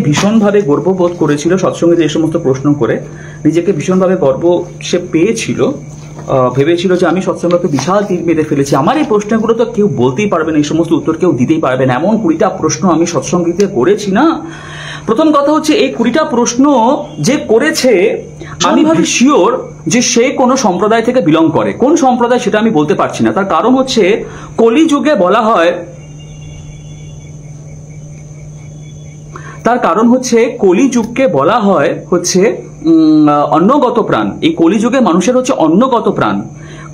ভীষণভাবে গর্ববোধ করেছিল সৎসঙ্গে যে সমস্ত প্রশ্ন করে নিজেকে ভীষণভাবে গর্ব সে পেয়েছিল, ভেবেছিল যে আমি সৎসঙ্গকে বিশাল তীর মেরে ফেলেছি, আমার এই প্রশ্নগুলো তো কেউ বলতেই পারবে না, এই সমস্ত উত্তর কেউ দিতেই পারবে না, এমন 20টা প্রশ্ন আমি সৎসঙ্গীতে করেছি না। প্রথম কথা হচ্ছে এই 20টা প্রশ্ন যে করেছে আমি ভাবি শিওর যে সে কোনো সম্প্রদায় থেকে বিলং করে। কোন সম্প্রদায় সেটা আমি বলতে পারছি না, তার কারণ হচ্ছে কলিযুগে বলা হয়, তার কারণ হচ্ছে কলিযুগকে বলা হয় হচ্ছে অন্নগত প্রাণ। এই কলিযুগে মানুষের হচ্ছে অন্নগত প্রাণ,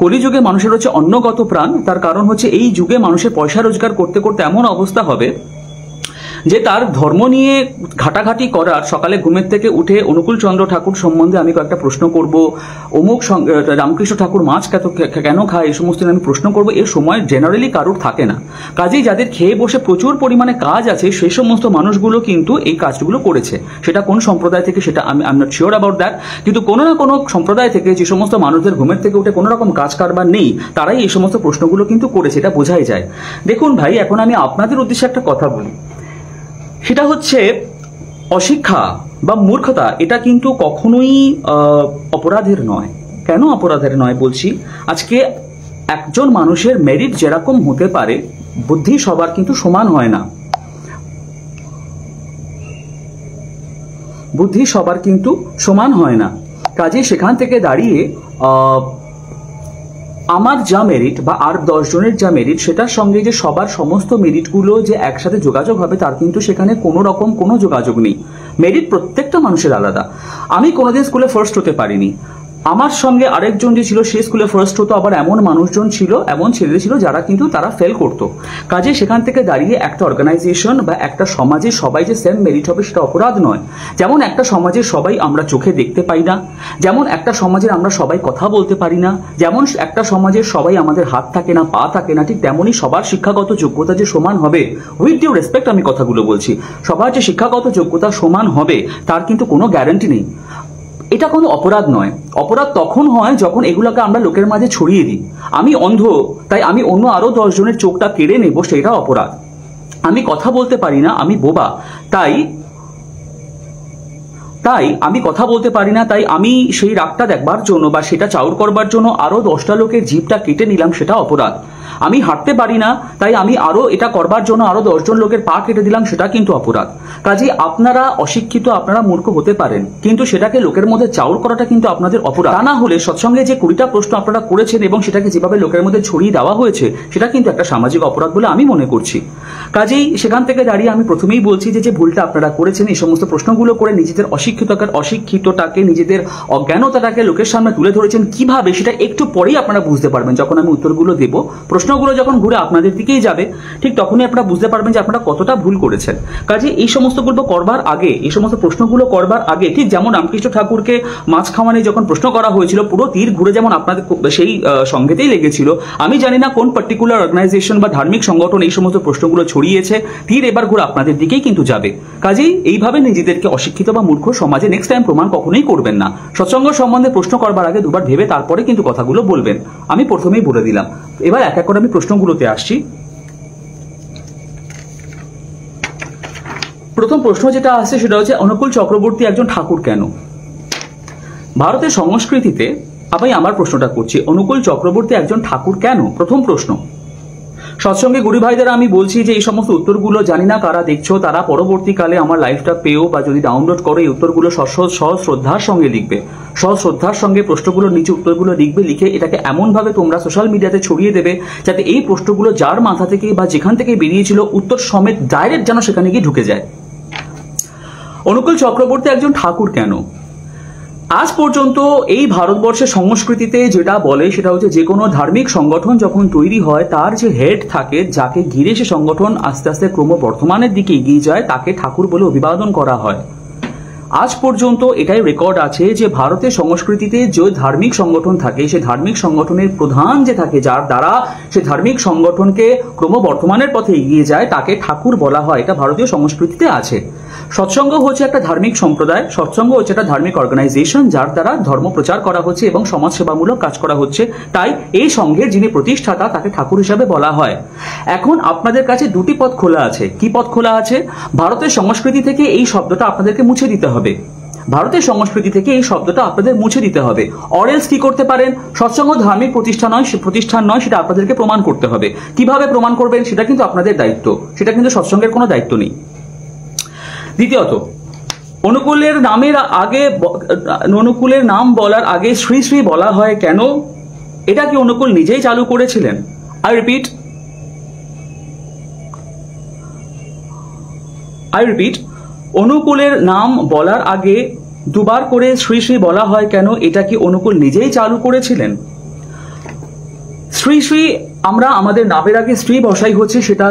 কলিযুগে মানুষের হচ্ছে অন্নগত প্রাণ। তার কারণ হচ্ছে এই যুগে মানুষের পয়সা রোজগার করতে করতে এমন অবস্থা হবে যে তার ধর্ম নিয়ে ঘাটাঘাটি করার, সকালে ঘুমের থেকে উঠে অনুকূল চন্দ্র ঠাকুর সম্বন্ধে আমি কয়েকটা প্রশ্ন করব, অমুক রামকৃষ্ণ ঠাকুর মাছ কেন খায়, এই সমস্ত আমি প্রশ্ন করব, এর সময় জেনারেলি কারুর থাকে না। কাজেই যাদের খেয়ে বসে প্রচুর পরিমাণে কাজ আছে সেই সমস্ত মানুষগুলো কিন্তু এই কাজগুলো করেছে। সেটা কোন সম্প্রদায় থেকে সেটা আমি I am not sure about that, কিন্তু কোনো না কোনো সম্প্রদায় থেকে যে সমস্ত মানুষদের ঘুমের থেকে উঠে কোনো রকম কাজ কারবার নেই তারাই এই সমস্ত প্রশ্নগুলো কিন্তু করেছে, এটা বোঝাই যায়। দেখুন ভাই, এখন আমি আপনাদের উদ্দেশ্যে একটা কথা বলি, সেটা হচ্ছে অশিক্ষা বা মূর্খতা এটা কিন্তু কখনোই অপরাধের নয়। কেন অপরাধের নয় বলছি, আজকে একজন মানুষের মেরিট যেরকম হতে পারে, বুদ্ধি সবার কিন্তু সমান হয় না, বুদ্ধি সবার কিন্তু সমান হয় না। কাজে সেখান থেকে দাঁড়িয়ে আমার যা মেরিট বা আর 10 জনের যা মেরিট, সেটার সঙ্গে যে সবার সমস্ত মেরিটগুলো যে একসাথে যোগাযোগ হবে তার কিন্তু সেখানে কোনো রকম কোনো যোগাযোগ নেই। মেরিট প্রত্যেকটা মানুষের আলাদা। আমি কোনোদিন স্কুলে ফার্স্ট হতে পারিনি, আমার সঙ্গে আরেকজন যে ছিল সে স্কুলে ফার্স্ট হতো, আবার এমন মানুষজন ছিল, এমন ছেলে ছিল যারা কিন্তু তারা ফেল করতো। কাজে সেখান থেকে দাঁড়িয়ে একটা অর্গানাইজেশন বা একটা সমাজে সবাই যে সেম মেরিট হবে সেটা অপরাধ নয়। যেমন একটা সমাজের সবাই আমরা চোখে দেখতে পাই না, যেমন একটা সমাজের আমরা সবাই কথা বলতে পারি না, যেমন একটা সমাজের সবাই আমাদের হাত থাকে না, পা থাকে না, ঠিক তেমনই সবার শিক্ষাগত যোগ্যতা যে সমান হবে, উইথ ডিউ রেসপেক্ট আমি কথাগুলো বলছি, সবার যে শিক্ষাগত যোগ্যতা সমান হবে তার কিন্তু কোনো গ্যারান্টি নেই। এটা কোনো অপরাধ নয়। অপরাধ তখন হয় যখন এগুলোকে আমরা লোকের মাঝে ছড়িয়ে দিই। আমি অন্ধ তাই আমি অন্য আরো 10 জনের চোখটা কেড়ে নেব, সেটা অপরাধ। আমি কথা বলতে পারি না, আমি বোবা তাই আমি কথা বলতে পারি না, তাই আমি সেই রাগটা দেখবার জন্য বা সেটা চাউর করবার জন্য আরো 10টা লোকের জিভটা কেটে নিলাম, সেটা অপরাধ। আমি হাঁটতে পারি না তাই আমি আরো এটা করবার জন্য আরো 10 জন লোকের পা কেটে দিলাম, সেটা কিন্তু অপরাধ। কাজেই আপনারা অশিক্ষিত, আপনারা মূর্খ হতে পারেন, কিন্তু সেটাকে লোকের মধ্যে চাউর করাটা কিন্তু আপনাদের অপরাধ। তা না হলে সৎসঙ্গে যে 20টা প্রশ্ন আপনারা করেছেন এবং সেটাকে যেভাবে লোকের মধ্যে ছড়িয়ে দেওয়া হয়েছে সেটা কিন্তু একটা সামাজিক অপরাধ বলে আমি মনে করছি। কাজেই সেখান থেকে দাঁড়িয়ে আমি প্রথমেই বলছি যে ভুলটা আপনারা করেছেন, এই সমস্ত প্রশ্নগুলো করে নিজেদের অশিক্ষিতটাকে, নিজেদের অজ্ঞানতাটাকে লোকের সামনে তুলে ধরেছেন। কিভাবে সেটা একটু পরেই আপনারা বুঝতে পারবেন, যখন আমি উত্তরগুলো দেব, প্রশ্নগুলো যখন ঘুরে আপনাদের দিকেই যাবে, ঠিক তখনই আপনারা বুঝতে পারবেন যে আপনারা কতটা ভুল করেছেন। কাজে এই সমস্ত গল্প করবার আগে, এই সমস্ত প্রশ্নগুলো করবার আগে, ঠিক যেমন রামকৃষ্ণ ঠাকুরকে মাছ খাওয়া নিয়ে যখন প্রশ্ন করা হয়েছিল, পুরো তীর ঘুরে যেমন আপনাদের সেই সঙ্গেতেই লেগেছিল। আমি জানি না কোন পার্টিকুলার অর্গানাইজেশন বা ধার্মিক সংগঠন এই সমস্ত প্রশ্নগুলো ছড়িয়েছে, তীর এবার ঘুরে আপনাদের দিকেই কিন্তু যাবে। কাজেই এইভাবে নিজেদেরকে অশিক্ষিত বা মূর্খ সমাজে নেক্সট টাইম প্রমাণ কখনোই করবেন না। সৎসঙ্গ সম্বন্ধে প্রশ্ন করবার আগে দুবার ভেবে তারপরে কিন্তু কথাগুলো বলবেন, আমি প্রথমেই বলে দিলাম। এবার এক এক করে আমি প্রশ্নগুলোতে আসছি। প্রথম প্রশ্ন যেটা আসছে সেটা হচ্ছে অনুকূল চক্রবর্তী একজন ঠাকুর কেন? ভারতের সংস্কৃতিতে আমি আমার প্রশ্নটা করছি, অনুকূল চক্রবর্তী একজন ঠাকুর কেন? প্রথম প্রশ্ন। সৎসঙ্গে গুরু ভাইদের আমি বলছি যে এই সমস্ত উত্তরগুলো জানি না কারা দেখছো, তারা পরবর্তীকালে আমার লাইফটা পেও বা যদি ডাউনলোড করো, এই উত্তরগুলো সহজ শ্রদ্ধার সঙ্গে লিখবে, সহজ শ্রদ্ধার সঙ্গে প্রশ্নগুলোর নিচে উত্তরগুলো লিখবে, লিখে এটাকে এমনভাবে তোমরা সোশ্যাল মিডিয়াতে ছড়িয়ে দেবে যাতে এই প্রশ্নগুলো যার মাথা থেকে বা যেখান থেকে বেরিয়েছিল উত্তর সমেত ডাইরেক্ট যেন সেখানে গিয়ে ঢুকে যায়। অনুকূল চক্রবর্তী একজন ঠাকুর কেন? আজ পর্যন্ত এই ভারতবর্ষের সংস্কৃতিতে যেটা বলে সেটা হচ্ছে যে কোনো ধার্মিক সংগঠন যখন তৈরি হয় তার যে হেড থাকে, যাকে ঘিরে সে সংগঠন আস্তে আস্তে ক্রমবর্ধমানের দিকে এগিয়ে যায়, তাকে ঠাকুর বলে অভিবাদন করা হয়। আজ পর্যন্ত এটাই রেকর্ড আছে যে ভারতের সংস্কৃতিতে যে ধার্মিক সংগঠন থাকে সেই ধার্মিক সংগঠনের প্রধান যে থাকে, যার দ্বারা সেই ধার্মিক সংগঠনকে ক্রমবর্ধমানের পথে এগিয়ে যায়, তাকে ঠাকুর বলা হয়। এটা ভারতীয় সংস্কৃতিতে আছে। সৎসঙ্গ হচ্ছে একটা ধার্মিক সম্প্রদায়, সৎসঙ্গ হচ্ছে একটা ধার্মিক অর্গানাইজেশন যার দ্বারা ধর্ম প্রচার করা হচ্ছে এবং সমাজসেবামূলক কাজ করা হচ্ছে। তাই এই সংঘের যিনি প্রতিষ্ঠাতা তাকে ঠাকুর হিসাবে বলা হয়। এখন আপনাদের কাছে দুটি পথ খোলা আছে। কি পথ খোলা আছে? ভারতের সংস্কৃতি থেকে এই শব্দটা আপনাদেরকে মুছে দিতে হবে। ভারতের সংস্কৃতি থেকে এই শব্দটা আপনাদের মুছে দিতে হবে। অরেলস কি করতে পারেন? সৎসঙ্গ ধার্মিক প্রতিষ্ঠান নয়, সেটা আপনাদেরকে প্রমাণ করতে হবে। কিভাবে প্রমাণ করবেন সেটা কিন্তু আপনাদের দায়িত্ব, সেটা কিন্তু সৎসঙ্গের কোনো দায়িত্ব নেই। দ্বিতীয়ত, অনুকূলের নাম বলার আগে শ্রী শ্রী বলা হয় কেন? এটা কি অনুকূল নিজেই চালু করেছিলেন? আই রিপিট, অনুকূলের নাম বলার আগে দুবার করে শ্রী শ্রী বলা হয় কেন? এটা কি অনুকূল নিজেই চালু করেছিলেন? শ্রী শ্রী আমরা আমাদের নামের আগে শ্রী বসাই হচ্ছে সেটা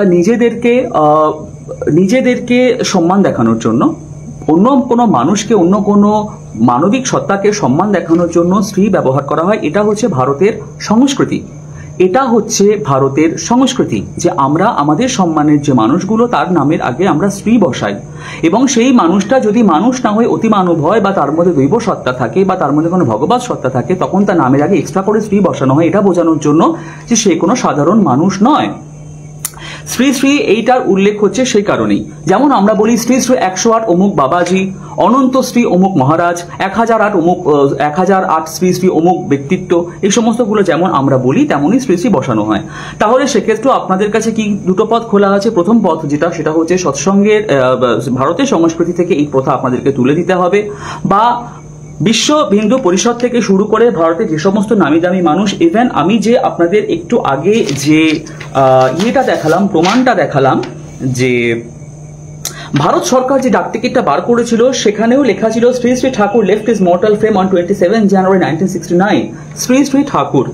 নিজেদেরকে সম্মান দেখানোর জন্য, অন্য কোনো মানুষকে, অন্য কোনো মানবিক সত্তাকে সম্মান দেখানোর জন্য শ্রী ব্যবহার করা হয়। এটা হচ্ছে ভারতের সংস্কৃতি। এটা হচ্ছে ভারতের সংস্কৃতি যে আমরা আমাদের সম্মানের যে মানুষগুলো তার নামের আগে আমরা শ্রী বসাই, এবং সেই মানুষটা যদি মানুষ না হয়ে অতিমানব হয় বা তার মধ্যে দৈব সত্তা থাকে বা তার মধ্যে কোনো ভগবত সত্তা থাকে, তখন তার নামের আগে এক্সট্রা করে শ্রী বসানো হয়, এটা বোঝানোর জন্য যে সে কোনো সাধারণ মানুষ নয়। শ্রী শ্রী এইটার উল্লেখ হচ্ছে সেই কারণেই, যেমন আমরা বলি শ্রী শ্রী 108 অমুক বাবাজি, অনন্ত শ্রী অমুক মহারাজ, 1008 শ্রী শ্রী অমুক ব্যক্তিত্ব, এই সমস্তগুলো যেমন আমরা বলি তেমনই শ্রী শ্রী বসানো হয়। তাহলে সেক্ষেত্রে আপনাদের কাছে কি দুটো পথ খোলা আছে। প্রথম পথ সেটা হচ্ছে সৎসঙ্গের ভারতের সংস্কৃতি থেকে এই প্রথা আপনাদেরকে তুলে দিতে হবে, বা বিশ্ব হিন্দু পরিষদ থেকে শুরু করে ভারতে যে সমস্ত নামি দামি মানুষ, ইভেন আমি যে আপনাদের একটু আগে যে প্রমাণটা দেখালাম যে ভারত সরকার যে ডাকটিকিটটা বার করেছিল সেখানেও লেখা ছিল Shri Shri Thakur left his mortal frame on 27 January 1969। Shri Shri Thakur,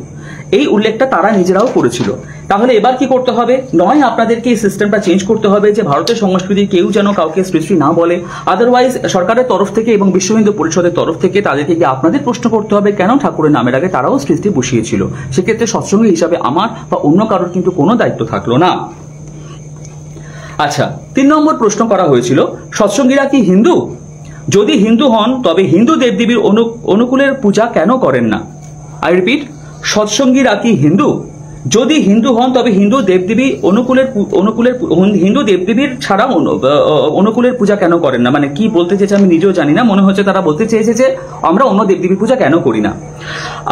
এই উল্লেখটা তারা নিজেরাও করেছিল। তাহলে এবার কি করতে হবে? নয় আপনাদেরকে এই সিস্টেমটা চেঞ্জ করতে হবে যে ভারতের সংস্কৃতি কেউ যেন কাউকে শ্রী শ্রী না বলে, আদারওয়াইজ সরকারের তরফ থেকে এবং বিশ্ব হিন্দু পরিষদের তরফ থেকে তাদেরকে গিয়ে আপনাদের প্রশ্ন করতে হবে কেন ঠাকুরের নামের আগে তারাও শ্রী শ্রী বসিয়েছিল। সেক্ষেত্রে সৎসঙ্গী হিসাবে আমার বা অন্য কারোর কিন্তু কোনো দায়িত্ব থাকলো না। আচ্ছা, 3 নম্বর প্রশ্ন করা হয়েছিল, সৎসঙ্গীরা কি হিন্দু? যদি হিন্দু হন তবে হিন্দু দেবদেবীর অনুকূলের পূজা কেন করেন না? আই রিপিট, সৎসঙ্গীরা কি হিন্দু? যদি হিন্দু হন তবে হিন্দু দেবদেবীর ছাড়া অনুকূলের পূজা কেন করেন না? মানে কি বলতে চেয়েছে আমি নিজেও জানি না, মনে হচ্ছে তারা বলতে চেয়েছে যে আমরা অন্য দেবদেবীর পূজা কেন করি না।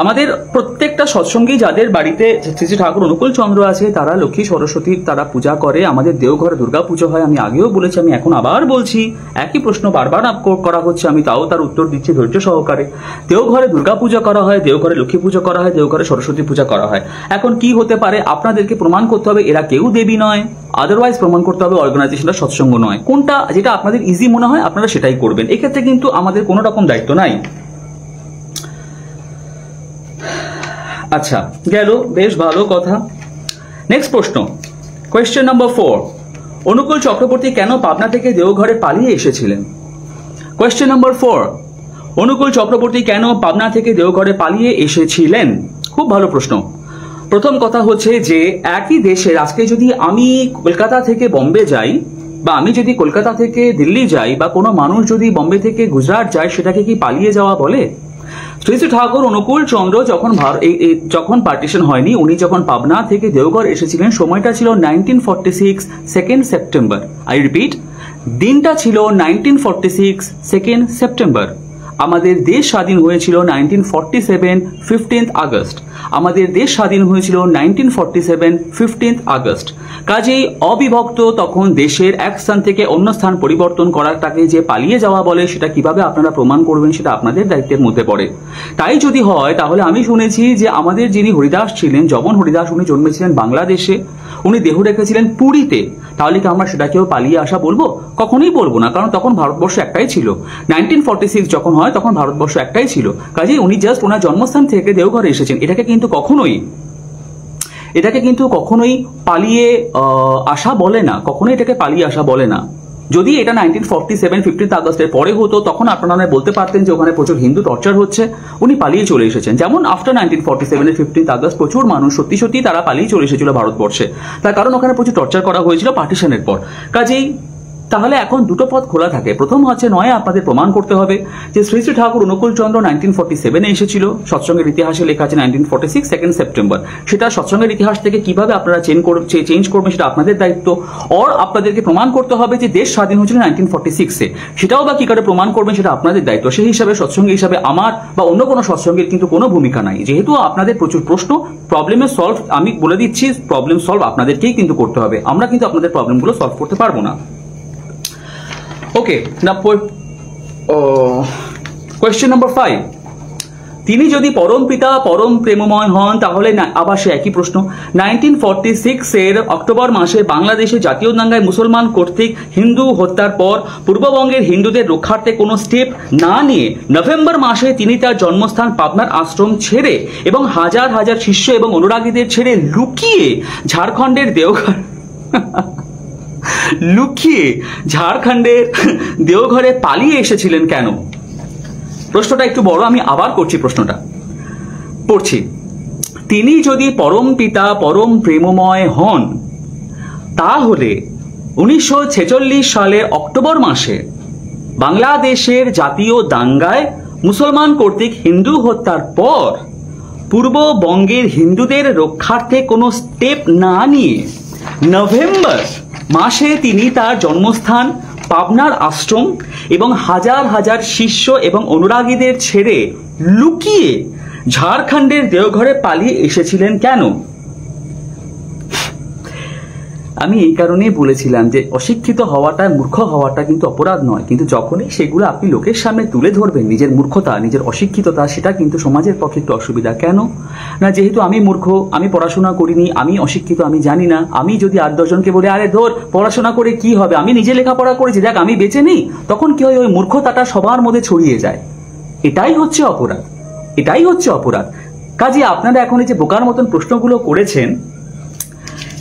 আমাদের প্রত্যেকটা সৎসঙ্গী যাদের বাড়িতে শ্রী শ্রী ঠাকুর অনুকূল চন্দ্র আছে তারা লক্ষ্মী সরস্বতীর তারা পূজা করে। আমাদের দেওঘরে দুর্গা পুজো হয়, আমি আগেও বলেছি, আমি এখন আবার বলছি, একই প্রশ্ন বারবার করা হচ্ছে, আমি তাও তার উত্তর দিচ্ছি ধৈর্য সহকারে। দেওঘরে দুর্গা পূজা করা হয়, দেওঘরে লক্ষ্মী পূজা করা হয়, দেওঘরে সরস্বতী পূজা করা হয়। এখন কি হতে পারে? আপনাদেরকে প্রমাণ করতে হবে এরা কেউ দেবী নয়, আদারওয়াইজ প্রমাণ করতে হবে অর্গানাইজেশনটা সৎসঙ্গ নয়। কোনটা যেটা আপনাদের ইজি মনে হয় আপনারা সেটাই করবেন, এক্ষেত্রে কিন্তু আমাদের কোনো রকম দায়িত্ব নাই। আচ্ছা, গেল, বেশ ভালো কথা। নেক্সট প্রশ্ন, কোয়েশ্চেন নাম্বার 4, অনুকূল চক্রবর্তী কেন পাবনা থেকে দেওঘরে পালিয়ে এসেছিলেন? কোয়েশ্চেন নাম্বার 4, অনুকূল চক্রবর্তী কেন পাবনা থেকে দেওঘরে পালিয়ে এসেছিলেন? খুব ভালো প্রশ্ন। প্রথম কথা হচ্ছে যে একই দেশের, আজকে যদি আমি কলকাতা থেকে বম্বে যাই বা আমি যদি কলকাতা থেকে দিল্লি যাই বা কোনো মানুষ যদি বম্বে থেকে গুজরাট যায়, সেটাকে কি পালিয়ে যাওয়া বলে? শ্রী শ্রী ঠাকুর অনুকূল চন্দ্র যখন পার্টিশন হয়নি, উনি যখন পাবনা থেকে দেওঘর এসেছিলেন, সময়টা ছিল 1946 2nd সেপ্টেম্বর। আই রিপিট, দিনটা ছিল 1946 2nd সেপ্টেম্বর। আমাদের দেশ স্বাধীন হয়েছিল 1947 15th আগস্ট। আমাদের দেশ স্বাধীন হয়েছিল 1947 15th আগস্ট। কাজেই অবিভক্ত তখন দেশের এক স্থান থেকে অন্য স্থান পরিবর্তন করাটাকে যে পালিয়ে যাওয়া বলে, সেটা কিভাবে আপনারা প্রমাণ করবেন সেটা আপনাদের দায়িত্বের মধ্যে পড়ে। তাই যদি হয় তাহলে আমি শুনেছি যে আমাদের যিনি হরিদাস ছিলেন, জবন হরিদাস, উনি জন্মেছিলেন বাংলাদেশে, উনি দেহ রেখেছিলেন পুরীতে। তাহলে কি আমরা সেটাকেও পালিয়ে আসা বলবো? কখনোই বলবো না, কারণ তখন ভারতবর্ষ একটাই ছিল। 1946 যখন হয় তখন ভারতবর্ষ একটাই ছিল। কাজেই উনি জাস্ট ওনার জন্মস্থান থেকে দেওঘরে এসেছেন, এটাকে কিন্তু কখনোই পালিয়ে আসা বলে না, কখনোই এটাকে পালিয়ে আসা বলে না। যদি এটা 1947 15 আগস্টের পরে হতো তখন আপনারা বলতে পারতেন যে ওখানে প্রচুর হিন্দু টর্চার হচ্ছে, উনি পালিয়ে চলে এসেছেন। যেমন আফটার 1947 15 আগস্ট প্রচুর মানুষ সত্যি সত্যি তারা পালিয়ে চলে এসেছিল ভারতবর্ষে, তার কারণ ওখানে প্রচুর টর্চার করা হয়েছিল পার্টিশনের পর। কাজেই তাহলে এখন দুটো পথ খোলা থাকে। প্রথম হচ্ছে, নয় আপনাদের প্রমাণ করতে হবে যে শ্রী শ্রী ঠাকুর অনুকূল চন্দ্র 1947 এসেছিল, সৎসঙ্গের ইতিহাসে লেখা আছে 1946 2 সেপ্টেম্বর। সেটা সৎসঙ্গের ইতিহাস থেকে কিভাবে আপনারা চেঞ্জ করবেন সেটা আপনাদের দায়িত্ব। আর আপনাদেরকে প্রমাণ করতে হবে যে দেশ স্বাধীন হয়েছিল 1946-এ, সেটাও বা কি করে প্রমাণ করবেন সেটা আপনাদের দায়িত্ব। সেই হিসাবে সৎসঙ্গ হিসাবে আমার বা অন্য কোনো সৎসঙ্গের কিন্তু কোনো ভূমিকা নাই। যেহেতু আপনাদের প্রচুর প্রশ্ন, প্রবলেমের সলভ আমি বলে দিচ্ছি, প্রবলেম সলভ আপনাদেরকেই কিন্তু করতে হবে, আমরা কিন্তু আপনাদের প্রবলেমগুলো সলভ করতে পারবো না। ওকে, না কোয়েশ্চেন নাম্বার 5, তিনি যদি পরম পিতা পরম প্রেমময় হন তাহলে আবার সে একই প্রশ্ন। 1946-এর অক্টোবর মাসে বাংলাদেশে জাতীয় দাঙ্গায় মুসলমান কর্তৃক হিন্দু হত্যার পর পূর্ববঙ্গের হিন্দুদের রক্ষার্থে কোনো স্টেপ না নিয়ে নভেম্বর মাসে তিনি তার জন্মস্থান পাবনার আশ্রম ছেড়ে এবং হাজার হাজার শিষ্য এবং অনুরাগীদের ছেড়ে লুকিয়ে ঝাড়খণ্ডের দেওঘরে পালিয়ে এসেছিলেন কেন? প্রশ্নটা একটু বড়, আমি আবার করছি, প্রশ্নটা পড়ছি। তিনি যদি পরম পিতা পরম প্রেমময় হন তাহলে 1946 সালের অক্টোবর মাসে বাংলাদেশের জাতীয় দাঙ্গায় মুসলমান কর্তৃক হিন্দু হত্যার পর পূর্ববঙ্গের হিন্দুদের রক্ষার্থে কোনো স্টেপ না নিয়ে নভেম্বর মাসে তিনি তার জন্মস্থান পাবনার আশ্রম এবং হাজার হাজার শিষ্য এবং অনুরাগীদের ছেড়ে লুকিয়ে ঝাড়খণ্ডের দেওঘরে পালিয়ে এসেছিলেন কেন? আমি এই কারণেই বলেছিলাম যে অশিক্ষিত হওয়াটা, মূর্খ হওয়াটা কিন্তু অপরাধ নয়, কিন্তু যখনই সেগুলো আপনি লোকের সামনে তুলে ধরবেন, নিজের মূর্খতা, নিজের অশিক্ষিততা, সেটা কিন্তু সমাজের পক্ষে একটু অসুবিধা। কেন না, যেহেতু আমি মূর্খ, আমি পড়াশোনা করিনি, আমি অশিক্ষিত, আমি জানি না, আমি যদি 8-10 জনকে বলে আরে ধর পড়াশোনা করে কি হবে, আমি নিজে লেখাপড়া করেছি, দেখ আমি বেঁচে নেই, তখন কি হয়, ওই মূর্খতাটা সবার মধ্যে ছড়িয়ে যায়। এটাই হচ্ছে অপরাধ, এটাই হচ্ছে অপরাধ। কাজে আপনারা এখন এই যে বোকার মতন প্রশ্নগুলো করেছেন,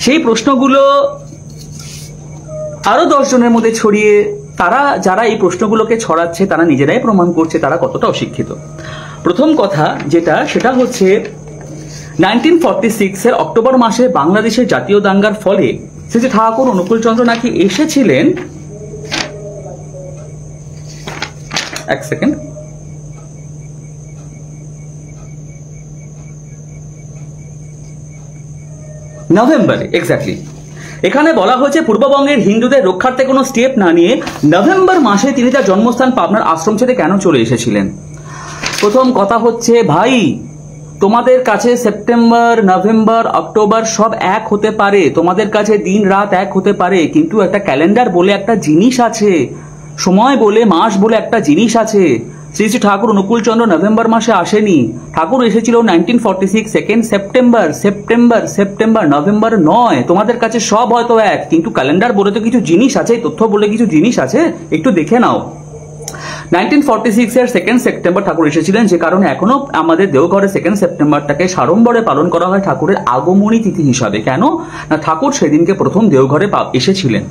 সেই প্রশ্নগুলো আরো 10 জনের মধ্যে ছড়িয়ে, তারা যারা এই প্রশ্নগুলোকে ছড়াচ্ছে তারা নিজেরাই প্রমাণ করছে তারা কতটা অশিক্ষিত। প্রথম কথা যেটা, সেটা হচ্ছে 1946-এর অক্টোবর মাসে বাংলাদেশের জাতীয় দাঙ্গার ফলে শ্রী ঠাকুর অনুকূল চন্দ্র নাকি এসেছিলেন, এক সেকেন্ড, নভেম্বরে, এক্স্যাক্টলি। এখানে বলা হয়েছে পূর্ববঙ্গের হিন্দুদের রক্ষার্থে কোনো স্টেপ না নিয়ে নভেম্বর মাসে তিনি তার জন্মস্থান পাবনার আশ্রম ছেড়ে কেন চলে এসেছিলেন। প্রথম কথা হচ্ছে, ভাই তোমাদের কাছে সেপ্টেম্বর, নভেম্বর, অক্টোবর সব এক হতে পারে, তোমাদের কাছে দিন রাত এক হতে পারে, কিন্তু একটা ক্যালেন্ডার বলে একটা জিনিস আছে, সময় বলে, মাস বলে একটা জিনিস আছে। শ্রী শ্রী ঠাকুর অনুকূল চন্দ্র নভেম্বর মাসে আসেনি, ঠাকুর এসেছিল 1946 2 সেপ্টেম্বর। সেপ্টেম্বর, নভেম্বর নয়। তোমাদের কাছে সব হয়তো এক, কিন্তু ক্যালেন্ডার বলে তো কিছু জিনিস আছে, তথ্য বলে কিছু জিনিস আছে, একটু দেখে নাও। 1946-এর 2 সেপ্টেম্বর ঠাকুর এসেছিলেন, যে কারণে এখনো আমাদের দেওঘরে 2 সেপ্টেম্বরটাকে সাড়ম্বরে পালন করা হয় ঠাকুরের আগমনী তিথি হিসাবে। কেন না, ঠাকুর সেদিনকে প্রথম দেওঘরে এসেছিলেন।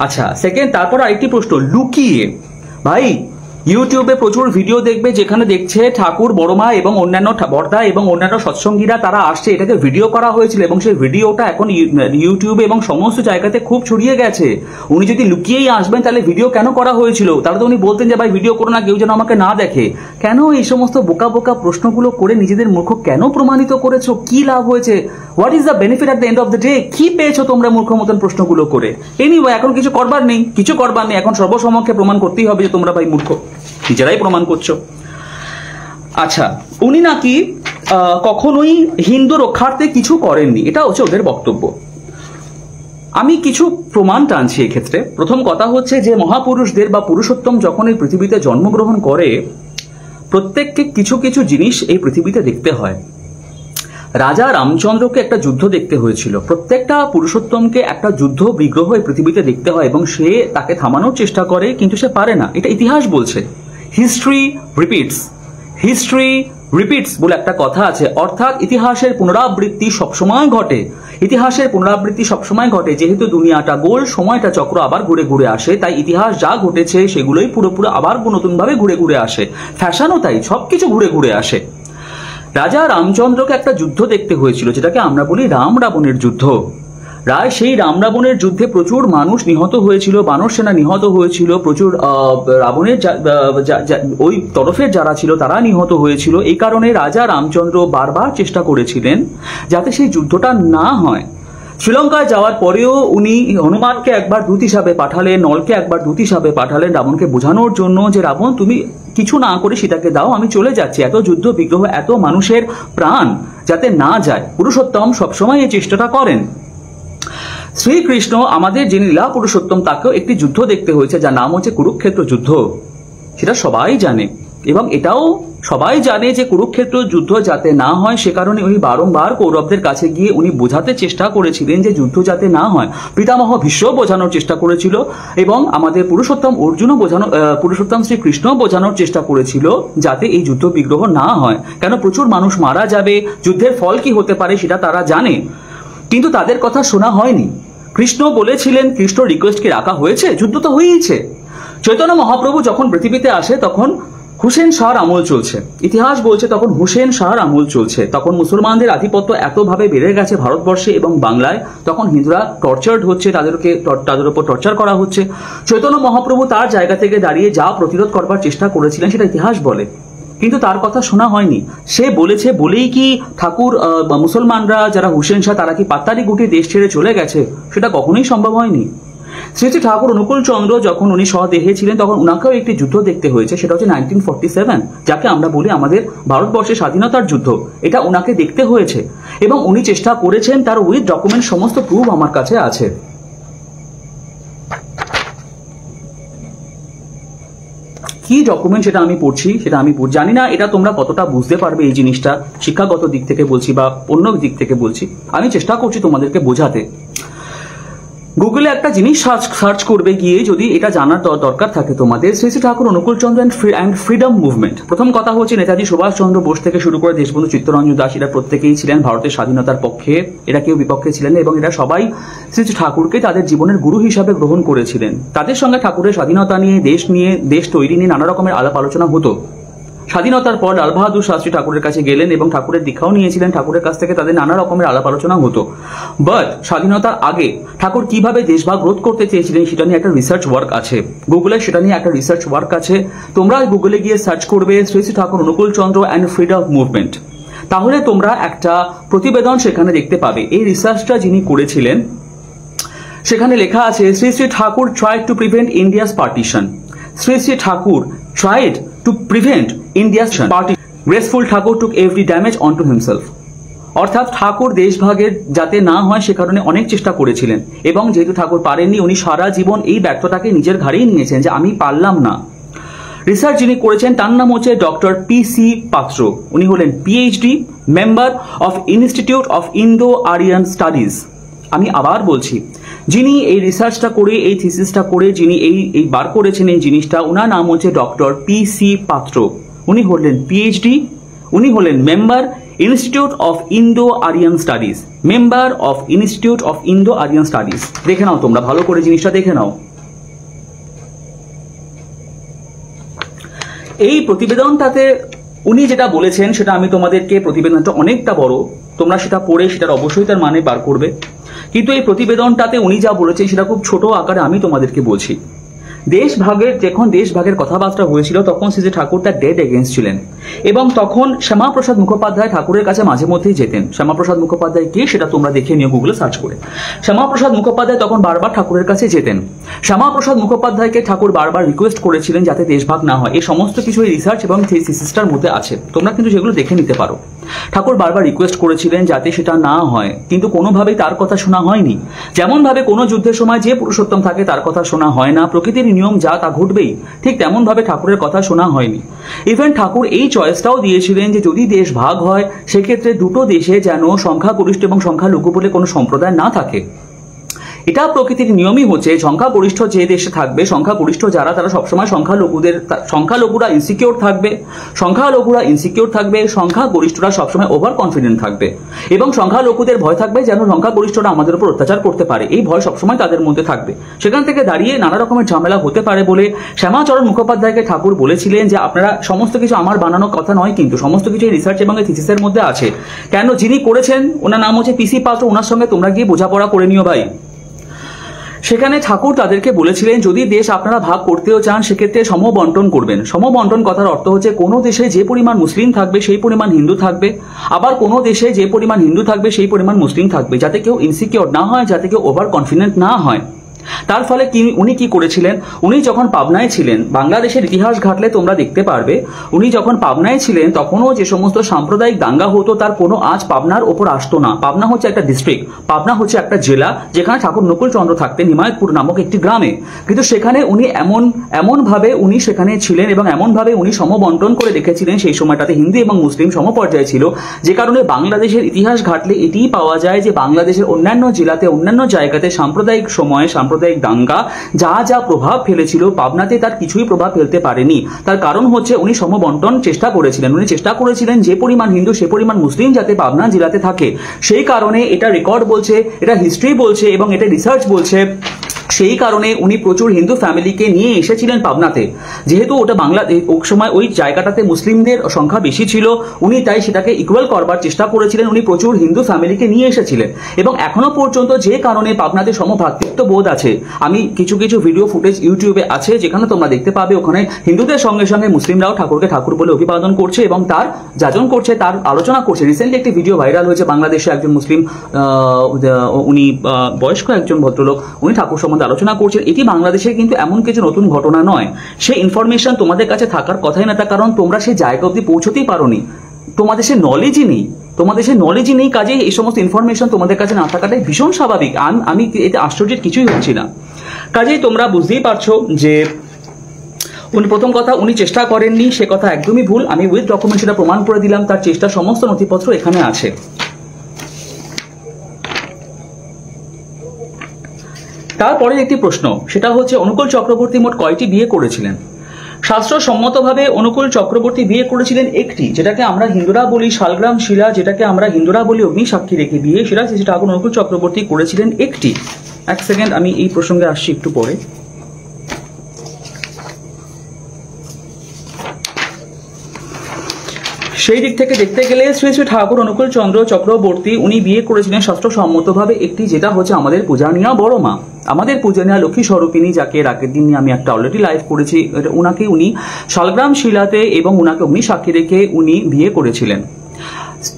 আচ্ছা, সেকেন্ড, তারপর আরেকটি প্রশ্ন, লুকিয়ে। ভাই ইউটিউবে প্রচুর ভিডিও দেখবে যেখানে দেখছে ঠাকুর, বড়মা এবং অন্যান্য বর্দা এবং অন্যান্য সৎসঙ্গীরা তারা আসছে, এটাকে ভিডিও করা হয়েছিল এবং সেই ভিডিওটা এখন ইউটিউবে এবং সমস্ত জায়গাতে খুব ছড়িয়ে গেছে। উনি যদি লুকিয়েই আসবেন তাহলে ভিডিও কেন করা হয়েছিল? তাহলে তো উনি বলতেন যে ভাই ভিডিও করো না, কেউ যেন আমাকে না দেখে। কেন এই সমস্ত বোকা বোকা প্রশ্নগুলো করে নিজেদের মূর্খ কেন প্রমাণিত করেছো? কি লাভ হয়েছে? What is the benefit at the end of the day? কি পেয়েছো তোমরা মূর্খ মতন প্রশ্নগুলো করে? এনিওয়ে, এখন কিছু করবার নেই, এখন সর্বসমক্ষে প্রমাণ করতেই হবে যে তোমরা ভাই মূর্খ, নিজেরাই প্রমাণ করছো। আচ্ছা, উনি নাকি কখনোই হিন্দু রক্ষার্থে কিছু করেননি, এটা হচ্ছে ওদের বক্তব্য। আমি কিছু প্রমাণ টানছি এক্ষেত্রে। প্রথম কথা হচ্ছে যে মহাপুরুষদের বা পুরুষোত্তম যখন এই পৃথিবীতে জন্মগ্রহণ করে, প্রত্যেককে কিছু কিছু জিনিস এই পৃথিবীতে দেখতে হয়। রাজা রামচন্দ্রকে একটা যুদ্ধ দেখতে হয়েছিল, প্রত্যেকটা পুরুষোত্তমকে একটা যুদ্ধ বিগ্রহ এই পৃথিবীতে দেখতে হয় এবং সে তাকে থামানোর চেষ্টা করে, কিন্তু সে পারে না। এটা ইতিহাস বলছে। হিস্ট্রি রিপিটস, হিস্ট্রি রিপিটস বলে একটা কথা আছে, অর্থাৎ ইতিহাসের পুনরাবৃত্তি সবসময় ঘটে। ইতিহাসের পুনরাবৃত্তি সবসময় ঘটে, যেহেতু দুনিয়াটা গোল, সময়টা চক্র আবার ঘুরে ঘুরে আসে, তাই ইতিহাস যা ঘটেছে সেগুলোই পুরোপুরি আবার নতুনভাবে ঘুরে ঘুরে আসে। ফ্যাশনও তাই, সবকিছু ঘুরে ঘুরে আসে। রাজা রামচন্দ্রকে একটা যুদ্ধ দেখতে হয়েছিল, যেটাকে আমরা বলি রাম রাবণের যুদ্ধ। সেই রাম রাবণের যুদ্ধে প্রচুর মানুষ নিহত হয়েছিল, বানর সেনা নিহত হয়েছিল, প্রচুর রাবণের ওই তরফের যারা ছিল তারা নিহত হয়েছিল। এই কারণে রাজা রামচন্দ্র বারবার চেষ্টা করেছিলেন যাতে সেই যুদ্ধটা না হয়। শ্রীলঙ্কায় যাওয়ার পরেও উনি হনুমানকে একবার দূত হিসাবে পাঠালেন, নলকে একবার দূত হিসাবে পাঠালেন রাবণকে বোঝানোর জন্য যে রাবণ তুমি কিছু না করে সীতাকে দাও, আমি চলে যাচ্ছি। এত যুদ্ধ বিগ্রহ, এত মানুষের প্রাণ যাতে না যায়। পুরুষোত্তম সবসময় এই চেষ্টাটা করেন। শ্রীকৃষ্ণ আমাদের যিনি লীলা পুরুষোত্তম, তাকেও একটি যুদ্ধ দেখতে হয়েছে যার নাম হচ্ছে কুরুক্ষেত্র যুদ্ধ। সেটা সবাই জানে, এবং এটাও সবাই জানে যে কুরুক্ষেত্র যুদ্ধ যাতে না হয় সে কারণে উনি বারংবার কৌরবদের কাছে গিয়ে উনি বোঝাতে চেষ্টা করেছিলেন যে যুদ্ধ যাতে না হয়। পিতামহ ভীষ্ম বোঝানোর চেষ্টা করেছিল, এবং আমাদের পুরুষোত্তম অর্জুনও পুরুষোত্তম শ্রীকৃষ্ণ বোঝানোর চেষ্টা করেছিল যাতে এই যুদ্ধ বিগ্রহ না হয়। কেন প্রচুর মানুষ মারা যাবে, যুদ্ধের ফল কি হতে পারে সেটা তারা জানে, কিন্তু তাদের কথা শোনা হয়নি। কৃষ্ণ বলেছিলেন, কৃষ্ণ রিকোয়েস্টকে রাখা হয়েছে, যুদ্ধ তো হয়েইছে। চৈতন্য মহাপ্রভু যখন পৃথিবীতে আসে তখন হুসেন শাহর আমল চলছে, ইতিহাস বলছে তখন হুসেন শাহর আমল চলছে। তখন মুসলমানদের আধিপত্য এতভাবে বেড়ে গেছে ভারতবর্ষে এবং বাংলায়, তখন হিন্দুরা টর্চার্ড হচ্ছে, তাদের উপর টর্চার করা হচ্ছে। চৈতন্য মহাপ্রভু তার জায়গা থেকে দাঁড়িয়ে যা প্রতিরোধ করবার চেষ্টা করেছিলেন সেটা ইতিহাস বলে, কিন্তু তার কথা শোনা হয়নি। সে বলেছে বলেই কি ঠাকুর মুসলমানরা যারা হুসেন শাহ তারা কি পাত্তারি গুটিয়ে দেশ ছেড়ে চলে গেছে? সেটা কখনোই সম্ভব হয়নি। শ্রী শ্রী ঠাকুর অনুকূল চন্দ্র যখন উনি স্বদেহে ছিলেন তখন উনাকেও একটি যুদ্ধ দেখতে হয়েছে, সেটা হচ্ছে 1947, যাকে আমরা বলি আমাদের ভারতবর্ষের স্বাধীনতার যুদ্ধ। এটা উনাকে দেখতে হয়েছে এবং উনি চেষ্টা করেছেন, তার উইথ ডকুমেন্ট সমস্ত প্রুফ আমার কাছে আছে। কি ডকুমেন্ট সেটা আমি পড়ছি, জানি না এটা তোমরা কতটা বুঝতে পারবে এই জিনিসটা, শিক্ষাগত দিক থেকে বলছি বা অন্য দিক থেকে বলছি, আমি চেষ্টা করছি তোমাদেরকে বোঝাতে। গুগলে একটা জিনিস সার্চ করবে গিয়ে, যদি এটা জানার দরকার থাকে তোমাদের, শ্রী শ্রী ঠাকুর অনুকূল চন্দ্র অ্যান্ড ফ্রিডম মুভমেন্ট। প্রথম কথা হচ্ছে নেতাজি সুভাষচন্দ্র বোস থেকে শুরু করে দেশবন্ধু চিত্তরঞ্জন দাস, এরা প্রত্যেকেই ছিলেন ভারতের স্বাধীনতার পক্ষে, এরা কেউ বিপক্ষে ছিলেন না, এবং এরা সবাই শ্রী শ্রী ঠাকুরকে তাদের জীবনের গুরু হিসাবে গ্রহণ করেছিলেন। তাদের সঙ্গে ঠাকুরের স্বাধীনতা নিয়ে, দেশ তৈরি নিয়ে নানা রকমের আলাপ আলোচনা হতো। স্বাধীনতার পর লাল বাহাদুর শাস্ত্রী ঠাকুরের কাছে গেলেন এবং ঠাকুরের দীক্ষাও নিয়েছিলেন, ঠাকুরের কাছ থেকে তাদের নানা রকমের আলাপ আলোচনা হতো। বাট স্বাধীনতার আগে ঠাকুর কিভাবে দেশভাগ রোধ করতে চেয়েছিলেন সেটা নিয়ে একটা রিসার্চ ওয়ার্ক আছে গুগলে, সেটা নিয়ে একটা রিসার্চ ওয়ার্ক আছে। তোমরা গুগলে গিয়ে সার্চ করবে শ্রী শ্রী ঠাকুর অনুকূল চন্দ্র অ্যান্ড ফ্রিডম মুভমেন্ট, তাহলে তোমরা একটা প্রতিবেদন সেখানে দেখতে পাবে। এই রিসার্চটা যিনি করেছিলেন সেখানে লেখা আছে, Shri Shri Thakur tried to prevent India's partition. Shri Shri Thakur tried to prevent India's partition. Graceful Thakur took every damage onto himself. অর্থাৎ ঠাকুর দেশভাগের যাতে না হয় সে কারণে অনেক চেষ্টা করেছিলেন, এবং যেহেতু ঠাকুর পারেননি উনি সারা জীবন এই ব্যর্থতাকে নিজের ঘাড়েই নিয়েছেন যে আমি পারলাম না। রিসার্চ যিনি করেছেন তার নাম হচ্ছে ডক্টর পি.সি. পাত্র। উনি হলেন PhD member of Institute of Indo Aryan Studies. আমি আবার বলছি, যিনি এই রিসার্চটা করে, এই থিসিসটা করে যিনি এই বার করেছেন এই জিনিসটা, ওনার নাম হচ্ছে ডক্টর পি.সি. পাত্র। উনি হলেন পিএইচডি, উনি হলেন member Institute of Indo Aryan Studies, member of Institute of Indo Aryan Studies. দেখে নাও তোমরা ভালো করে জিনিসটা দেখে নাও। এই প্রতিবেদনটাতে উনি যেটা বলেছেন সেটা আমি তোমাদেরকে, প্রতিবেদনটা অনেকটা বড়, তোমরা সেটা পড়ে সেটার অবশ্যই তার মানে বার করবে, কিন্তু এই প্রতিবেদনটাতে উনি যা বলেছেন সেটা খুব ছোট আকারে আমি তোমাদেরকে বলছি। যখন দেশভাগের কথাবার্তা হয়েছিল তখন শ্রী ঠাকুর তার ডেড এগেন্স্ট ছিলেন, এবং তখন শ্যামাপ্রসাদ মুখোপাধ্যায় ঠাকুরের কাছে মাঝে মধ্যেই যেতেন। শ্যামাপ্রসাদ মুখোপাধ্যায় কে সেটা তোমরা দেখে নিও গুগলে সার্চ করে। শ্যামাপ্রসাদ মুখোপাধ্যায় তখন বারবার ঠাকুরের কাছে যেতেন। শ্যামাপ্রসাদ মুখোপাধ্যায়কে ঠাকুর বারবার রিকোয়েস্ট করেছিলেন যাতে দেশভাগ না হয়। এই সমস্ত কিছু এই রিসার্চ এবং থিসিসটার মধ্যে আছে, তোমরা কিন্তু সেগুলো দেখে নিতে পারো। ঠাকুর বারবার রিকোয়েস্ট করেছিলেন যাতে সেটা না হয়, কিন্তু কোনোভাবেই তার কথা শোনা হয়নি। যেমন ভাবে কোনো যুদ্ধের সময় যে পুরুষোত্তম থাকে তার কথা শোনা হয় না, প্রকৃতির নিয়ম যা তা ঘটবেই, ঠিক তেমন ভাবে ঠাকুরের কথা শোনা হয়নি। ইভেন ঠাকুর এই চয়েসটাও দিয়েছিলেন যে যদি দেশ ভাগ হয় সেক্ষেত্রে দুটো দেশে যেন সংখ্যাগরিষ্ঠ এবং সংখ্যালঘু বলে কোনো সম্প্রদায় না থাকে। এটা প্রকৃতির নিয়মই হচ্ছে সংখ্যাগরিষ্ঠ যে দেশে থাকবে, সংখ্যাগরিষ্ঠ যারা, তারা সবসময় সংখ্যালঘুরা ইনসিকিউর থাকবে, সংখ্যাগরিষ্ঠরা সবসময় ওভার কনফিডেন্ট থাকবে এবং সংখ্যালঘুদের ভয় থাকবে যেন সংখ্যাগরিষ্ঠরা আমাদের উপর অত্যাচার করতে পারে, এই ভয় সবসময় তাদের মধ্যে থাকবে। সেখান থেকে দাঁড়িয়ে নানা রকমের ঝামেলা হতে পারে বলে শ্যামাচরণ মুখোপাধ্যায়কে ঠাকুর বলেছিলেন যে আপনারা সমস্ত কিছু আমার বানানো কথা নয়, কিন্তু সমস্ত কিছু রিসার্চ এবং থিসিসের মধ্যে আছে। কেন, যিনি করেছেন ওনার নাম হচ্ছে পিসি পাত্র, ওনার সঙ্গে তোমরা গিয়ে বোঝাপড়া করে নিও ভাই। সেখানে ঠাকুর তাদেরকে বলেছিলেন যদি দেশ আপনারা ভাগ করতেও চান সেক্ষেত্রে সমবন্টন করবেন। সমবন্টন কথার অর্থ হচ্ছে কোনো দেশে যে পরিমাণ মুসলিম থাকবে সেই পরিমাণ হিন্দু থাকবে, আবার কোনো দেশে যে পরিমাণ হিন্দু থাকবে সেই পরিমাণ মুসলিম থাকবে, যাতে কেউ ইনসিকিউর না হয়, যাতে কেউ ওভার কনফিডেন্ট না হয়। তার ফলে উনি কি করেছিলেন, উনি যখন পাবনায় ছিলেন, বাংলাদেশের ইতিহাস ঘাটলে তোমরা দেখতে পারবে, উনি যখন পাবনায় ছিলেন তখনও যে সমস্ত সাম্প্রদায়িক দাঙ্গা হতো তার কোনো আজ পাবনার ওপর আসতো না। পাবনা হচ্ছে একটা ডিস্ট্রিক্ট, পাবনা হচ্ছে একটা জেলা, যেখানে ঠাকুর নকুল চন্দ্র থাকতেন হিমায়তপুর নামক একটি গ্রামে, কিন্তু সেখানে উনি এমনভাবে উনি সেখানে ছিলেন এবং এমনভাবে উনি সমবন্টন করে রেখেছিলেন, সেই সময়টাতে হিন্দু এবং মুসলিম সমপর্যায়ে ছিল, যে কারণে বাংলাদেশের ইতিহাস ঘাটলে এটিই পাওয়া যায় যে বাংলাদেশের অন্যান্য জেলাতে, অন্যান্য জায়গাতে সাম্প্রদায়িক দাঙ্গা যা যা প্রভাব ফেলেছিল, পাবনাতে তার কিছুই প্রভাব ফেলতে পারেনি। তার কারণ হচ্ছে উনি সমবন্টন চেষ্টা করেছিলেন, উনি চেষ্টা করেছিলেন যে পরিমাণ হিন্দু সে পরিমাণ মুসলিম যাতে পাবনা জেলাতে থাকে। সেই কারণে এটা রেকর্ড বলছে, এটা হিস্ট্রি বলছে এবং এটা রিসার্চ বলছে, সেই কারণে উনি প্রচুর হিন্দু ফ্যামিলিকে নিয়ে এসেছিলেন পাবনাতে। যেহেতু ওটা ওই সময় ওই জায়গাটাতে মুসলিমদের সংখ্যা বেশি ছিল, উনি তাই সেটাকে ইকুয়াল করবার চেষ্টা করেছিলেন, উনি প্রচুর হিন্দু ফ্যামিলিকে নিয়ে এসেছিলেন। এবং এখনো পর্যন্ত যে কারণে পাবনাতে সমভ্রাতৃত্ব বোধ আছে, আমি কিছু ভিডিও ফুটেজ ইউটিউবে আছে যেখানে তোমরা দেখতে পাবে, ওখানে হিন্দুদের সঙ্গে সঙ্গে মুসলিমরাও ঠাকুরকে ঠাকুর বলে অভিবাদন করছে এবং তার যাজন করছে, তার আলোচনা করছে। রিসেন্টলি একটি ভিডিও ভাইরাল হয়েছে, বাংলাদেশে একজন মুসলিম উনি বয়স্ক একজন ভদ্রলোক, উনি ঠাকুর সম্বন্ধে আলোচনা করছেন। এটি বাংলাদেশের কিন্তু এমন কিছু নতুন ঘটনা নয়, সেই ইনফরমেশন তোমাদের কাছে থাকার কথাই না, তার কারণ তোমরা সেই জায়গা অবধি পৌঁছতেই পারোনি, তোমাদের সে নলেজই নেই, কাজে এই সমস্ত ইনফরমেশন তোমাদের কাছে না থাকাটাই ভীষণ স্বাভাবিক। আমি এতে আশ্চর্যের কিছুই হচ্ছি না। কাজেই তোমরা বুঝতেই পারছো যে উনি প্রথম কথা উনি চেষ্টা করেননি, সে কথা একদমই ভুল। আমি উইথ ডকুমেন্ট সেটা প্রমাণ করে দিলাম, তার চেষ্টা সমস্ত নথিপত্র এখানে আছে। তারপরে একটি প্রশ্ন, সেটা হচ্ছে অনুকূল চক্রবর্তী মোট কয়টি বিয়ে করেছিলেন? শাস্ত্রসম্মতভাবে অনুকূল চক্রবর্তী বিয়ে করেছিলেন একটি, যেটাকে আমরা হিন্দুরা বলি শালগ্রাম শিলা, যেটাকে আমরা হিন্দুরা বলি অগ্নি সাক্ষী রেখে বিয়ে, সেটা ঠাকুর অনুকূল চক্রবর্তী করেছিলেন একটি। এক সেকেন্ড, আমি এই প্রসঙ্গে আসছি একটু পরে। সেই দিক থেকে দেখতে গেলে শ্রী শ্রী ঠাকুর অনুকূল চন্দ্র চক্রবর্তী উনি বিয়ে করেছিলেন শাস্ত্রসম্মতভাবে একটি, যেটা হচ্ছে আমাদের পূজনীয়া বড় মা, আমাদের পূজনীয়া লক্ষ্মী স্বরূপিণী, যাকে রাকের দিন আমি একটা অলরেডি লাইভ করেছি, উনাকে উনি শালগ্রাম শিলাতে এবং উনাকে অগ্নি সাক্ষী রেখে উনি বিয়ে করেছিলেন।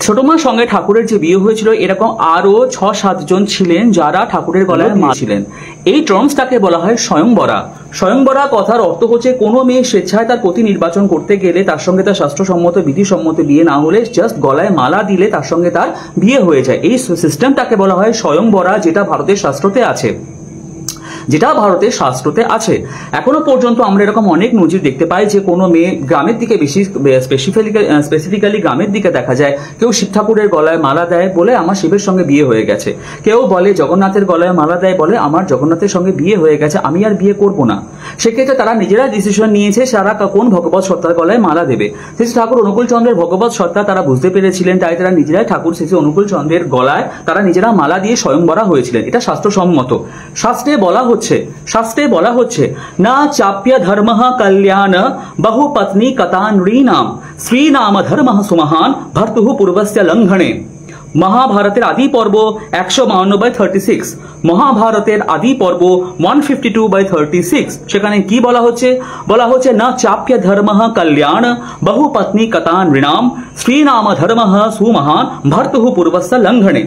ছোট মার সঙ্গে ঠাকুরের যে বিয়ে হয়েছিল, এরকম আরো 6-7 জন ছিলেন যারা ঠাকুরের গলায় মা ছিলেন। এই টার্মসটাকে বলা হয় স্বয়ংবরা। স্বয়ংবরা কথার অর্থ হচ্ছে কোনো মেয়ে স্বেচ্ছায় তার পতি নির্বাচন করতে গেলে তার সঙ্গে তার শাস্ত্রসম্মত বিধিসম্মত বিয়ে না হলে জাস্ট গলায় মালা দিলে তার সঙ্গে তার বিয়ে হয়ে যায়। এই সিস্টেমটাকে বলা হয় স্বয়ংবরা, যেটা ভারতের শাস্ত্রতে আছে, এখনো পর্যন্ত আমরা এরকম অনেক নজির দেখতে পাই যে কোনো মেয়ে গ্রামের দিকে বেশি স্পেসিফিক্যালি গ্রামের দিকে দেখা যায়, কেউ শিব ঠাকুরের গলায় মালা দেয় বলে আমার শিবের সঙ্গে বিয়ে হয়ে গেছে, কেউ বলে জগন্নাথের গলায় মালা দেয় বলে আমার জগন্নাথের সঙ্গে বিয়ে হয়ে গেছে, আমি আর বিয়ে করব না। সেক্ষেত্রে তারা নিজেরা ডিসিশন নিয়েছে তারা কোন ভগবত সত্তার গলায় মালা দেবে। শ্রী ঠাকুর অনুকূল চন্দ্রের ভগবত সত্তা তারা বুঝতে পেরেছিলেন, তাই তারা নিজেরাই ঠাকুর শ্রী অনুকূল চন্দ্রের গলায় তারা নিজেরা মালা দিয়ে স্বয়ংবরা হয়েছিলেন। এটা শাস্ত্রসম্মত। শাস্ত্রে বলা হচ্ছে না চাপ্য ধর্ম কল্যাণ বহু পত্নী কতানৃণাম শ্রীনাম ধর্ম সুমহান ভর্তুঃ পূর্বস্য লঙ্ঘনে। মহাভারতের আদি পর্ব 152/36, মহাভারতের আদি পর্ব 152/36, সেখানে কি বলা হচ্ছে না চাপ্য ধর্ম কল্যাণ বহু পত্নী কতানৃণাম শ্রীনাম ধর্ম সুমহান ভর্তুঃ পূর্বস্য লঙ্ঘনে।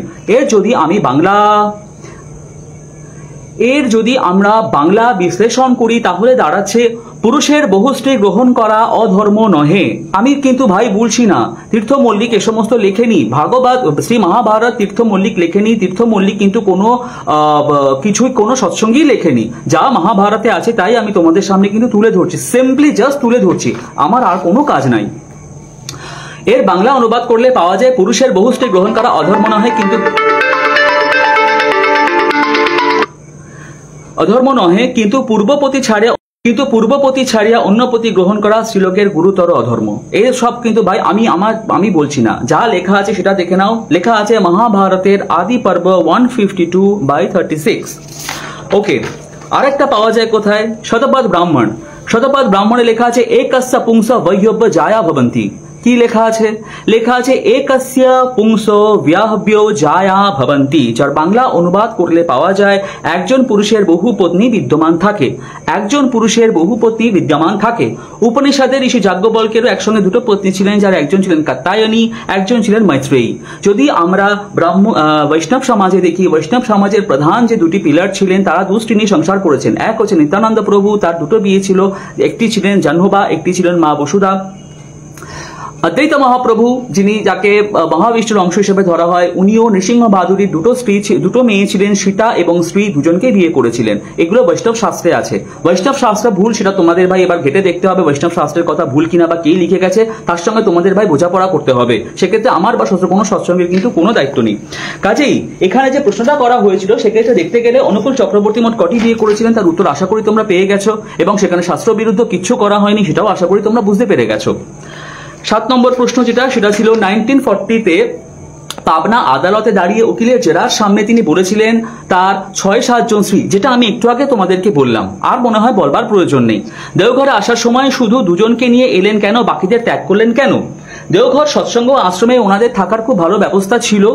এর যদি আমরা বাংলা বিশ্লেষণ করি তাহলে দাঁড়াচ্ছে পুরুষের বহু স্ত্রী গ্রহণ করা অধর্ম নহে। আমি কিন্তু ভাই বলছি না তীর্থ মল্লিক এ সমস্ত লেখেনি, ভাগবত শ্রী মহাভারত তীর্থ মল্লিক লেখেনি, তীর্থ মল্লিক কিন্তু কোনো সৎসঙ্গী লেখেনি। যা মহাভারতে আছে তাই আমি তোমাদের সামনে কিন্তু তুলে ধরছি, সিম্পলি জাস্ট তুলে ধরছি, আমার আর কোনো কাজ নাই। এর বাংলা অনুবাদ করলে পাওয়া যায় পুরুষের বহু স্ত্রী গ্রহণ করা অধর্ম নহে, কিন্তু অধর্ম নহে, কিন্তু পূর্বপতি ছাড়িয়া অন্যপতি গ্রহণ করা শ্রীলোকের গুরুতর অধর্ম। এই সব কিন্তু ভাই আমি বলছি না, যা লেখা আছে সেটা দেখে নাও। লেখা আছে মহাভারতের আদি পর্ব 152/36। ওকে, আরেকটা পাওয়া যায় কোথায়? শতপথ ব্রাহ্মণে লেখা আছে একস্য পুংস বৈহব্য জায়া ভবন্তি। কি লেখা আছে? লেখা আছে একস্য পুংস ব্যাহব্য জায়া ভবন্তি, যার বাংলা অনুবাদ করলে পাওয়া যায় একজন পুরুষের বহু পত্নী বিদ্যমান থাকে। উপনিষদের ঋষি যাজ্ঞবল্ক্যেরও একসঙ্গে দুটো পত্নী ছিলেন, যার একজন ছিলেন কাত্যায়নী, একজন ছিলেন মৈত্রেয়ী। যদি আমরা বৈষ্ণব সমাজে দেখি, বৈষ্ণব সমাজের প্রধান যে দুটি পিলার ছিলেন তারা দুষ্টি নিয়ে সংসার করেছেন। এক হচ্ছে নিত্যানন্দ প্রভু, তার দুটো বিয়ে ছিল, একটি ছিলেন জাহ্নবা, একটি ছিলেন মা বসুধা। অদ্বৈত মহাপ্রভু, যিনি যাকে মহাবিষ্ণুর অংশ হিসেবে ধরা হয়, উনিও নৃসিংহ বাহাদুরীর দুটো মেয়ে ছিলেন, সীতা এবং শ্রী, দুজনকে বিয়ে করেছিলেন। এগুলো বৈষ্ণব শাস্ত্রে আছে। বৈষ্ণব শাস্ত্র ভুল, সেটা তোমাদের ভাই এবার ঘেটে দেখতে হবে বৈষ্ণব শাস্ত্রের কথা ভুল কিনা বা কে লিখে গেছে, তার সঙ্গে তোমাদের ভাই বোঝাপড়া করতে হবে। সেক্ষেত্রে আমার বা কোনো সৎসঙ্গের কিন্তু কোনো দায়িত্ব নেই। কাজেই এখানে যে প্রশ্নটা করা হয়েছিল সেক্ষেত্রে দেখতে গেলে অনুকূল চক্রবর্তী মোট কটি বিয়ে করেছিলেন তার উত্তর আশা করি তোমরা পেয়ে গেছো, এবং সেখানে শাস্ত্র বিরুদ্ধ কিচ্ছু করা হয়নি সেটাও আশা করি তোমরা বুঝতে পেরে গেছো। 7 নম্বর প্রশ্ন সেটা ছিল 1940-তে পাবনা আদালতে দাঁড়িয়ে উকিলের জেরার সামনে তিনি বলেছিলেন তার 6-7 জন স্ত্রী, যেটা আমি একটু আগে তোমাদেরকে বললাম, আর মনে হয় বলবার প্রয়োজন নেই। দেওঘরে আসার সময় শুধু দুজনকে নিয়ে এলেন কেন, বাকিদের ত্যাগ করলেন কেন? দেওঘর সৎসঙ্গ আশ্রমে ওনাদের থাকার খুব ভালো ব্যবস্থা ছিল,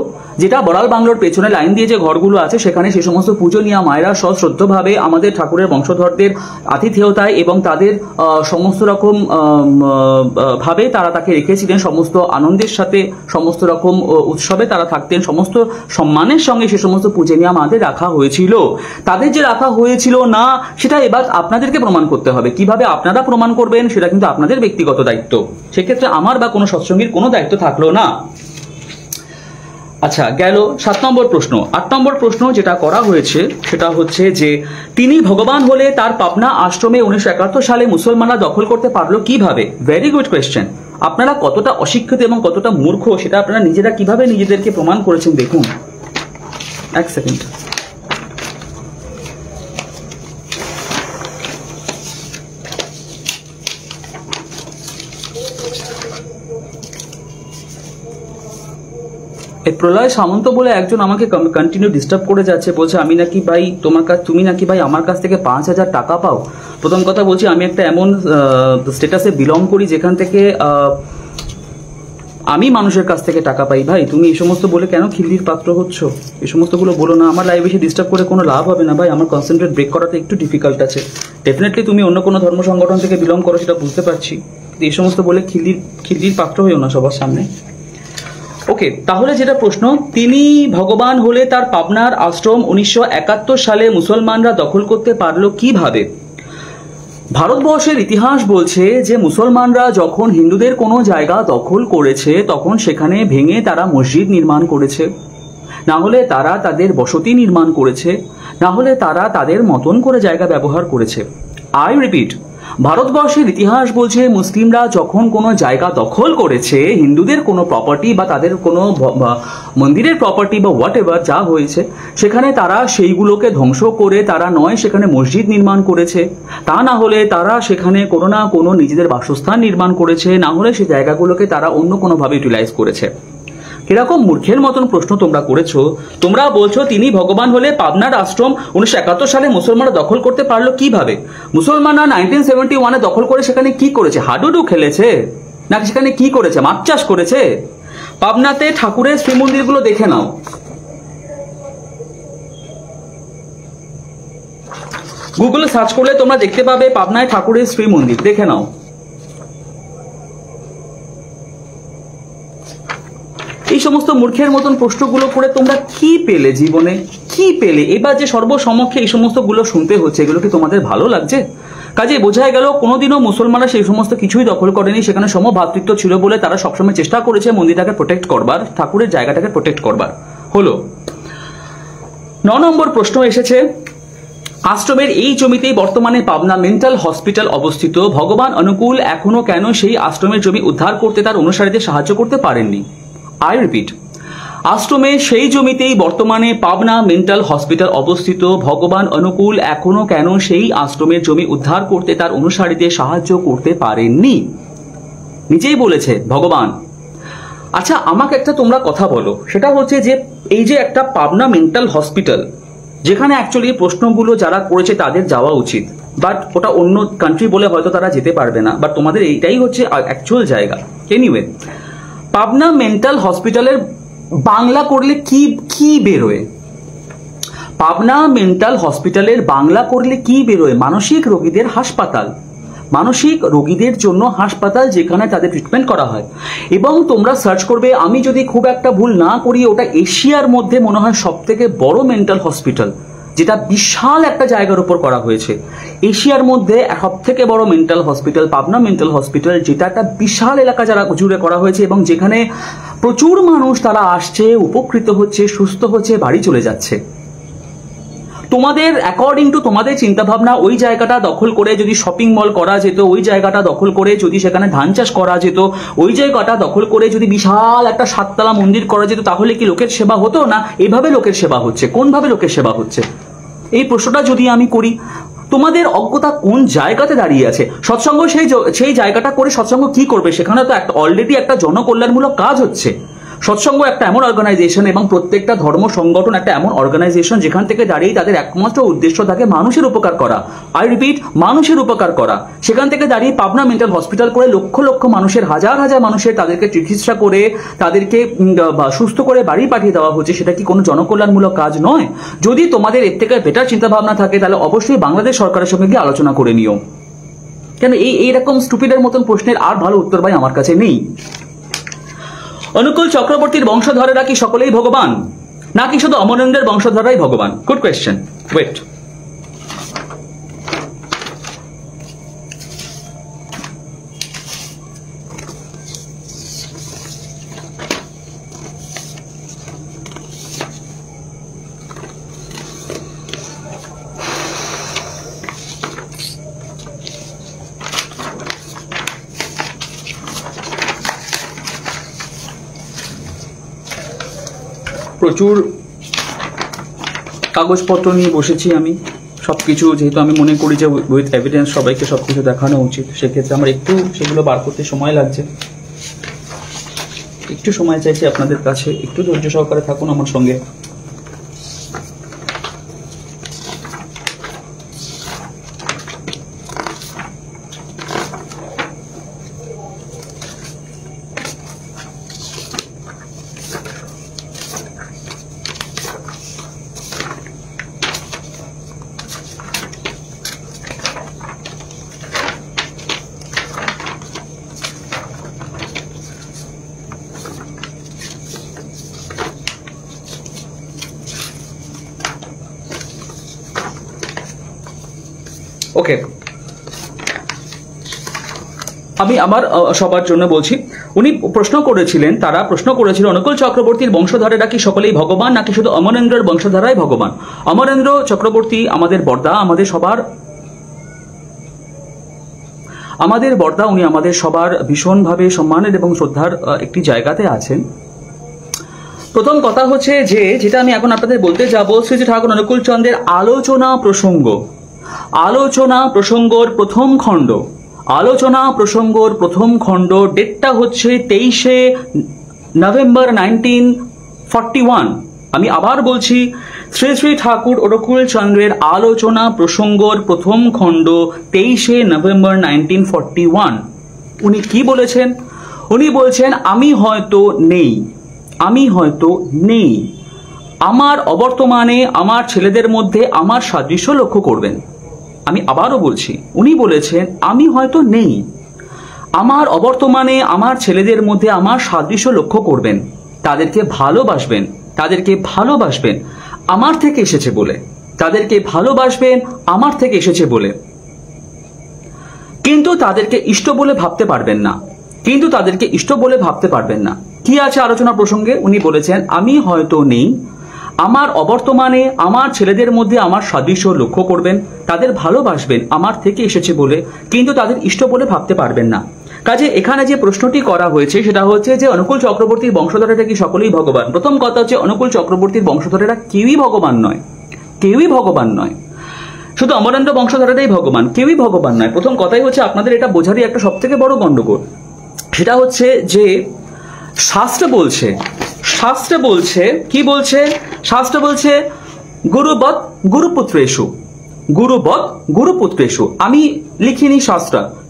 যেটা বড়াল বাংলোর পেছনে লাইন দিয়ে যে ঘরগুলো আছে সেখানে সেই সমস্ত পূজনীয়া মায়েরা সশ্রদ্ধভাবে আমাদের ঠাকুরের বংশধরদের আতিথেয়তায় এবং তাদের সমস্ত রকম ভাবে তারা তাকে রেখেছিলেন, সমস্ত আনন্দের সাথে সমস্ত রকম উৎসবে তারা থাকতেন, সমস্ত সম্মানের সঙ্গে সে সমস্ত পূজনীয়া মাদের রাখা হয়েছিল। তাদের যে রাখা হয়েছিল না সেটা এবার আপনাদেরকে প্রমাণ করতে হবে। কিভাবে আপনারা প্রমাণ করবেন সেটা কিন্তু আপনাদের ব্যক্তিগত দায়িত্ব, সেক্ষেত্রে আমার বা কোনো সৎসঙ্গীর কোনো দায়িত্ব থাকলো না। আচ্ছা, গেল 7 নম্বর প্রশ্ন। 8 নম্বর প্রশ্ন যেটা করা হয়েছে সেটা হচ্ছে যে তিনি ভগবান হলে তার পাবনা আশ্রমে 1971 সালে মুসলমানরা দখল করতে পারলো কিভাবে? Very good question. আপনারা কতটা অশিক্ষিত এবং কতটা মূর্খ সেটা আপনারা নিজেরা কিভাবে নিজেদেরকে প্রমাণ করেছেন দেখুন। এক সেকেন্ড। এই প্রলয় সামন্ত বলে একজন আমাকে কন্টিনিউ ডিস্টার্ব করে যাচ্ছে, বলছে আমি নাকি ভাই তুমি নাকি ভাই আমার কাছ থেকে 5,000 টাকা পাও। প্রথম কথা বলছি, আমি একটা এমন স্ট্যাটাসে বিলং করি যেখান থেকে আমি মানুষের কাছ থেকে টাকা পাই। ভাই তুমি এই সমস্ত বলে কেন খিল্লির পাত্র হচ্ছ? এই সমস্তগুলো বলো না, আমার লাইভ এসে ডিস্টার্ব করে কোনো লাভ হবে না ভাই। আমার কনসেন্ট্রেট ব্রেক করাতে একটু ডিফিকাল্ট আছে। ডেফিনেটলি তুমি অন্য কোনো ধর্ম সংগঠন থেকে বিলং করো সেটা বুঝতে পারছি, এই সমস্ত বলে খিল্লির পাত্র হইও না সবার সামনে। ওকে, তাহলে যেটা প্রশ্ন, তিনি ভগবান হলে তার পাবনার আশ্রম 1971 সালে মুসলমানরা দখল করতে পারলো কিভাবে? ভারতবর্ষের ইতিহাস বলছে যে মুসলমানরা যখন হিন্দুদের কোনো জায়গা দখল করেছে তখন সেখানে ভেঙে তারা মসজিদ নির্মাণ করেছে, না হলে তারা তাদের বসতি নির্মাণ করেছে, না হলে তারা তাদের মতন করে জায়গা ব্যবহার করেছে। আই রিপিট, ভারতবর্ষের ইতিহাস বলছে মুসলিমরা যখন কোনো জায়গা দখল করেছে, হিন্দুদের কোনো প্রপার্টি বা তাদের কোনো মন্দিরের প্রপার্টি বা হোয়াট এভার যা হয়েছে, সেখানে তারা সেইগুলোকে ধ্বংস করে তারা নয় সেখানে মসজিদ নির্মাণ করেছে, তা না হলে তারা সেখানে কোনো না কোনো নিজেদের বাসস্থান নির্মাণ করেছে, না হলে সেই জায়গাগুলোকে তারা অন্য কোনোভাবে ইউটিলাইজ করেছে। কিরকম মূর্খের মতন প্রশ্ন তোমরা করেছো। তোমরা বলছো তিনি ভগবান হলে পাবনার আশ্রম 1971 সালে মুসলমানরা দখল করতে পারলো কিভাবে? মুসলমানরা 1971-এ দখল করে সেখানে কি করেছে? হাডুডু খেলেছে নাকি সেখানে কি করেছে? মাছ চাষ করেছে? পাবনাতে ঠাকুরের শ্রীমন্দিরগুলো দেখে নাও, গুগলে সার্চ করলে তোমরা দেখতে পাবে পাবনায় ঠাকুরের শ্রীমন্দির, দেখে নাও। এই সমস্ত মূর্খের মতন প্রশ্নগুলো করে তোমরা কি পেলে জীবনে? কি পেলে? এবার যে সর্বসমক্ষে এই সমস্তগুলো শুনতে হচ্ছে, এগুলো কি তোমাদের ভালো লাগছে? কাজে বোঝা গেল কোনোদিনও মুসলমানরা সেই সমস্ত কিছুই দখল করেনি, সেখানে সমভাতৃত্ব ছিল বলে তারা সবসময় চেষ্টা করেছে মন্দিরটাকে প্রোটেক্ট করবার, ঠাকুরের জায়গাটাকে প্রোটেক্ট করবার। হলো 9 নম্বর প্রশ্ন এসেছে, আশ্রমের এই জমিতেই বর্তমানে পাবনা মেন্টাল হসপিটাল অবস্থিত, ভগবান অনুকূল এখনো কেন সেই আশ্রমের জমি উদ্ধার করতে তার অনুসারীদের সাহায্য করতে পারেননি? আই রিপিট, আশ্রমে সেই জমিতেই বর্তমানে পাবনা মেন্টাল হসপিটাল অবস্থিত। ভগবান অনুকূল এখনো কেন সেই আশ্রমের জমি উদ্ধার করতে তার অনুসারীদের সাহায্য করতে পারেননি? নিজেই বলেছে ভগবান। আচ্ছা, আমাকে একটা তোমরা কথা বলো, সেটা হচ্ছে যে এই যে একটা পাবনা মেন্টাল হসপিটাল, যেখানে অ্যাকচুয়ালি প্রশ্নগুলো যারা করেছে তাদের যাওয়া উচিত, বাট ওটা অন্য কান্ট্রি বলে হয়তো তারা যেতে পারবে না, বাট তোমাদের এইটাই হচ্ছে অ্যাকচুয়াল জায়গা। এনিওয়ে, পাবনা মেন্টাল হসপিটালের বাংলা করলে কি কি বেরোয়? পাবনা মেন্টাল হসপিটালের বাংলা করলে কি বেরোয়? মানসিক রোগীদের হাসপাতাল, মানসিক রোগীদের জন্য হাসপাতাল, যেখানে তাদের ট্রিটমেন্ট করা হয়। এবং তোমরা সার্চ করবে, আমি যদি খুব একটা ভুল না করি, ওটা এশিয়ার মধ্যে মনে হয় সব থেকে বড় মেন্টাল হসপিটাল, যেটা বিশাল একটা জায়গার উপর করা হয়েছে। এশিয়ার মধ্যে সব থেকে বড় mental hospital Pabna mental hospital, যেটা একটা বিশাল এলাকা যারা জুড়ে করা হয়েছে, এবং যেখানে প্রচুর মানুষ তারা আসছে, উপকৃত হচ্ছে, সুস্থ হচ্ছে, বাড়ি চলে যাচ্ছে। তোমাদের অ্যাকর্ডিং টু তোমাদের চিন্তাভাবনা, ওই জায়গাটা দখল করে যদি শপিং মল করা যেত, ওই জায়গাটা দখল করে যদি সেখানে ধান চাষ করা যেত, ওই জায়গাটা দখল করে যদি বিশাল একটা 7 তলা মন্দির করা যেত, তাহলে কি লোকের সেবা হতো? না এভাবে লোকের সেবা হচ্ছে। কোনভাবে লোকের সেবা হচ্ছে? এই প্রশ্নটা যদি আমি করি, তোমাদের অজ্ঞতা কোন জায়গাতে দাঁড়িয়ে আছে? সৎসঙ্গ সেই জায়গাটা করে সৎসঙ্গ কি করবে? সেখানে তো একটা অলরেডি একটা জনকল্যাণমূলক কাজ হচ্ছে। সৎসঙ্গ একটা এমন অর্গানাইজেশন, এবং প্রত্যেকটা ধর্ম সংগঠন একটা এমন অর্গানাইজেশন, যেখান থেকে দাঁড়িয়ে তাদের একমাত্র উদ্দেশ্য থাকে মানুষের উপকার করা। আই রিপিট, মানুষের উপকার করা। সেখান থেকে দাঁড়িয়ে পাবনা মেন্টাল হসপিটাল করে লক্ষ লক্ষ মানুষের, হাজার হাজার মানুষের তাদেরকে চিকিৎসা করে, তাদেরকে সুস্থ করে বাড়ি পাঠিয়ে দেওয়া হচ্ছে। সেটা কি কোনো জনকল্যাণমূলক কাজ নয়? যদি তোমাদের এর থেকে বেটার চিন্তাভাবনা থাকে, তাহলে অবশ্যই বাংলাদেশ সরকারের সঙ্গে গিয়ে আলোচনা করে নিও। কেন এইরকম স্টুপিডের মতন প্রশ্নের আর ভালো উত্তর ভাই আমার কাছে নেই। অনুকূল চক্রবর্তীর বংশধরেরা কি সকলেই ভগবান, নাকি শুধু অমরেন্দ্রের বংশধররাই ভগবান? Good question. ওয়েট, প্রচুর কাগজপত্র নিয়ে বসেছি আমি, সবকিছু, যেহেতু আমি মনে করি যে উইথ এভিডেন্স সবাইকে সবকিছু দেখানো উচিত, সেক্ষেত্রে আমার একটু সেগুলো বার করতে সময় লাগছে। একটু সময় চাইছি আপনাদের কাছে, একটু ধৈর্য সহকারে থাকুন আমার সঙ্গে। ওকে, আমি আমার সবার জন্য বলছি। উনি প্রশ্ন করেছিলেন, তারা প্রশ্ন করেছিল, অনুকূল চক্রবর্তীর বংশধরেরা কি সকলেই ভগবান, নাকি শুধু অমরেন্দ্রের বংশধরাই ভগবান? অমরেন্দ্র চক্রবর্তী আমাদের বর্দা, আমাদের সবার বর্দা। উনি আমাদের সবার ভীষণভাবে সম্মানের এবং শ্রদ্ধার একটি জায়গাতে আছেন। প্রথম কথা হচ্ছে যে, যেটা আমি এখন আপনাদের বলতে যাব, শ্রী ঠাকুর অনুকূল চন্দ্রের আলোচনা প্রসঙ্গর প্রথম খণ্ড, আলোচনা প্রসঙ্গর প্রথম খণ্ড, ডেটটা হচ্ছে 23শে নভেম্বর 1941। আমি আবার বলছি, শ্রী শ্রী ঠাকুর অনুকূল চন্দ্রের আলোচনা প্রসঙ্গর প্রথম খণ্ড, 23শে নভেম্বর 1941। উনি কি বলেছেন? উনি বলছেন, আমি হয়তো নেই, আমার অবর্তমানে আমার ছেলেদের মধ্যে আমার সাদৃশ্য লক্ষ্য করবেন। আমি আবারও বলছি, উনি বলেছেন, আমি হয়তো নেই, আমার অবর্তমানে আমার ছেলেদের মধ্যে আমার সাদৃশ্য লক্ষ্য করবেন, তাদেরকে ভালোবাসবেন আমার থেকে এসেছে বলে, কিন্তু তাদেরকে ইষ্ট বলে ভাবতে পারবেন না। কি আছে আলোচনা প্রসঙ্গে? উনি বলেছেন, আমি হয়তো নেই, আমার অবর্তমানে আমার ছেলেদের মধ্যে আমার সাদৃশ্য লক্ষ্য করবেন, তাদের ভালোবাসবেন আমার থেকে এসেছে বলে, কিন্তু তাদের ইষ্ট বলে ভাবতে পারবেন না। কাজে এখানে যে প্রশ্নটি করা হয়েছে সেটা হচ্ছে যে অনুকূল চক্রবর্তীর বংশধরেরা কি সকলেই ভগবান? প্রথম কথা হচ্ছে অনুকূল চক্রবর্তীর বংশধরেরা কেউই ভগবান নয়, কেউই ভগবান নয়। শুধু অমরেন্দ্র বংশধরেরাই ভগবান, কেউই ভগবান নয়। প্রথম কথাই হচ্ছে আপনাদের এটা বোঝারই একটা সব থেকে বড় গন্ডগোল, সেটা হচ্ছে যে শাস্ত্র বলছে কি বলছে? শাস্ত্র বলছে গুরুবৎ গুরুপুত্রেষু, গুরুবৎ গুরুপুত্রেষু। আমি লিখিনি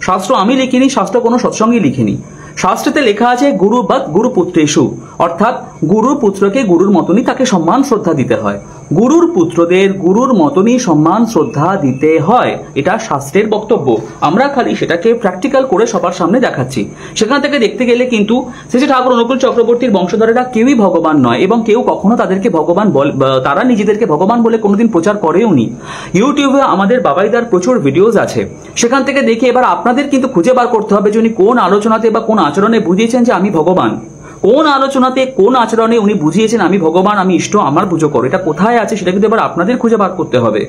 শাস্ত্র আমি লিখিনি, শাস্ত্র কোনো সৎসঙ্গে লিখিনি। শাস্ত্রতে লেখা আছে গুরুবৎ গুরুপুত্রেষু, অর্থাৎ গুরুর পুত্রকে গুরুর মতনই তাকে সম্মান শ্রদ্ধা দিতে হয়, গুরুর পুত্রদের গুরুর মতনই সম্মান শ্রদ্ধা দিতে হয়। এটা শাস্ত্রের বক্তব্য, আমরা খালি সেটাকে প্র্যাকটিক্যাল করে সবার সামনে দেখাচ্ছি। সেখান থেকে দেখতে গেলে কিন্তু শ্রী ঠাকুর অনুকূল চক্রবর্তীর বংশধরেরা কেউই ভগবান নয়, এবং কেউ কখনো তাদেরকে ভগবান তারা নিজেদেরকে ভগবান বলে কোনোদিন প্রচার করেও নি। ইউটিউবে আমাদের বাবাইদার প্রচুর ভিডিওস আছে, সেখান থেকে দেখে এবার আপনাদের কিন্তু খুঁজে বার করতে হবে যে উনি কোন আলোচনাতে বা কোন আচরণে বুঝিয়েছেন যে আমি ভগবান, কোন আলোচনাতে কোন আচরণে উনি বুঝিয়েছেন আমি ভগবান, আমি ইষ্ট, আমার পুজো করো। এটা কোথায় আছে সেটা কিন্তু এবার আপনাদের খুঁজে বার করতে হবে।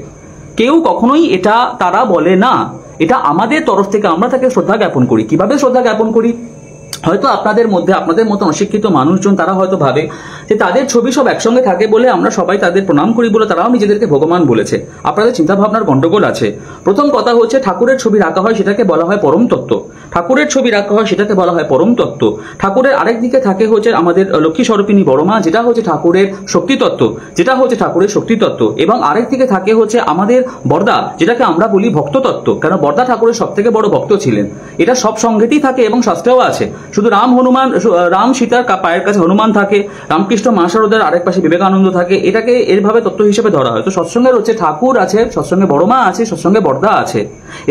কেউ কখনোই এটা তারা বলে না, এটা আমাদের তরফ থেকে আমরা তাকে শ্রদ্ধা জ্ঞাপন করি। কিভাবে শ্রদ্ধা জ্ঞাপন করি? হয়তো আপনাদের মধ্যে আপনাদের মতো অশিক্ষিত মানুষজন তারা হয়তো ভাবে যে তাদের ছবি সব একসঙ্গে থাকে বলে আমরা সবাই তাদের প্রণাম করি বলে তারাও নিজেদেরকে ভগবান বলেছে। আপনাদের চিন্তা ভাবনার গন্ডগোল আছে। প্রথম কথা হচ্ছে ঠাকুরের ছবি রাখা হয় সেটাকে বলা হয় পরম তত্ত্ব, ঠাকুরের ছবি রাখা হয় সেটাকে বলা হয় পরম তত্ত্ব। ঠাকুরের আরেক দিকে থাকে হচ্ছে আমাদের লক্ষ্মী স্বরূপিণী বড়মা, যেটা হচ্ছে ঠাকুরের শক্তি তত্ত্ব, যেটা হচ্ছে ঠাকুরের শক্তি তত্ত্ব, এবং আরেক দিকে থাকে হচ্ছে আমাদের বরদা, যেটাকে আমরা বলি ভক্ত তত্ত্ব, কারণ বরদা ঠাকুরের সব থেকে বড় ভক্ত ছিলেন। এটা সব সঙ্গেতেই থাকে এবং শাস্ত্রেও আছে। শুধু রাম সীতার পায়ের কাছে হনুমান থাকে, রামকৃষ্ণ মা শারদার আরেক পাশে বিবেকানন্দ থাকে, এটাকে এরভাবে তত্ত্ব হিসেবে ধরা হয়। তো সৎসঙ্গের হচ্ছে ঠাকুর আছে, সৎসঙ্গে বড় মা আছে, সৎসঙ্গে বর্দা আছে,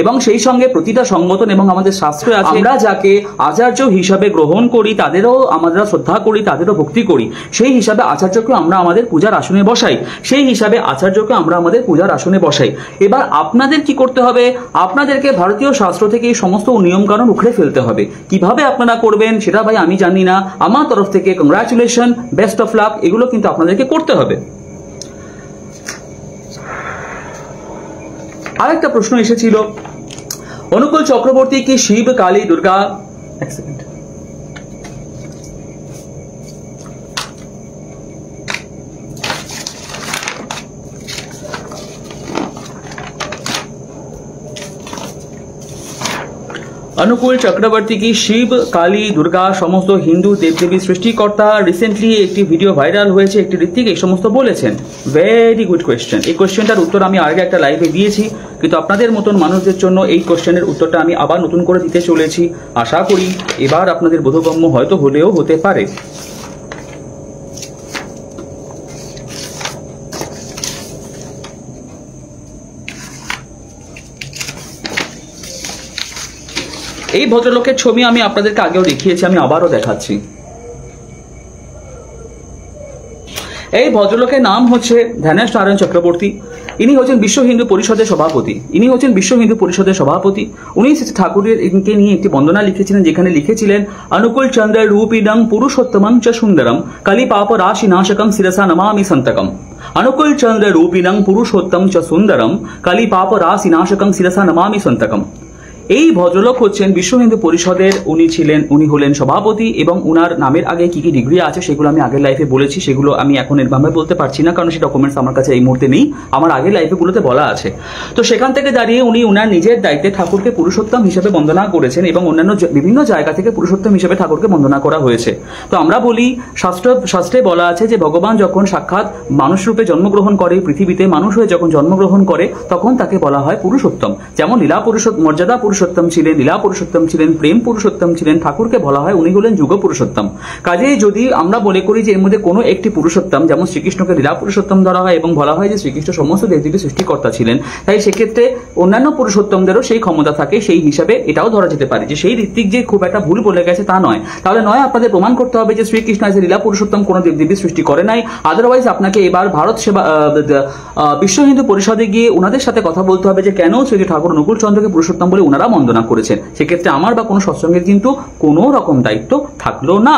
এবং সেই সঙ্গে প্রতিটা সংগঠন এবং আমাদের শাস্ত্রে আছে আমরা যাকে আচার্য হিসাবে গ্রহণ করি তাদেরও আমরা শ্রদ্ধা করি, তাদেরও ভক্তি করি। সেই হিসাবে আচার্যকে আমরা আমাদের পূজার আসনে বসাই, সেই হিসাবে আচার্যকে আমরা আমাদের পূজার আসনে বসাই। এবার আপনাদের কি করতে হবে? আপনাদেরকে ভারতীয় শাস্ত্র থেকে এই সমস্ত নিয়মকানুন উখড়ে ফেলতে হবে। কিভাবে আপনারা করবেন সেটা ভাই আমি জানি না, আমার তরফ থেকে কংগ্রাচুলেশন, বেস্ট অফ লাক, এগুলো কিন্তু আপনাদেরকে করতে হবে। আরেকটা প্রশ্ন এসেছিল, অনুকূল চক্রবর্তী কি শিব, কালী, দুর্গা? এক সেকেন্ড, অনুকূল চক্রবর্তী কি শিব, কালী, দুর্গা সমস্ত হিন্দু দেবদেবী সৃষ্টিকর্তা? রিসেন্টলি একটি ভিডিও ভাইরাল হয়েছে, একটি ঋত্বিক এই সমস্ত বলেছেন। Very good question. এই কোয়েশ্চেনটার উত্তর আমি আগে একটা লাইভে দিয়েছি, কিন্তু আপনাদের মতন মানুষদের জন্য এই কোয়েশ্চেনের উত্তরটা আমি আবার নতুন করে দিতে চলেছি। আশা করি এবার আপনাদের বোধগম্য হয়তো হলেও হতে পারে। এই ভদ্রলোকের ছবি আমি আপনাদেরকে আগেও দেখিয়েছি, আমি আবারও দেখাচ্ছি। এই ভদ্রলোকের নাম হচ্ছে ধ্যানেশ নারায়ণ চক্রবর্তী। ইনি হচ্ছেন বিশ্ব হিন্দু পরিষদের সভাপতি। উনি ঠাকুরের নিয়ে একটি বন্দনা লিখেছিলেন, যেখানে লিখেছিলেন অনুকূল চন্দ্র রূপিণং পুরুষোত্তমং চ সুন্দরম কালী পাপ রাশি নাশকম শিরসা নমামি সন্তকম। অনুকূল চন্দ্র রূপিণং পুরুষোত্তম চ সুন্দরম কালী পাপ রাশি নাশকম শিরসা নমামি সন্তকম। এই ভদ্রলোক হচ্ছেন বিশ্ব হিন্দু পরিষদের, উনি হলেন সভাপতি, এবং উনার নামের আগে কি কি ডিগ্রি আছে সেগুলো আমি আগের লাইফে বলেছি, সেগুলো আমি এখন এরভাবে বলতে পারছি না কারণ সেই ডকুমেন্টস আমার কাছে এই মুহূর্তে নেই, আমার আগের লাইফেগুলোতে বলা আছে। তো সেখান থেকে দাঁড়িয়ে উনি উনার নিজের দায়িত্বে ঠাকুরকে পুরুষোত্তম হিসেবে বন্দনা করেছেন, এবং অন্যান্য বিভিন্ন জায়গা থেকে পুরুষোত্তম হিসেবে ঠাকুরকে বন্দনা করা হয়েছে। তো আমরা বলি শাস্ত্রে বলা আছে যে ভগবান যখন সাক্ষাৎ মানুষ রূপে জন্মগ্রহণ করে পৃথিবীতে, মানুষ হয়ে যখন জন্মগ্রহণ করে তখন তাকে বলা হয় পুরুষোত্তম। যেমন মর্যাদা পুরুষোত্তম ছিলেন, লীলা পুরুষোত্তম ছিলেন, প্রেম পুরুষোত্তম ছিলেন, ঠাকুরকে বলা হয় উনি হলেন যুগ পুরুষোত্তম। কাজেই যদি আমরা মনে করি যে এর মধ্যে কোনো একটি পুরুষোত্তম, যেমন শ্রীকৃষ্ণকে লীলা পুরুষোত্তম ধরা হয় এবং বলা হয় যে শ্রীকৃষ্ণ সমস্ত দেবদেবীর সৃষ্টিকর্তা ছিলেন, তাই সেক্ষেত্রে অন্যান্য পুরুষোত্তমদেরও সেই ক্ষমতা থাকে, সেই হিসাবে এটাও ধরা যেতে পারে যে সেই ঋত্বিক যে খুব একটা ভুল বলে গেছে তা নয়। তাহলে নয় আপনাদের প্রমাণ করতে হবে যে শ্রীকৃষ্ণ এজ লীলা পুরুষোত্তম কোনো দেবদেবীর সৃষ্টি করে নাই, আদারওয়াইজ আপনাকে এবার ভারত সেবা বিশ্ব হিন্দু পরিষদে গিয়ে ওনাদের সাথে কথা বলতে হবে যে কেন শ্রী ঠাকুর অনুকূল চন্দ্রকে পুরুষোত্তম বলে ওনারা বন্দনা করেছেন। সেক্ষেত্রে আমার বা কোনো সৎসঙ্গের কিন্তু কোনো রকম দায়িত্ব থাকলো না।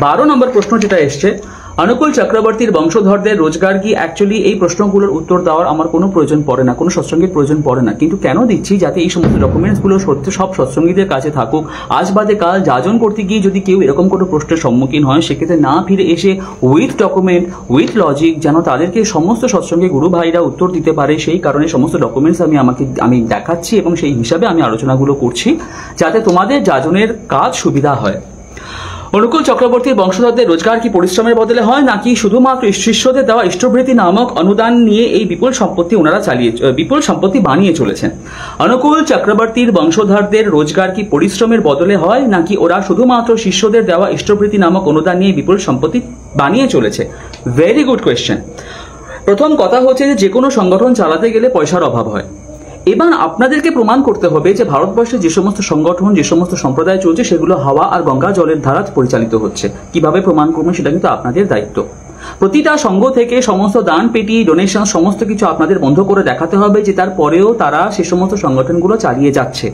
12 নম্বর প্রশ্ন যেটা এসছে, অনুকূল চক্রবর্তীর বংশধরদের রোজগার কি? অ্যাকচুয়ালি এই প্রশ্নগুলোর উত্তর দেওয়ার আমার কোনো প্রয়োজন পড়ে না, কোনো সৎসঙ্গের প্রয়োজন পড়ে না। কিন্তু কেন দিচ্ছি? যাতে এই সমস্ত ডকুমেন্টসগুলো সত্যি সব সৎসঙ্গীদের কাছে থাকুক। আজ বাদে কাল যাজন করতে গিয়ে যদি কেউ এরকম কোনো প্রশ্নের সম্মুখীন হয়, সেক্ষেত্রে না ফিরে এসে উইথ ডকুমেন্ট, উইথ লজিক যেন তাদেরকে সমস্ত সৎসঙ্গে গুরু ভাইরা উত্তর দিতে পারে, সেই কারণে সমস্ত ডকুমেন্টস আমি দেখাচ্ছি এবং সেই হিসাবে আমি আলোচনাগুলো করছি, যাতে তোমাদের যাজনের কাজ সুবিধা হয়। অনুকূল চক্রবর্তীর বংশধরদের রোজগার কি পরিশ্রমের বদলে হয়, নাকি শুধুমাত্র শিষ্যদের দেওয়া ইষ্টভৃতি নামক অনুদান নিয়ে এই বিপুল সম্পত্তি বানিয়ে চলেছেন? অনুকূল চক্রবর্তীর বংশধরদের রোজগার কি পরিশ্রমের বদলে হয়, নাকি ওরা শুধুমাত্র শিষ্যদের দেওয়া ইষ্টভৃতি নামক অনুদান নিয়ে বিপুল সম্পত্তি বানিয়ে চলেছে? Very good question. প্রথম কথা হচ্ছে যে কোনো সংগঠন চালাতে গেলে পয়সার অভাব হয়। এবার আপনাদেরকে প্রমাণ করতে হবে যে ভারতবর্ষে যে সমস্ত সংগঠন, যে সমস্ত সম্প্রদায় চলছে, সেগুলো হাওয়া আর গঙ্গা জলের ধারা পরিচালিত হচ্ছে। কিভাবে প্রমাণ করবেন সেটা কিন্তু আপনাদের দায়িত্ব। প্রতিটা সংঘ থেকে সমস্ত দান পেটি, ডোনেশন সমস্ত কিছু আপনাদের বন্ধ করে দেখাতে হবে যে তারপরেও তারা সে সমস্ত সংগঠনগুলো চালিয়ে যাচ্ছে।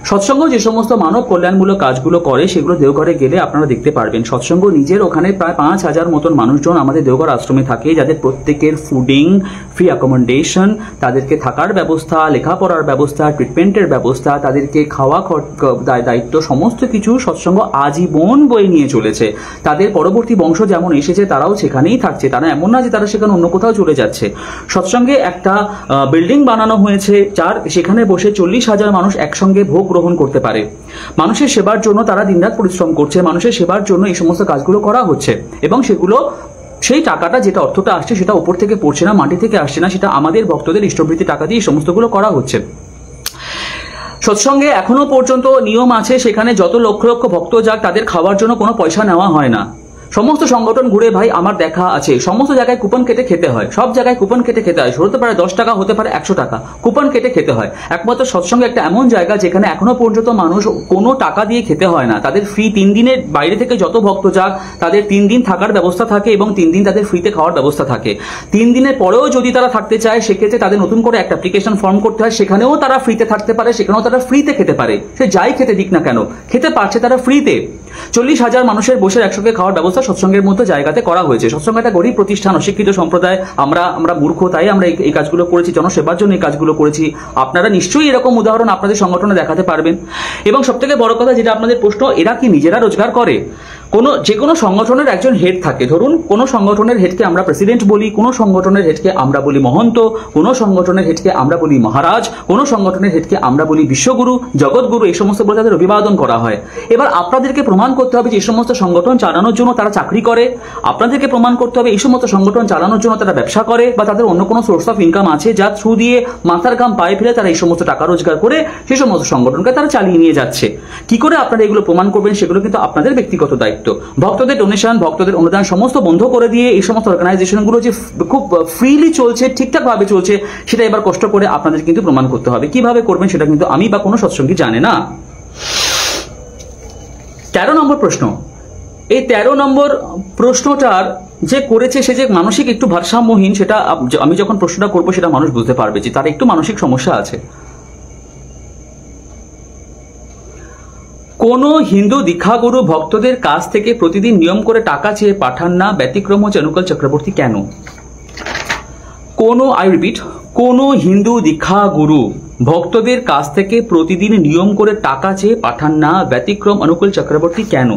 সৎসঙ্গ যে সমস্ত মানব কল্যাণমূলক কাজগুলো করে, সেগুলো দেওঘরে গেলে আপনারা দেখতে পারবেন। সৎসঙ্গ নিজের ওখানে প্রায় 5000 মতন মানুষজন আমাদের দেওঘর আশ্রমে থাকে, যাদের প্রত্যেকের ফুডিং, ফ্রি অ্যাকোমোডেশন, তাদেরকে থাকার ব্যবস্থা, লেখাপড়ার ব্যবস্থা, ট্রিটমেন্টের ব্যবস্থা, তাদেরকে খাওয়া দায়িত্ব সমস্ত কিছু সৎসঙ্গ আজীবন বয়ে নিয়ে চলেছে। তাদের পরবর্তী বংশ যেমন এসেছে তারাও সেখানেই থাকছে, তারা এমন না যে তারা সেখানে অন্য কোথাও চলে যাচ্ছে। সৎসঙ্গে একটা বিল্ডিং বানানো হয়েছে, যার সেখানে বসে 40,000 মানুষ একসঙ্গে ভোগ গ্রহণ করতে পারে। মানুষের সেবার জন্য তারা দিনরাত পরিশ্রম করছে, মানুষের সেবার জন্য এই সমস্ত কাজগুলো করা হচ্ছে এবং সেগুলো সেই টাকাটা যেটা অর্থটা আসছে সেটা উপর থেকে পড়ছে না, মাটি থেকে আসছে না, সেটা আমাদের ভক্তদের ইষ্টবৃত্তি টাকা দিয়ে এই সমস্তগুলো করা হচ্ছে। সৎসঙ্গে এখনো পর্যন্ত নিয়ম আছে, সেখানে যত লক্ষ লক্ষ ভক্ত যাক তাদের খাওয়ার জন্য কোনো পয়সা নেওয়া হয় না। সমস্ত সংগঠন ঘুরে ভাই আমার দেখা আছে, সমস্ত জায়গায় কুপন কেটে খেতে হয়, সব জায়গায় কুপন কেটে খেতে হয়। হতে পারে 10 টাকা, হতে পারে 100 টাকা, কুপন কেটে খেতে হয়। একমাত্র সৎসঙ্গে একটা এমন জায়গা যেখানে এখনো পর্যন্ত মানুষ কোনো টাকা দিয়ে খেতে হয় না। তাদের ফ্রি 3 দিনের বাইরে থেকে যত ভক্ত যাক তাদের 3 দিন থাকার ব্যবস্থা থাকে এবং 3 দিন তাদের ফ্রিতে খাওয়ার ব্যবস্থা থাকে। 3 দিনের পরেও যদি তারা থাকতে চায়, সেক্ষেত্রে তাদের নতুন করে একটা অ্যাপ্লিকেশন ফর্ম করতে হয়, সেখানেও তারা ফ্রিতে থাকতে পারে, সেখানেও তারা ফ্রিতে খেতে পারে। সে যাই খেতে দিক না কেন, খেতে পারছে তারা ফ্রিতে। 40,000 মানুষের বসে একসঙ্গে খাওয়ার ব্যবস্থা সৎসঙ্গের মতো জায়গাতে করা হয়েছে। সৎসঙ্গ একটা গরিব প্রতিষ্ঠান, অশিক্ষিত সম্প্রদায়, আমরা মূর্খ, তাই আমরা এই কাজগুলো করেছি, জনসেবার জন্য এই কাজগুলো করেছি। আপনারা নিশ্চয়ই এরকম উদাহরণ আপনাদের সংগঠনে দেখাতে পারবেন। এবং সবথেকে বড় কথা যেটা আপনাদের প্রশ্ন, এরা কি নিজেরা রোজগার করে? যে কোনো সংগঠনের একজন হেড থাকে। ধরুন কোনো সংগঠনের হেডকে আমরা প্রেসিডেন্ট বলি, কোনো সংগঠনের হেডকে আমরা বলি মহন্ত, কোনো সংগঠনের হেডকে আমরা বলি মহারাজ, কোনো সংগঠনের হেডকে আমরা বলি বিশ্বগুরু, জগৎগুরু, এই সমস্ত বলে তাদের অভিবাদন করা হয়। এবার আপনাদেরকে প্রমাণ করতে হবে যে এই সমস্ত সংগঠন চালানোর জন্য তারা চাকরি করে, আপনাদেরকে প্রমাণ করতে হবে এই সমস্ত সংগঠন চালানোর জন্য তারা ব্যবসা করে বা তাদের অন্য কোনো সোর্স অফ ইনকাম আছে, যার থ্রু দিয়ে মাথার ঘাম পায়ে ফেলে তারা এই সমস্ত টাকা রোজগার করে সেই সমস্ত সংগঠনকে তারা চালিয়ে নিয়ে যাচ্ছে। কি করে আপনারা এগুলো প্রমাণ করবেন সেগুলো কিন্তু আপনাদের ব্যক্তিগত দায়িত্ব। ভক্তদের ডোনেশন, ভক্তদের অনুদান সমস্ত বন্ধ করে দিয়ে এই সমস্ত অর্গানাইজেশনগুলো যে খুব ফ্রিলি চলছে, ঠিকঠাক ভাবে চলছে, সেটা এবার কষ্ট করে আপনাদের কিন্তু প্রমাণ করতে হবে। কিভাবে করবেন সেটা কিন্তু আমি বা কোনো সৎসঙ্গী জানে না। 13 নম্বর প্রশ্ন। এই 13 নম্বর প্রশ্নটার যে করেছে সে যে মানসিক একটু ভারসাম্যহীন, সেটা আমি যখন প্রশ্নটা করবো সেটা মানুষ বুঝতে পারবে যে তার একটু মানসিক সমস্যা আছে। কোন হিন্দু দীক্ষাগুরু ভক্তদের কাছ থেকে প্রতিদিন নিয়ম করে টাকা চেয়ে পাঠান না, ব্যতিক্রম হচ্ছে অনুকূল চক্রবর্তী কেন? কোন হিন্দু দীক্ষাগুরু ভক্তদের কাছ থেকে প্রতিদিন নিয়ম করে টাকা চেয়ে পাঠান না, ব্যতিক্রম অনুকূল চক্রবর্তী কেন?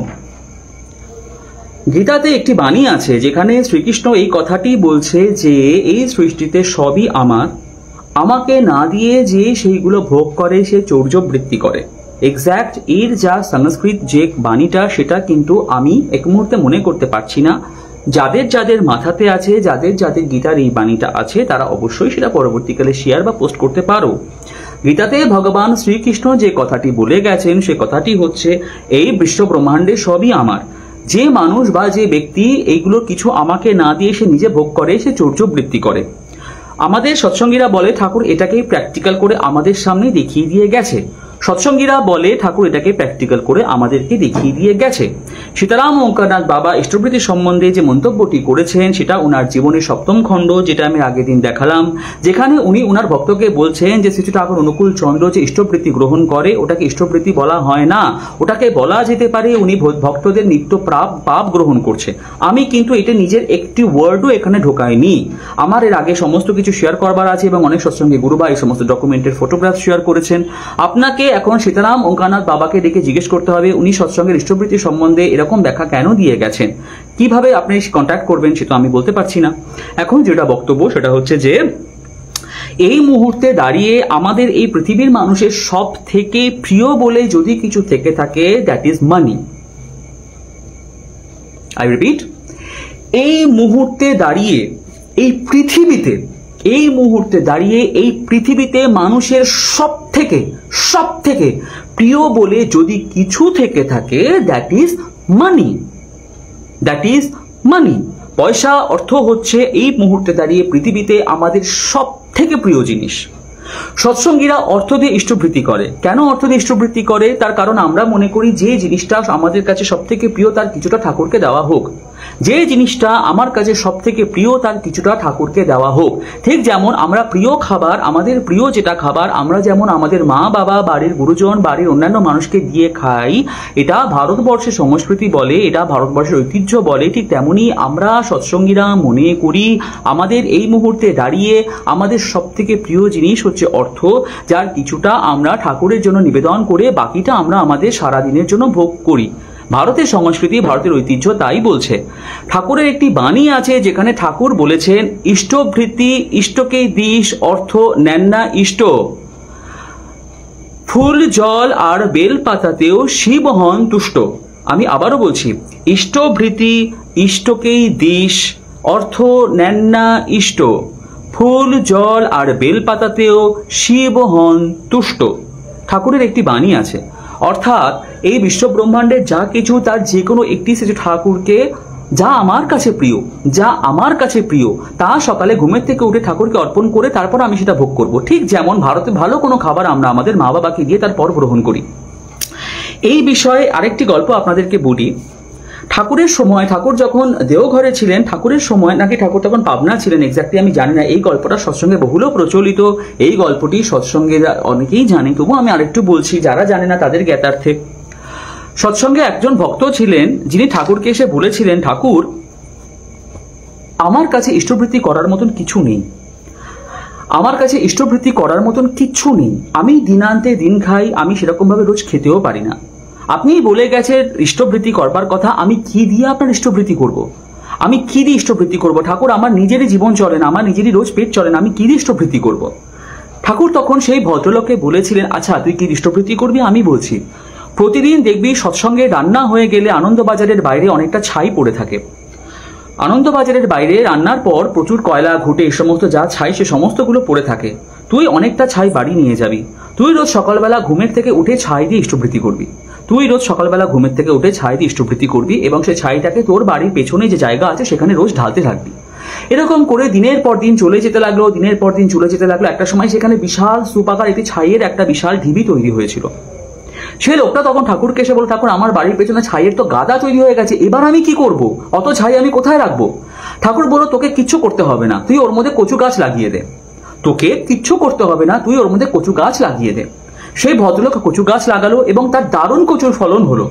গীতাতে একটি বাণী আছে যেখানে শ্রীকৃষ্ণ এই কথাটি বলছে যে এই সৃষ্টিতে সবই আমার, আমাকে না দিয়ে যে সেইগুলো ভোগ করে সে চৌর্যবৃত্তি করে। এক্স্যাক্ট এর যা সংস্কৃত যে বাণীটা, সেটা কিন্তু আমি এক মুহূর্তে মনে করতে পারছি না। যাদের যাদের মাথাতে আছে, যাদের যাদের গীতার এই বাণীটা আছে, তারা অবশ্যই সেটা পরবর্তীকালে শেয়ার বা পোস্ট করতে পারো। গীতাতে ভগবান শ্রীকৃষ্ণ যে কথাটি বলে গেছেন সে কথাটি হচ্ছে এই বিশ্ব ব্রহ্মাণ্ডে সবই আমার। যে মানুষ বা যে ব্যক্তি এইগুলোর কিছু আমাকে না দিয়ে সে নিজে ভোগ করে সে চৌর্যবৃত্তি করে। আমাদের সৎসঙ্গীরা বলে ঠাকুর এটাকেই প্র্যাকটিক্যাল করে আমাদের সামনে দেখিয়ে দিয়ে গেছে। সৎসঙ্গীরা বলে ঠাকুর এটাকে প্র্যাকটিক্যাল করে আমাদেরকে দেখিয়ে দিয়ে গেছে। সীতারাম ওঙ্কারনাথ বাবা ইষ্টবৃত্তি সম্বন্ধে যে মন্তব্যটি করেছেন সেটা ওনার জীবনের 7ম খণ্ড, যেটা আমি আগের দিন দেখালাম, যেখানে উনি ওনার ভক্তকে বলছেন যে শ্রী ঠাকুর অনুকূল চন্দ্র যে ইষ্টবৃত্তি গ্রহণ করে ওটাকে ইষ্টবৃত্তি বলা হয় না, ওটাকে বলা যেতে পারে উনি ভক্তদের নিত্য পাপ গ্রহণ করছে। আমি কিন্তু এটা নিজের একটি ওয়ার্ডও এখানে ঢোকাইনি। আমার এর আগে সমস্ত কিছু শেয়ার করবার আছে এবং অনেক সৎসঙ্গে গুরুবা এই সমস্ত ডকুমেন্টের ফটোগ্রাফ শেয়ার করেছেন। আপনাকে এখন সীতারাম ওঙ্কারনাথ বাবাকে ডেকে জিজ্ঞেস করতে হবে উনি সৎসঙ্গের ইষ্টবৃত্তি সম্বন্ধে এরকম ব্যাখ্যা কেন দিয়ে গেছেন। কিভাবে আপনি কন্ট্যাক্ট করবেন সেটা আমি বলতে পারছি না। এখন যেটা বক্তব্য সেটা হচ্ছে যে এই মুহূর্তে দাঁড়িয়ে আমাদের এই পৃথিবীর মানুষের সব থেকে প্রিয় বলে যদি কিছু থেকে থাকে that is money. I repeat, এই মুহূর্তে দাঁড়িয়ে এই পৃথিবীতে মানুষের সব থেকে প্রিয় বলে যদি কিছু থেকে থাকে দ্যাট ইজ মানি। পয়সা অর্থ হচ্ছে এই মুহূর্তে দাঁড়িয়ে পৃথিবীতে আমাদের সব থেকে প্রিয় জিনিস। সৎসঙ্গীরা অর্থ দিয়ে ইষ্টবৃত্তি করে। কেন অর্থ দিয়ে ইষ্টবৃত্তি করে? তার কারণ আমরা মনে করি যে জিনিসটা আমাদের কাছে সব থেকে প্রিয় তার কিছুটা ঠাকুরকে দেওয়া হোক। যে জিনিসটা আমার কাছে সব থেকে প্রিয় তার কিছুটা ঠাকুরকে দেওয়া হোক। ঠিক যেমন আমরা প্রিয় খাবার, আমাদের প্রিয় যেটা খাবার আমরা যেমন আমাদের মা বাবা, বাড়ির গুরুজন, বাড়ির অন্যান্য মানুষকে দিয়ে খাই, এটা ভারতবর্ষের সংস্কৃতি বলে, এটা ভারতবর্ষের ঐতিহ্য বলে। ঠিক তেমনি আমরা সৎসঙ্গীরা মনে করি আমাদের এই মুহূর্তে দাঁড়িয়ে আমাদের সব থেকে প্রিয় জিনিস হচ্ছে অর্থ, যার কিছুটা আমরা ঠাকুরের জন্য নিবেদন করে বাকিটা আমরা আমাদের সারাদিনের জন্য ভোগ করি। ভারতের সংস্কৃতি, ভারতের ঐতিহ্য তাই বলছে। ঠাকুরের একটি বাণী আছে যেখানে ঠাকুর বলেছেন ইষ্টভৃতি ইষ্টকেই দিস অর্থ নেন না ইষ্ট, ফুল জল আর বেল পাতাতেও শিব হন তুষ্ট। আমি আবারও বলছি, ইষ্টভৃতি ইষ্টকেই দিস অর্থ নেন না ইষ্ট, ফুল জল আর বেল পাতাতেও শিব হন তুষ্ট। ঠাকুরের একটি বাণী আছে, অর্থাৎ এই বিশ্ব ব্রহ্মাণ্ডের যা কিছু তার যে কোনো একটি সেটা ঠাকুরকে যা আমার কাছে প্রিয় তা সকালে ঘুমের থেকে উঠে ঠাকুরকে অর্পণ করে তারপর আমি সেটা ভোগ করব। ঠিক যেমন ভারতে ভালো কোনো খাবার আমরা আমাদের মা বাবাকে দিয়ে তারপর গ্রহণ করি। এই বিষয়ে আরেকটি গল্প আপনাদেরকে বলি। ঠাকুরের সময়, ঠাকুর যখন দেওঘরে ছিলেন, ঠাকুরের সময় নাকি ঠাকুর তখন পাবনা ছিলেন, এক্স্যাক্টলি আমি জানি না। এই গল্পটা সৎসঙ্গে বহুল প্রচলিত, এই গল্পটি সৎসঙ্গে অনেকেই জানে, তবু আমি আরেকটু বলছি যারা জানে না তাদের জ্ঞাতার্থে। সৎসঙ্গে একজন ভক্ত ছিলেন যিনি ঠাকুরকে এসে বলেছিলেন, ঠাকুর আমার কাছে ইষ্টবৃত্তি করার মতন কিছু নেই, আমি দিনান্তে দিন খাই, আমি সেরকমভাবে রোজ খেতেও পারি না। আপনি বলে গেছেন ইষ্টবৃত্তি করবার কথা, আমি কি দিয়ে আপনার ইষ্টবৃত্তি করব? ঠাকুর আমার নিজেরই জীবন চলে না, আমার নিজেরই রোজ পেট চলে না, আমি কি দিয়ে ইষ্টবৃত্তি করব? ঠাকুর তখন সেই ভদ্রলোককে বলেছিলেন, আচ্ছা তুই কি ইষ্টবৃত্তি করবি? আমি বলছি, প্রতিদিন দেখবি সৎসঙ্গে রান্না হয়ে গেলে আনন্দবাজারের বাইরে অনেকটা ছাই পড়ে থাকে। আনন্দবাজারের বাইরে রান্নার পর প্রচুর কয়লা, ঘুঁটে, এই সমস্ত যা ছাই সে সমস্তগুলো পড়ে থাকে। তুই অনেকটা ছাই বাড়ি নিয়ে যাবি, তুই রোজ সকালবেলা ঘুমের থেকে উঠে ছাই দিয়ে ইষ্টবৃত্তি করবি, এবং সেই ছাইটাকে তোর বাড়ির পেছনে যে জায়গা আছে সেখানে রোজ ঢালতে থাকবি। এরকম করে দিনের পর দিন চলে যেতে লাগলো। একটা সময় সেখানে বিশাল স্তূপাকার একটি ছাইয়ের একটা বিশাল ঢিবি তৈরি হয়েছিল। সে লোকটা তখন ঠাকুরকে এসে বলল, ঠাকুর আমার বাড়ির পেছনে ছাইয়ের তো গাদা তৈরি হয়ে গেছে, এবার আমি কি করব? অত ছাই আমি কোথায় রাখবো? ঠাকুর বলল, তোকে কিচ্ছু করতে হবে না, তুই ওর মধ্যে কচু গাছ লাগিয়ে দে। সেই ভদ্রলোক কচু গাছ লাগালো এবং তার দারুণ কচুর ফলন হলো।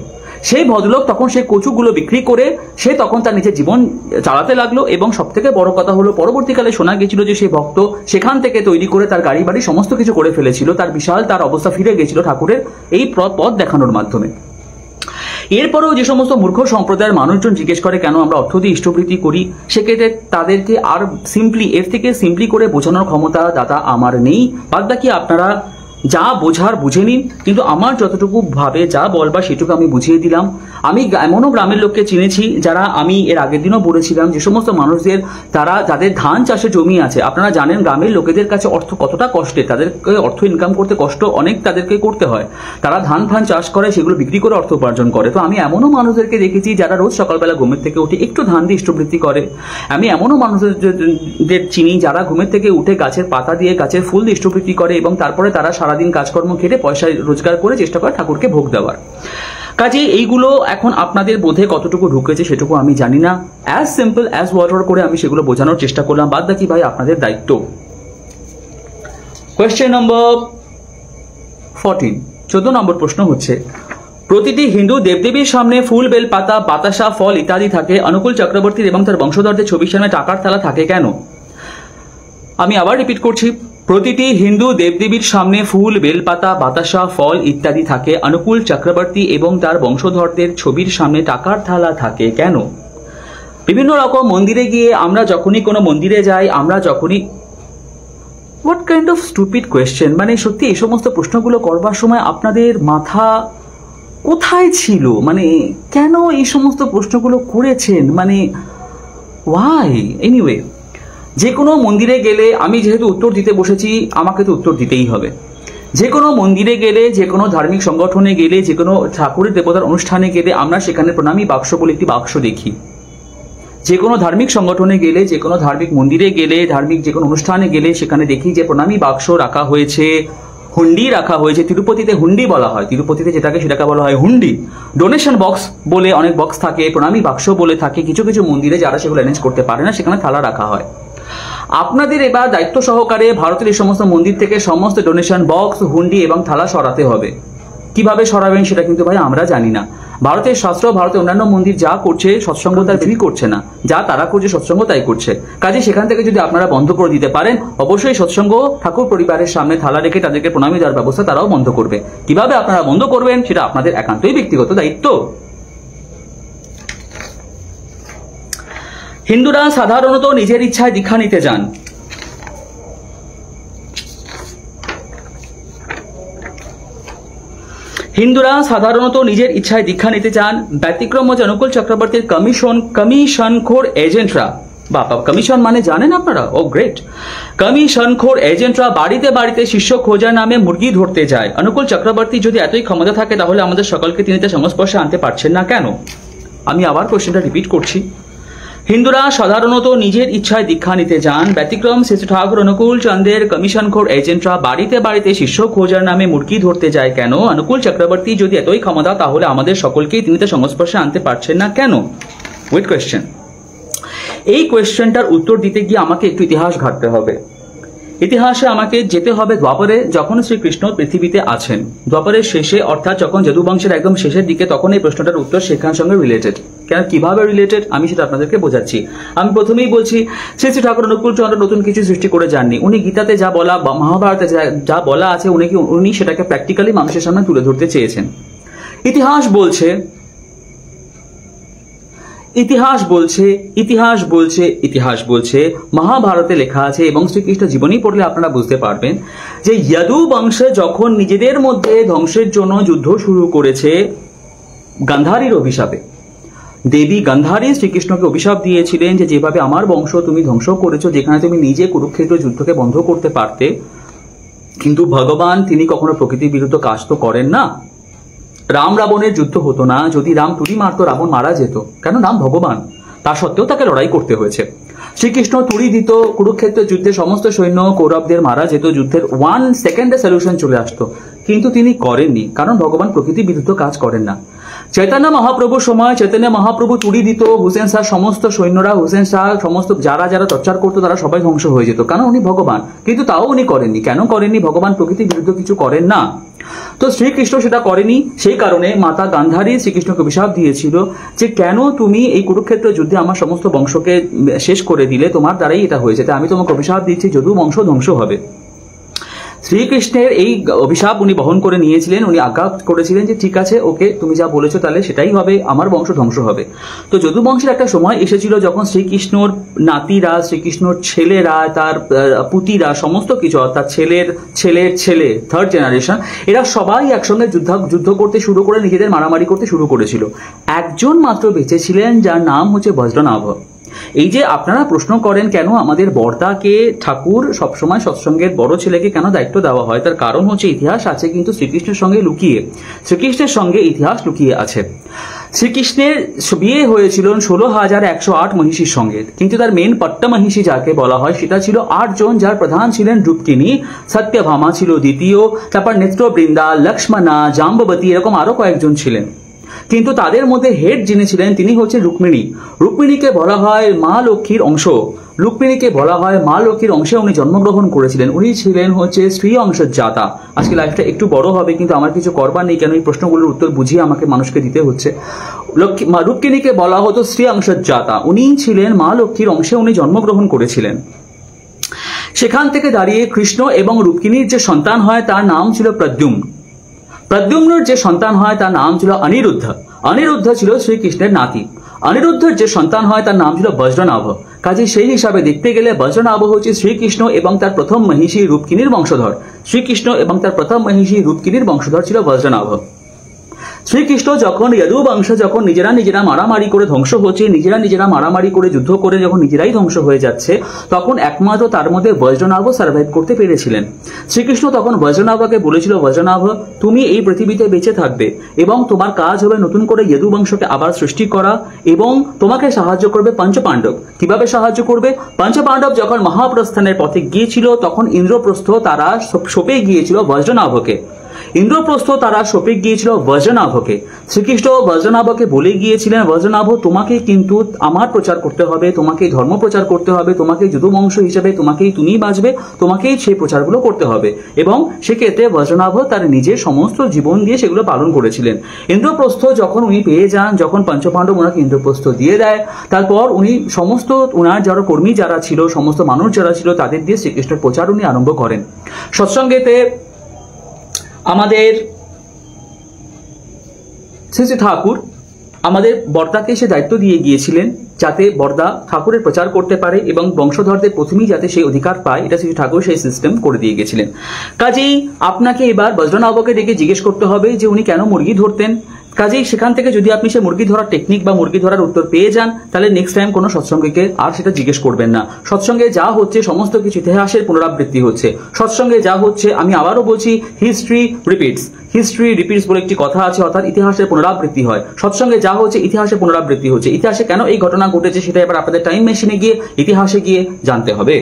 সেই ভদ্রলোক তখন সেই কচুগুলো বিক্রি করে সে তখন তার নিজের জীবন চালাতে লাগলো। এবং সব থেকে বড় কথা হলো, পরবর্তীকালে শোনা গেছিল যে সেই ভক্ত সেখান থেকে তৈরি করে তার গাড়ি বাড়ি সমস্ত কিছু করে ফেলেছিল, তার অবস্থা ফিরে গেছিল ঠাকুরের এই পথ দেখানোর মাধ্যমে। এরপরেও যে সমস্ত মূর্খ সম্প্রদায়ের মানুষজন জিজ্ঞেস করে কেন আমরা অর্থ দিয়ে ইষ্টবৃত্তি করি, সেক্ষেত্রে তাদেরকে আর এর থেকে সিম্পলি করে বোঝানোর ক্ষমতা দাদা আমার নেই। বাদ বাকি আপনারা যা বোঝার বুঝে নিন, কিন্তু আমার যতটুকু ভাবে যা বলবার সেটুকু আমি বুঝিয়ে দিলাম। আমি এমনও গ্রামের লোককে চিনেছি যারা, আমি এর আগের দিনও বলেছিলাম, যে সমস্ত মানুষদের যাদের ধান চাষে জমি আছে, আপনারা জানেন গ্রামের লোকেদের কাছে অর্থ কতটা কষ্টের, তাদেরকে অর্থ ইনকাম করতে কষ্ট অনেক তাদেরকে করতে হয়। তারা ধান চাষ করে, সেগুলো বিক্রি করে অর্থ উপার্জন করে। তো আমি এমনও মানুষদেরকে দেখেছি যারা রোজ সকালবেলা ঘুমের থেকে উঠে একটু ধান দিয়ে ইষ্টবৃত্তি করে। আমি এমনও মানুষদের চিনি যারা ঘুমের থেকে উঠে গাছের পাতা দিয়ে, গাছের ফুল দিয়ে ইষ্টবৃত্তি করে এবং তারপরে তারা সারাদিন কাজকর্ম খেটে পয়সা রোজগার করে চেষ্টা করে ঠাকুরকে ভোগ দেওয়ার। কাজে এইগুলো এখন আপনাদের বোধে কতটুকু ঢুকেছে সেটুকু আমি জানি না। অ্যাজ সিম্পল অ্যাজ ওয়াটার করে আমি সেগুলো বোঝানোর চেষ্টা করলাম, বাদ বাকি ভাই আপনাদের দায়িত্ব। কোয়েশ্চেন নম্বর 14, 14 নম্বর প্রশ্ন হচ্ছে, প্রতিটি হিন্দু দেবদেবীর সামনে ফুল, বেল পাতা, বাতাসা, ফল ইত্যাদি থাকে, অনুকূল চক্রবর্তীর এবং তার বংশধরদের ছবির সামনে টাকার থালা থাকে কেন? আমি আবার রিপিট করছি, প্রতিটি হিন্দু দেবদেবীর সামনে ফুল, বেলপাতা, বাতাসা, ফল ইত্যাদি থাকে, অনুকূল চক্রবর্তী এবং তার বংশধরদের ছবির সামনে টাকার থালা থাকে কেন? বিভিন্ন রকম মন্দিরে গিয়ে আমরা যখনই কোনো মন্দিরে যাই, আমরা যখনই what kind of stupid question, মানে সত্যি এই সমস্ত প্রশ্নগুলো করবার সময় আপনাদের মাথা কোথায় ছিল? মানে কেন এই সমস্ত প্রশ্নগুলো করেছেন? মানে ওয়াই? এনিওয়ে, যে কোনো মন্দিরে গেলে আমি যেহেতু উত্তর দিতে বসেছি, আমাকে তো উত্তর দিতেই হবে। যে কোনো মন্দিরে গেলে, যে কোনো ধার্মিক সংগঠনে গেলে, যে কোনো ঠাকুরের দেবতার অনুষ্ঠানে গেলে আমরা সেখানে প্রণামী বাক্স বলে একটি বাক্স দেখি। যে কোনো ধার্মিক সংগঠনে গেলে, যে কোনো ধার্মিক মন্দিরে গেলে, ধার্মিক যে কোনো অনুষ্ঠানে গেলে সেখানে দেখি যে প্রণামী বাক্স রাখা হয়েছে, হুন্ডি রাখা হয়েছে। তিরুপতিতে হুন্ডি বলা হয়, তিরুপতিতে সেটাকে বলা হয় হুন্ডি। ডোনেশন বক্স বলে অনেক বক্স থাকে, প্রণামী বাক্স বলে থাকে। কিছু কিছু মন্দিরে যারা সেগুলো অ্যারেঞ্জ করতে পারে না সেখানে থালা রাখা হয়। আপনাদের এবার দায়িত্ব সহকারে ভারতের এই সমস্ত মন্দির থেকে সমস্ত ডোনেশন বক্স, হুন্ডি এবং থালা সরাতে হবে। কিভাবে সরাবেন সেটা কিন্তু ভাই আমরা জানি না। ভারতের শাস্ত্র, ভারতের অন্যান্য মন্দির যা করছে সৎসঙ্গ তার বিধি করছে না, যা তারা করছে সৎসঙ্গ তাই করছে। কাজে সেখান থেকে যদি আপনারা বন্ধ করে দিতে পারেন, অবশ্যই সৎসঙ্গ ঠাকুর পরিবারের সামনে থালা রেখে তাদেরকে প্রণামী দেওয়ার ব্যবস্থা তারাও বন্ধ করবে। কিভাবে আপনারা বন্ধ করবেন সেটা আপনাদের একান্তই ব্যক্তিগত দায়িত্ব। হিন্দুরা সাধারণত নিজের ইচ্ছায় দীক্ষা নিতে যান। হিন্দুরা সাধারণত নিজের ইচ্ছায় দীক্ষা নিতে চান। ব্যতিক্রম হচ্ছে অনুকূল চক্রবর্তীর কমিশনখোর এজেন্টরা। বাবা, কমিশন মানে জানেন আপনারা? ও গ্রেট। কমিশনখোর এজেন্টরা বাড়িতে বাড়িতে শিষ্য খোঁজার নামে মুরগি ধরতে যায়। অনুকূল চক্রবর্তী যদি এতই ক্ষমতা থাকে তাহলে আমাদের সকলকে তিনি তার সংস্পর্শে আনতে পারছেন না কেন? আমি আবার কোশ্চেনটা রিপিট করছি। হিন্দুরা সাধারণত নিজের ইচ্ছায় দীক্ষা নিতে যান। ব্যতিক্রম শ্রী ঠাকুর অনুকূল চন্দ্রের কমিশনখোর এজেন্টরা বাড়িতে বাড়িতে শিষ্য খোঁজার নামে মুরগি ধরতে যায় কেন? অনুকূল চক্রবর্তী যদি এতই ক্ষমতা তাহলে আমাদের সকলকেই তিনি তার সংস্পর্শে আনতে পারছেন না কেন? Wait question. এই কোয়েশ্চেনটার উত্তর দিতে গিয়ে আমাকে একটু ইতিহাস ঘাটতে হবে। ইতিহাসে আমাকে যেতে হবে দ্বাপরে, যখন শ্রীকৃষ্ণ পৃথিবীতে আছেন। দ্বাপরের শেষে, অর্থাৎ যখন যদুবংশের একদম শেষের দিকে, তখন এই প্রশ্নটার উত্তর সেখানের সঙ্গে রিলেটেড। কেন, কিভাবে রিলেটেড আমি সেটা আপনাদেরকে বোঝাচ্ছি। আমি প্রথমেই বলছি, শ্রী শ্রী ঠাকুর অনুকূল চন্দ্র নতুন কিছু সৃষ্টি করে যাননি। উনি গীতাতে যা বলা, মহাভারতে যা বলা আছে, উনি সেটাকে প্র্যাকটিক্যালি মানুষের সামনে তুলে ধরতে চেয়েছেন। ইতিহাস বলছে মহাভারতে লেখা আছে, এবং শ্রীকৃষ্ণ জীবনী পড়লে আপনারা বুঝতে পারবেন যে যদু বংশে যখন নিজেদের মধ্যে ধ্বংসের জন্য যুদ্ধ শুরু করেছে গান্ধারীর অভিশাপে, দেবী গান্ধারী শ্রীকৃষ্ণকে অভিশাপ দিয়েছিলেন যে যেভাবে আমার বংশ তুমি ধ্বংস করেছো, যেখানে তুমি নিজে কুরুক্ষেত্র যুদ্ধকে বন্ধ করতে পারতে, কিন্তু ভগবান তিনি কখনো প্রকৃতির বিরুদ্ধ কাজ তো করেন না। রাম রাবণের যুদ্ধ হতো না যদি রাম তুড়ি মারতো, রাবণ মারা যেত। কেন? রাম ভগবান, তা সত্ত্বেও তাকে লড়াই করতে হয়েছে। শ্রীকৃষ্ণ তুড়ি দিত, কুরুক্ষেত্রের যুদ্ধে সমস্ত সৈন্য কৌরবদের মারা যেত, যুদ্ধের 1 সেকেন্ডে সলিউশন চলে আসতো, কিন্তু তিনি করেননি, কারণ ভগবান প্রকৃতির বিরুদ্ধ কাজ করেন না। চৈতন্য মহাপ্রভুর সময় চৈতন্য মহাপ্রভু তুড়ি দিত, হুসেন শাহ সমস্ত সৈন্যরা, হুসেন শাহ সমস্ত যারা টর্চার করতো তারা সবাই ধ্বংস হয়ে যেত, কারণ উনি ভগবান। কিন্তু তাও উনি করেননি। কেন করেননি? ভগবান প্রকৃতির বিরুদ্ধ কিছু করেন না। তো শ্রীকৃষ্ণ সেটা করেনি। সেই কারণে মাতা গান্ধারী শ্রীকৃষ্ণকে অভিশাপ দিয়েছিল যে কেন তুমি এই কুরুক্ষেত্র যুদ্ধে আমার সমস্ত বংশকে শেষ করে দিলে, তোমার দ্বারাই এটা হয়েছে, তাই আমি তোমাকে অভিশাপ দিচ্ছি, যদু বংশ ধ্বংস হবে। শ্রীকৃষ্ণের এই অভিশাপ উনি বহন করে নিয়েছিলেন। উনি আজ্ঞা করেছিলেন যে ঠিক আছে, ওকে, তুমি যা বলেছো তাহলে সেটাই হবে, আমার বংশ ধ্বংস হবে। তো যদু বংশের একটা সময় এসেছিল যখন শ্রীকৃষ্ণর নাতিরা, শ্রীকৃষ্ণর ছেলেরা, তার পুতিরা, সমস্ত কিছু, অর্থাৎ ছেলের ছেলের ছেলে, 3rd জেনারেশন, এরা সবাই একসঙ্গে যুদ্ধ করতে শুরু করে নিজেদের মারামারি করতে শুরু করেছিল। একজন মাত্র বেঁচে ছিলেন, যার নাম হচ্ছে বজ্রনাভ। এই যে আপনারা প্রশ্ন করেন কেন আমাদের বর্দাকে ঠাকুর সবসময় সৎসঙ্গের বড় ছেলেকে কেন দায়িত্ব দেওয়া হয়, তার কারণ হচ্ছে ইতিহাস আছে কিন্তু শ্রীকৃষ্ণের সঙ্গে লুকিয়ে, শ্রীকৃষ্ণের সঙ্গে ইতিহাস লুকিয়ে আছে। শ্রীকৃষ্ণের বিয়ে হয়েছিল 16,108 মহিষীর সঙ্গে, কিন্তু তার মেন পট্টা মহিষী যাকে বলা হয় সেটা ছিল 8 জন, যার প্রধান ছিলেন রূপকিনী, সত্যভামা ছিল দ্বিতীয়, তারপর নেত্রবৃন্দা, লক্ষ্মণা, জাম্ববতী, এরকম আরো কয়েকজন ছিলেন। কিন্তু তাদের মধ্যে হেড যিনি ছিলেন তিনি হচ্ছে রুক্মিণী। রুক্মিণীকে বলা হয় মা লক্ষ্মীর অংশ। রুক্মিণীকে বলা হয় মা লক্ষ্মীর অংশে উনি জন্মগ্রহণ করেছিলেন। উনি ছিলেন হচ্ছে স্ত্রী অংশজাতা। আজকে লাইফটা একটু বড় হবে, কিন্তু আমার কিছু করবার নেই, কেন এই প্রশ্নগুলোর উত্তর বুঝিয়ে আমাকে মানুষকে দিতে হচ্ছে। রুক্মিণীকে বলা হতো স্ত্রী অংশজাতা। উনি ছিলেন মা লক্ষ্মীর অংশে উনি জন্মগ্রহণ করেছিলেন। সেখান থেকে দাঁড়িয়ে কৃষ্ণ এবং রুক্মিণীর যে সন্তান হয় তার নাম ছিল প্রদ্যুম্ন। প্রদ্যুম্নের যে সন্তান হয় তার নাম ছিল অনিরুদ্ধ। অনিরুদ্ধ ছিল শ্রীকৃষ্ণের নাতি। অনিরুদ্ধের যে সন্তান হয় তার নাম ছিল বজ্রনাভ। কাজে সেই হিসাবে দেখতে গেলে বজ্রনাভ হচ্ছে শ্রীকৃষ্ণ এবং তার প্রথম মহিষী রূপকিনীর বংশধর। শ্রীকৃষ্ণ এবং তার প্রথম মহিষী রূপকিনীর বংশধর ছিল বজ্রনাভ। শ্রীকৃষ্ণ যখন যদু বংশ যখন নিজেরা মারামারি করে ধ্বংস হচ্ছে, নিজেরা মারামারি করে যুদ্ধ করে যখন নিজেরাই ধ্বংস হয়ে যাচ্ছে, তখন একমাত্র তার মধ্যে বজ্রনাভ সার্ভাইভ করতে পেরেছিলেন। শ্রীকৃষ্ণ তখন বজ্রনাভকে বলেছিল, বজ্রনাভ তুমি এই পৃথিবীতে বেঁচে থাকবে এবং তোমার কাজ হবে নতুন করে যদু বংশকে আবার সৃষ্টি করা, এবং তোমাকে সাহায্য করবে পঞ্চপাণ্ডব। কিভাবে সাহায্য করবে? পঞ্চপাণ্ডব যখন মহাপ্রস্থানের পথে গিয়েছিল তখন ইন্দ্রপ্রস্থ তারা সঁপে গিয়েছিল বজ্রনাভকে। ইন্দ্রপ্রস্থ তারা সঁপে গিয়েছিল বজ্রনাভকে। শ্রীকৃষ্ণ বজ্রনাভকে বলে গিয়েছিলেন, বজ্রনাভ তোমাকে কিন্তু আমার প্রচার করতে হবে, তোমাকে ধর্ম প্রচার করতে হবে, তোমাকে যদুবংশ হিসেবে তুমিই বাঁচবে, তোমাকেই সেই প্রচারগুলো করতে হবে। এবং সেক্ষেত্রে বজ্রনাভ তার নিজের সমস্ত জীবন দিয়ে সেগুলো পালন করেছিলেন। ইন্দ্রপ্রস্থ যখন উনি পেয়ে যান, যখন পঞ্চপাণ্ডব ওনাকে ইন্দ্রপ্রস্থ দিয়ে দেয়, তারপর উনি সমস্ত ওনার যারা কর্মী যারা ছিল, সমস্ত মানুষ যারা ছিল, তাদের দিয়ে শ্রীকৃষ্ণের প্রচার উনি আরম্ভ করেন। সৎসঙ্গেতে আমাদের শ্রী শ্রী ঠাকুর আমাদের বর্দাকে সে দায়িত্ব দিয়ে গিয়েছিলেন যাতে বর্দা ঠাকুরের প্রচার করতে পারে এবং বংশধরদের প্রথমেই যাতে সেই অধিকার পায়, এটা শ্রী ঠাকুর সেই সিস্টেম করে দিয়ে গেছিলেন। কাজেই আপনাকে এবার বজ্রনাভকে ডেকে জিজ্ঞেস করতে হবে যে উনি কেন মুরগি ধরতেন। কাজেই সেখান থেকে যদি আপনি সে মুরগি ধরার টেকনিক বা মুরগি ধরার উত্তর পেয়ে যান, তাহলে নেক্সট টাইম কোনো সৎসঙ্গীকে আর সেটা জিজ্ঞেস করবেন না। সৎসঙ্গে যা হচ্ছে সমস্ত কিছু ইতিহাসের পুনরাবৃত্তি হচ্ছে। সৎসঙ্গে যা হচ্ছে, আমি আবারও বলছি, হিস্ট্রি রিপিটস বলে একটি কথা আছে, অর্থাৎ ইতিহাসের পুনরাবৃত্তি হয়। সৎসঙ্গে যা হচ্ছে ইতিহাসের পুনরাবৃত্তি হচ্ছে। ইতিহাসে কেন এই ঘটনা ঘটেছে সেটা এবার আপনাদের টাইম মেশিনে গিয়ে ইতিহাসে গিয়ে জানতে হবে।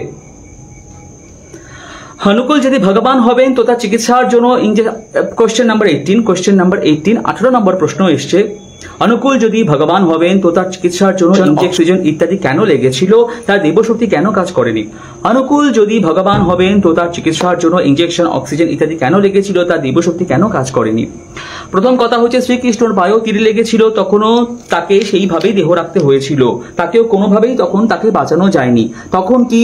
অনুকূল যদি ভগবান হবেন তো তার চিকিৎসার জন্য কোশ্চেন নাম্বার 18 18 নম্বর প্রশ্ন এসছে, অনুকূল যদি ভগবান হবেন তো তার চিকিৎসার জন্য অক্সিজেন ইত্যাদি কেন লেগেছিল, তার দেবশক্তি কেন কাজ করেনি? অনুকূল যদি ভগবান হবেন তো তার চিকিৎসার জন্য ইঞ্জেকশন অক্সিজেন ইত্যাদি কেন লেগেছিল, তার দেবশক্তি কেন কাজ করেনি? প্রথম কথা হচ্ছে শ্রীকৃষ্ণর পায়েও তীর লেগেছিল, তখনও তাকে সেইভাবেই দেহ রাখতে হয়েছিল, তাকেও কোনোভাবেই তখন তাকে বাঁচানো যায়নি। তখন কি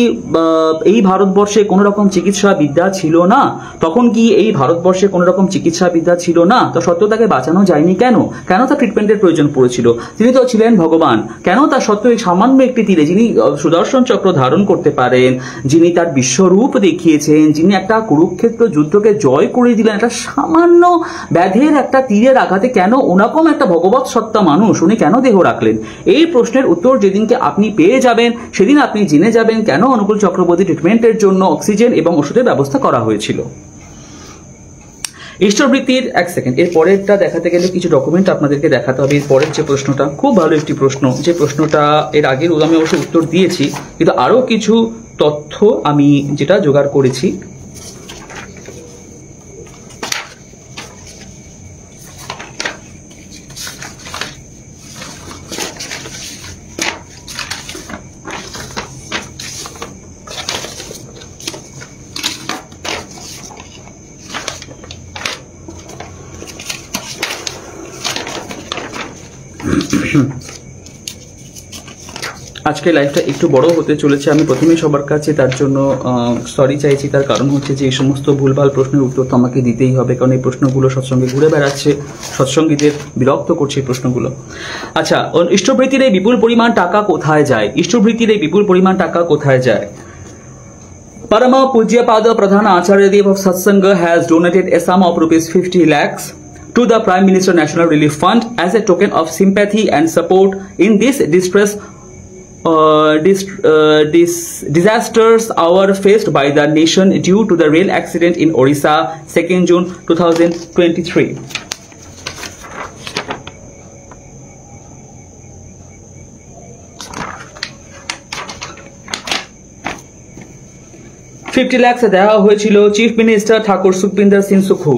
এই ভারতবর্ষে কোনো রকম চিকিৎসা বিদ্যা ছিল না? তখন কি এই ভারতবর্ষে কোনো রকম চিকিৎসা বিদ্যা ছিল না? তো সত্ত্বেও তাকে বাঁচানো যায়নি কেন? কেন তার ট্রিটমেন্টের প্রয়োজন পড়েছিল? তিনি তো ছিলেন ভগবান। কেন তার সত্ত্বেও সামান্য একটি তীরে, যিনি সুদর্শন চক্র ধারণ করতে পারেন, যিনি তার বিশ্বরূপ দেখিয়েছেন, যিনি একটা কুরুক্ষেত্র যুদ্ধকে জয় করে দিলেন, একটা সামান্য ব্যাধের একটা তীরের আঘাতে কেন ওরকম একটা ভগবৎ সত্তা মানুষ উনি কেন দেহ রাখলেন? এই প্রশ্নের উত্তর যেদিনকে আপনি পেয়ে যাবেন সেদিন আপনি জেনে যাবেন কেন অনুকূল চক্রবর্তী ট্রিটমেন্টের জন্য অক্সিজেন এবং ওষুধের ব্যবস্থা করা হয়েছিল। ইষ্টবৃত্তির এক সেকেন্ড, এর পরেরটা দেখাতে গেলে কিছু ডকুমেন্ট আপনাদেরকে দেখাতে হবে। এর পরের যে প্রশ্নটা খুব ভালো একটি প্রশ্ন, যে প্রশ্নটা এর আগের আমি অবশ্য উত্তর দিয়েছি, কিন্তু আরো কিছু তথ্য আমি যেটা জোগাড় করেছি। আজকে লাইভটা একটু বড় হতে চলেছে, আমি প্রথমেই সবার কাছে তার জন্য সরি চাইছি। তার কারণ হচ্ছে যে এই সমস্ত ভুলভাল প্রশ্নের উত্তর তো আমাকে দিতেই হবে, কারণ এই প্রশ্নগুলো সৎসঙ্গে ঘুরে বেড়াচ্ছে, সৎসঙ্গীদের বিরক্ত করছে এই প্রশ্নগুলো। আচ্ছা, ইষ্টবৃত্তির এই বিপুল পরিমাণ টাকা কোথায় যায়? ইষ্টবৃত্তির এই বিপুল পরিমাণ টাকা কোথায় যায়? Parama Pujyapada Pradhana Acharya Dev of Satsanga has donated a sum of ₹50 lakhs to the Prime Minister National Relief Fund as a token of sympathy and support in this disasters hour faced by the nation due to the rail accident in Orissa, 2nd June 2023. 50 lakh দেওয়া হয়েছিল chief minister ঠাকুর সুখবিন্দর সিং সুখু।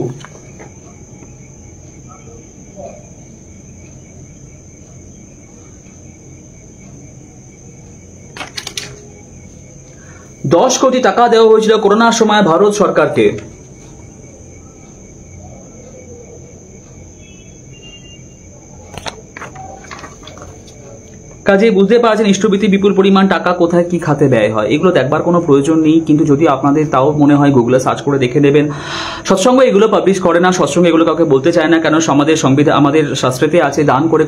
$10 কোটি টাকা দেওয়া হয়েছিল করোনার সময় ভারত সরকারকে। কাজে বুঝতে পারছেন ইষ্টবৃত্তি বিপুল পরিমাণ টাকা কোথায় কি খাতে ব্যয় হয়, এগুলো দেখবার কোনো প্রয়োজন নেই। কিন্তু যদি আপনাদের তাও মনে হয় গুগলে সার্চ করে দেখে নেবেন। সৎসঙ্গ এগুলো পাবলিশ করে না, সৎসঙ্গ এগুলো কাউকে বলতে চায় না, কেন আমাদের সংবিধান আমাদের শাস্ত্রেতে আছে দান করে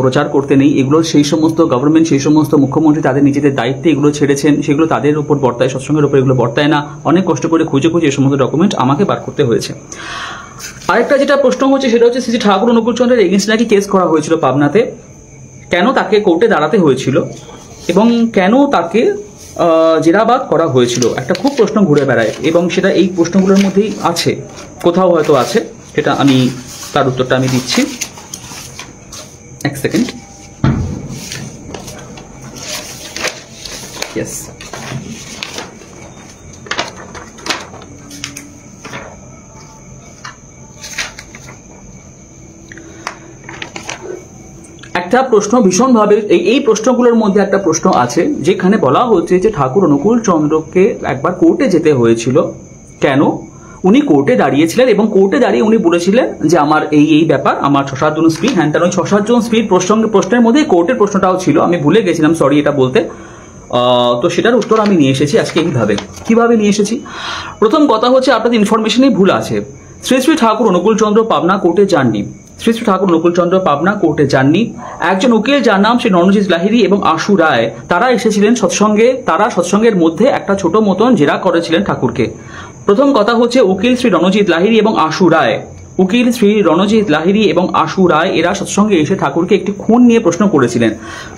প্রচার করতে নেই। এগুলো সেই সমস্ত গভর্নমেন্ট, সেই সমস্ত মুখ্যমন্ত্রী তাদের নিজেদের দায়িত্বে এগুলো ছেড়েছেন, সেগুলো তাদের উপর বর্তায়, সৎসঙ্গের উপর এগুলো বর্তায় না। অনেক কষ্ট করে খুঁজে খুঁজে এই সমস্ত ডকুমেন্ট আমাকে বার করতে হয়েছে। আরেকটা যেটা প্রশ্ন হচ্ছে সেটা হচ্ছে শ্রী ঠাকুর অনুকূল চন্দ্রের এগেন্স্ট নাকি কেস করা হয়েছিল পাবনাতে, কেন তাকে কোর্টে দাঁড়াতে হয়েছিল এবং কেন তাকে জেরাবাদ করা হয়েছিল, একটা খুব প্রশ্ন ঘুরে বেড়ায় এবং সেটা এই প্রশ্নগুলোর মধ্যেই আছে, কোথাও হয়তো আছে, সেটা আমি তার উত্তরটা আমি দিচ্ছি। এক সেকেন্ড। ইয়েস, একটা প্রশ্ন ভীষণভাবে এই প্রশ্নগুলোর মধ্যে একটা প্রশ্ন আছে যেখানে বলা হচ্ছে যে ঠাকুর অনুকূল চন্দ্রকে একবার কোর্টে যেতে হয়েছিল, কেন? উনি কোর্টে দাঁড়িয়েছিলেন এবং কোর্টে দাঁড়িয়ে উনি বলেছিলেন যে আমার এই ব্যাপার, আমার 6-7 জন স্ত্রী, হ্যাঁ তেন 6-7 জন স্ত্রীর প্রশ্নের মধ্যে কোর্টের প্রশ্নটাও ছিল, আমি ভুলে গেছিলাম, সরি এটা বলতে। তো সেটার উত্তর আমি নিয়ে এসেছি আজকে কিভাবে নিয়ে এসেছি। প্রথম কথা হচ্ছে আপনাদের ইনফরমেশনে ভুল আছে। শ্রী শ্রী ঠাকুর অনুকূল চন্দ্র পাবনা কোর্টে যাননি। শ্রী শ্রী ঠাকুর অনুকূল চন্দ্র পাবনা কোর্টে যাননি। একজন উকিল যার নাম শ্রী রণজিৎ লাহিড়ী এবং আশু রায়, তারা এসেছিলেন সৎসঙ্গে। তারা সৎসঙ্গের মধ্যে একটা ছোট মতন জেরা করেছিলেন ঠাকুরকে। প্রথম কথা হচ্ছে উকিল শ্রী রণজিৎ লাহিড়ী এবং আশু রায়, উকিল শ্রী রণজিৎ লাহিড়ী এবং আশু রায় এরা সৎসঙ্গে এসে ঠাকুরকে একটি খুন নিয়ে প্রশ্ন করেছিলেন।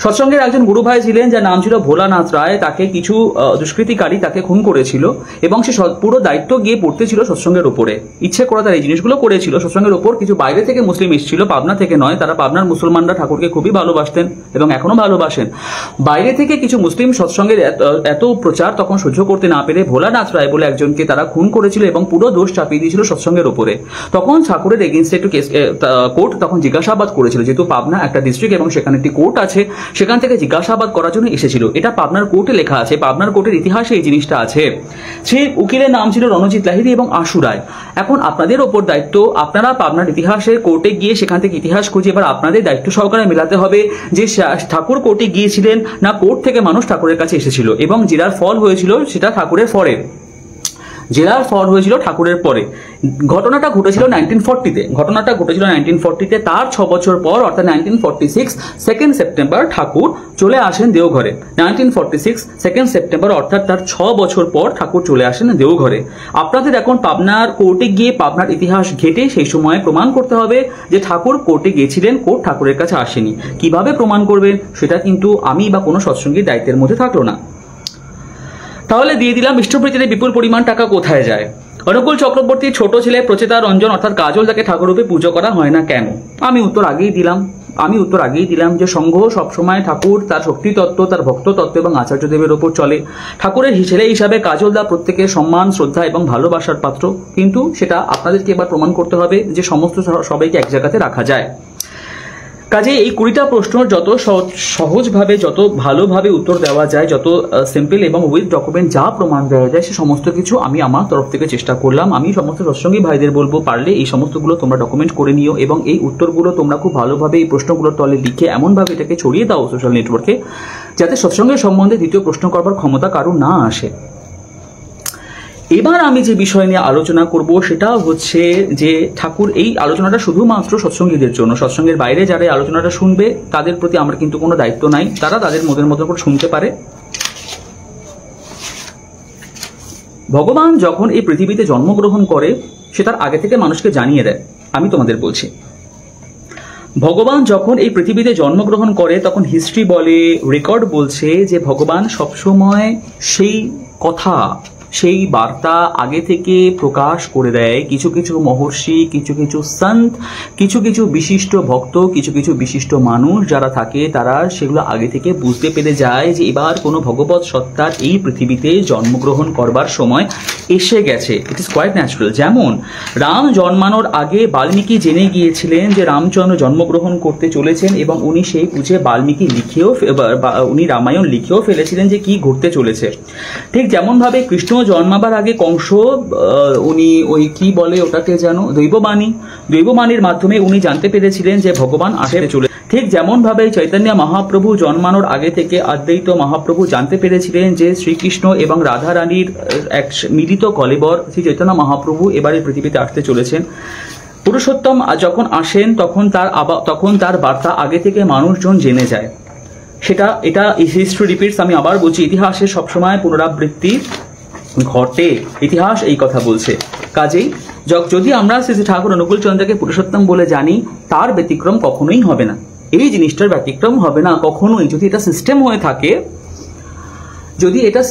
সৎসঙ্গের একজন গুরু ভাই ছিলেন যার নাম ছিল ভোলানাথ রায়, তাকে কিছু দুষ্কৃতিকারী তাকে খুন করেছিল এবং সে পুরো দায়িত্ব গিয়ে পড়তে ছিল সৎসঙ্গের উপরে। ইচ্ছে করে তারা এই জিনিসগুলো করেছিল। সৎসঙ্গের উপর কিছু বাইরে থেকে মুসলিম এসেছিল, পাবনা থেকে নয়। তারা পাবনার মুসলমানরা ঠাকুরকে খুবই ভালোবাসতেন এবং এখনো ভালোবাসেন। বাইরে থেকে কিছু মুসলিম সৎসঙ্গের এত প্রচার তখন সহ্য করতে না পেরে ভোলানাথ রায় বলে একজনকে তারা খুন করেছিল এবং পুরো দোষ চাপিয়ে দিয়েছিল সৎসঙ্গের উপরে। তখন ঠাকুরের এগেইনস্টে একটু কোর্ট তখন জিজ্ঞাসাবাদ করেছিল, যেহেতু পাবনা একটা ডিস্ট্রিক্ট এবং সেখানে একটি কোর্ট আছে, সেখান থেকে জিজ্ঞাসাবাদ করার জন্য এসেছিল। এটা পাবনার কোর্টে লেখা আছে, পাবনার কোর্টের ইতিহাসে এই জিনিসটা আছে। সেই উকিলের নাম ছিল রণজিৎ লাহিড়ী এবং আশু রায়। এখন আপনাদের ওপর দায়িত্ব, আপনারা পাবনার ইতিহাসে কোর্টে গিয়ে সেখান থেকে ইতিহাস খুঁজে এবার আপনাদের দায়িত্ব সহকারে মেলাতে হবে যে ঠাকুর কোর্টে গিয়েছিলেন না কোর্ট থেকে মানুষ ঠাকুরের কাছে এসেছিল এবং জেরার ফল হয়েছিল সেটা ঠাকুরের পরে, জেলার ফল হয়েছিল ঠাকুরের পরে। ঘটনাটা ঘটেছিল 1940-তে। তার 6 বছর পর অর্থাৎ 1946 2 সেপ্টেম্বর ঠাকুর চলে আসেন দেওঘরে। 1946 2 সেপ্টেম্বর অর্থাৎ তার 6 বছর পর ঠাকুর চলে আসেন দেওঘরে। আপনাদের এখন পাবনার কোর্টে গিয়ে পাবনার ইতিহাস ঘেটে সেই সময় প্রমাণ করতে হবে যে ঠাকুর কোর্টে গিয়েছিলেন, কোর্ট ঠাকুরের কাছে আসেনি। কিভাবে প্রমাণ করবেন সেটা কিন্তু আমি বা কোনো সৎসঙ্গীর দায়িত্বের মধ্যে থাকলো না। তাহলে দিয়ে দিলাম ইষ্টবৃত্তিতে বিপুল পরিমাণ টাকা কোথায় যায়। অনুকূল চক্রবর্তীর ছোট ছেলে প্রচেতা রঞ্জন অর্থাৎ কাজল, তাকে ঠাকুররূপে পুজো করা হয় না কেন? আমি উত্তর আগেই দিলাম যে সংঘ সবসময় ঠাকুর তার শক্তি তত্ত্ব, তার ভক্ত তত্ত্ব এবং আচার্যদেবের ওপর চলে। ঠাকুরের ছেলে হিসাবে কাজলদা প্রত্যেকের সম্মান, শ্রদ্ধা এবং ভালোবাসার পাত্র, কিন্তু সেটা আপনাদেরকে এবার প্রমাণ করতে হবে যে সমস্ত সবাইকে এক জায়গাতে রাখা যায়। কাজে এই 20টা প্রশ্ন যত সহজভাবে, যত ভালোভাবে উত্তর দেওয়া যায়, যত সিম্পল এবং উইথ ডকুমেন্ট যা প্রমাণ দেওয়া যায়, সে সমস্ত কিছু আমি আমার তরফ থেকে চেষ্টা করলাম। আমি সমস্ত সৎসঙ্গী ভাইদের বলবো, পারলে এই সমস্তগুলো তোমরা ডকুমেন্ট করে নিও এবং এই উত্তরগুলো তোমরা খুব ভালোভাবে এই প্রশ্নগুলোর তলে লিখে এমনভাবে এটাকে ছড়িয়ে দাও সোশ্যাল নেটওয়ার্কে, যাতে সৎসঙ্গের সম্বন্ধে দ্বিতীয় প্রশ্ন করবার ক্ষমতা কারো না আসে। এবার আমি যে বিষয় নিয়ে আলোচনা করব সেটা হচ্ছে যে ঠাকুর, এই আলোচনাটা শুধুমাত্র সৎসঙ্গীদের জন্য। সৎসঙ্গের বাইরে যারা এই আলোচনাটা শুনবে তাদের প্রতি আমার কিন্তু কোনো দায়িত্ব নাই, তারা তাদের মনের মতো করে শুনতে পারে। ভগবান যখন এই পৃথিবীতে জন্মগ্রহণ করে সে তার আগে থেকে মানুষকে জানিয়ে দেয়। আমি তোমাদের বলছি, ভগবান যখন এই পৃথিবীতে জন্মগ্রহণ করে তখন হিস্ট্রি বলে, রেকর্ড বলছে যে ভগবান সবসময় সেই কথা সেই বার্তা আগে থেকে প্রকাশ করে দেয় কিছু কিছু মহর্ষি, কিছু কিছু সন্ত, কিছু কিছু বিশিষ্ট ভক্ত, কিছু কিছু বিশিষ্ট মানুষ যারা থাকে তারা সেগুলো আগে থেকে বুঝতে পেরে যায় যে এবার কোনো ভগবৎ সত্তার এই পৃথিবীতে জন্মগ্রহণ করবার সময় এসে গেছে। It is quite natural. যেমন রাম জন্মানোর আগে বাল্মীকি জেনে গিয়েছিলেন যে রামচন্দ্র জন্মগ্রহণ করতে চলেছেন এবং উনি সেই বুঝে বাল্মীকি উনি রামায়ণ লিখেও ফেলেছিলেন যে কি ঘটতে চলেছে। ঠিক যেমনভাবে কৃষ্ণ জন্মাবার আগে কংস উনি ওই কি বলে ওটাকে যেন দৈববাণীর মাধ্যমে উনি জানতে পেরেছিলেন যে ভগবান আসতে চলে। ঠিক যেমনভাবে চৈতন্য মহাপ্রভু জন্মানোর আগে থেকে অদ্বৈত মহাপ্রভু জানতে পেরেছিলেন যে শ্রীকৃষ্ণ এবং রাধা রানীর এক মিলিত কলেবর শ্রী চৈতন্য মহাপ্রভু এবারে পৃথিবীতে আসতে চলেছেন। পুরুষোত্তম যখন আসেন তখন তার বার্তা আগে থেকে মানুষজন জেনে যায়। এটা হিস্ট্রি রিপিটস। আমি আবার বলছি, ইতিহাসে সবসময় পুনরাবৃত্তি ঘটে, ইতিহাস এই কথা বলছে। কাজেই যদি আমরা শ্রী ঠাকুর অনুকূল চন্দ্রকে পুরুষোত্তম বলে জানি, তার ব্যতিক্রম কখনোই হবে না, এই জিনিসটার ব্যতিক্রম হবে না কখনোই। যদি এটা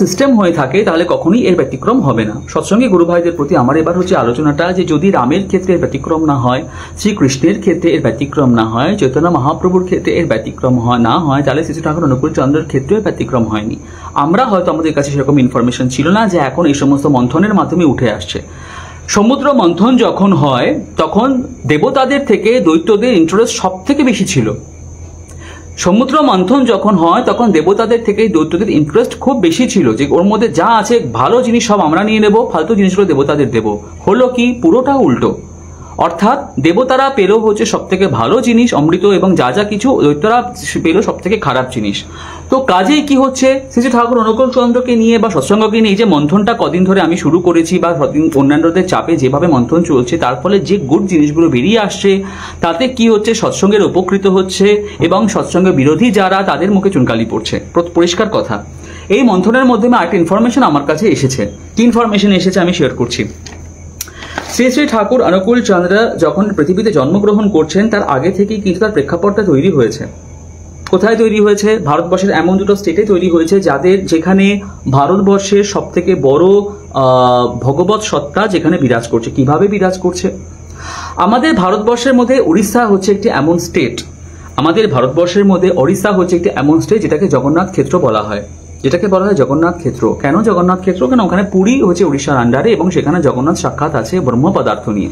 সিস্টেম হয়ে থাকে তাহলে কখনোই এর ব্যতিক্রম হবে না। সৎসঙ্গে গুরু ভাইদের প্রতি আমার এবার হচ্ছে আলোচনাটা যে যদি রামের ক্ষেত্রে এর ব্যতিক্রম না হয়, শ্রীকৃষ্ণের ক্ষেত্রে এর ব্যতিক্রম না হয়, চৈতন্য মহাপ্রভুর ক্ষেত্রে এর ব্যতিক্রম না হয়, তাহলে শ্রী ঠাকুর অনুকূল চন্দ্রের ক্ষেত্রেও ব্যতিক্রম হয়নি। আমরা হয়তো আমাদের কাছে সেরকম ইনফরমেশন ছিল না যে এখন এই সমস্ত মন্থনের মাধ্যমে উঠে আসছে। সমুদ্র মন্থন যখন হয় তখন দেবতাদের থেকে দৈত্যদের ইন্টারেস্ট সব থেকে বেশি ছিল। সমুদ্র মন্থন যখন হয় তখন দেবতাদের থেকে দৈত্যদের ইন্টারেস্ট খুব বেশি ছিল যে ওর মধ্যে যা আছে ভালো জিনিস সব আমরা নিয়ে নেব, ফালতু জিনিসগুলো দেবতাদের দেব। হলো কি, পুরোটা উল্টো। অর্থাৎ দেবতারা পেল হচ্ছে সব থেকে ভালো জিনিস অমৃত, এবং যা যা কিছু দৈত্যরা পেল সব থেকে খারাপ জিনিস। তো কাজেই কি হচ্ছে, শ্রী ঠাকুর অনুকূল চন্দ্রকে নিয়ে বা সৎসঙ্গকে নিয়ে যে মন্থনটা কদিন ধরে আমি শুরু করেছি বা অন্যান্যদের চাপে যেভাবে মন্থন চলছে, তার ফলে যে গুড জিনিসগুলো বেরিয়ে আসছে তাতে কি হচ্ছে, সৎসঙ্গের উপকৃত হচ্ছে এবং সৎসঙ্গের বিরোধী যারা তাদের মুখে চুনকালি পড়ছে। পরিষ্কার কথা। এই মন্থনের মাধ্যমে আরেকটা ইনফরমেশন আমার কাছে এসেছে। কি ইনফরমেশন এসেছে আমি শেয়ার করছি। শ্রী শ্রী ঠাকুর অনুকূল চন্দ্র যখন পৃথিবীতে জন্মগ্রহণ করছেন তার আগে থেকেই কিন্তু তার প্রেক্ষাপটটা তৈরি হয়েছে। কোথায় তৈরি হয়েছে? ভারতবর্ষের এমন দুটো স্টেটে তৈরি হয়েছে যেখানে ভারতবর্ষের সব থেকে বড় ভগবৎ সত্তা যেখানে বিরাজ করছে। কিভাবে বিরাজ করছে? আমাদের ভারতবর্ষের মধ্যে উড়িষ্যা হচ্ছে একটি এমন স্টেট, যেটাকে জগন্নাথ ক্ষেত্র বলা হয়। জগন্নাথ ক্ষেত্র। কেন জগন্নাথ ক্ষেত্র? কেন ওখানে পুরী হচ্ছে উড়িষ্যার আন্ডারে এবং সেখানে জগন্নাথ সাক্ষাৎ আছে ব্রহ্ম পদার্থ নিয়ে।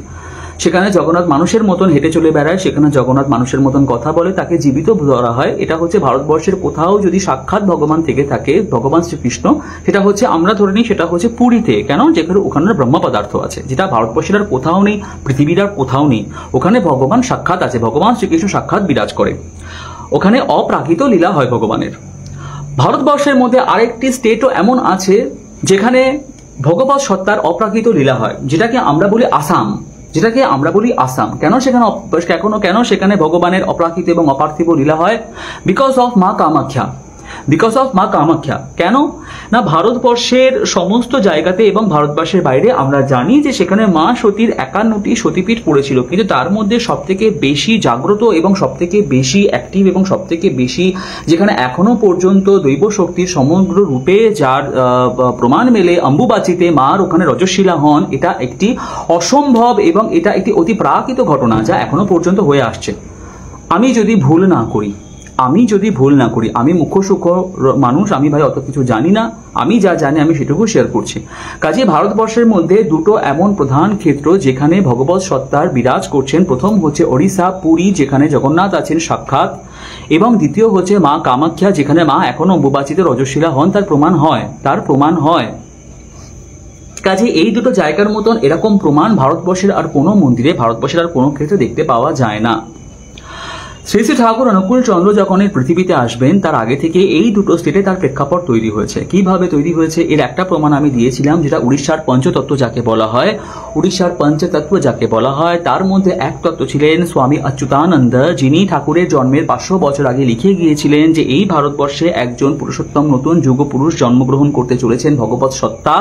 সেখানে জগন্নাথ মানুষের মতন হেঁটে চলে বেড়ায়, সেখানে জগন্নাথ মানুষের মতন কথা বলে, তাকে জীবিত ধরা হয়। এটা হচ্ছে ভারতবর্ষের কোথাও যদি সাক্ষাৎ ভগবান থেকে থাকে, ভগবান শ্রীকৃষ্ণ, সেটা হচ্ছে আমরা ধরে নিই সেটা হচ্ছে পুরীতে। কেন? যেখানে ওখানে ব্রহ্ম পদার্থ আছে, যেটা ভারতবর্ষের আর কোথাও নেই, পৃথিবীর আর কোথাও নেই। ওখানে ভগবান সাক্ষাৎ আছে, ভগবান শ্রীকৃষ্ণ সাক্ষাৎ বিরাজ করে, ওখানে অপ্রাকৃত লীলা হয় ভগবানের। ভারতবর্ষের মধ্যে আরেকটি স্টেটও এমন আছে যেখানে ভগবৎ সত্তার অপ্রাকৃত লীলা হয়, যেটাকে আমরা বলি আসাম। কেন সেখানে ভগবানের অপ্রাকৃত এবং অপার্থিব লীলা হয়? বিকজ অফ মা কামাখ্যা। কেন না, ভারতবর্ষের সমস্ত জায়গাতে এবং ভারতবর্ষের বাইরে আমরা জানি যে সেখানে মা সতীর 51টি সতীপীঠ পড়েছিল, কিন্তু তার মধ্যে সব থেকে বেশি জাগ্রত এবং সব থেকে বেশি অ্যাক্টিভ এবং সব থেকে বেশি যেখানে এখনো পর্যন্ত দৈব শক্তির সমগ্র রূপে যার প্রমাণ মেলে অম্বুবাচিতে মার ওখানে রজস্বীলা হন, এটা একটি অসম্ভব এবং এটা একটি অতি প্রাকৃত ঘটনা যা এখনো পর্যন্ত হয়ে আসছে। আমি যদি ভুল না করি, আমি মুখ্য সূক্ষ্ম মানুষ, আমি ভাই অত কিছু জানি না, আমি যা জানি আমি সেটুকু শেয়ার করছি। কাজে ভারতবর্ষের মধ্যে দুটো এমন প্রধান ক্ষেত্র যেখানে ভগবৎ সত্তার বিরাজ করছেন। প্রথম হচ্ছে ওড়িশা, পুরী, যেখানে জগন্নাথ আছেন সাক্ষাৎ, এবং দ্বিতীয় হচ্ছে মা কামাখ্যা, যেখানে মা এখনো অম্বুবাচিতে রজস্বীলা হন, তার প্রমাণ হয়। কাজে এই দুটো জায়গার মতন এরকম প্রমাণ ভারতবর্ষের আর কোনো মন্দিরে, ভারতবর্ষের আর কোনো ক্ষেত্রে দেখতে পাওয়া যায় না। শ্রী শ্রী ঠাকুর অনুকূল চন্দ্র যখন এই পৃথিবীতে আসবেন তার আগে থেকে এই দুটো স্টেটে তার প্রেক্ষাপট তৈরি হয়েছে। কিভাবে তৈরি হয়েছে এর একটা প্রমাণ আমি দিয়েছিলাম, যেটা উড়িষ্যার পঞ্চতত্ত্ব যাকে বলা হয়। তার মধ্যে এক তত্ত্ব ছিলেন স্বামী অচ্যুতানন্দ, যিনি ঠাকুরের জন্মের 500 বছর আগে লিখে গিয়েছিলেন যে এই ভারতবর্ষে একজন পুরুষোত্তম নতুন যুগ পুরুষ জন্মগ্রহণ করতে চলেছেন, ভগবৎ সত্তা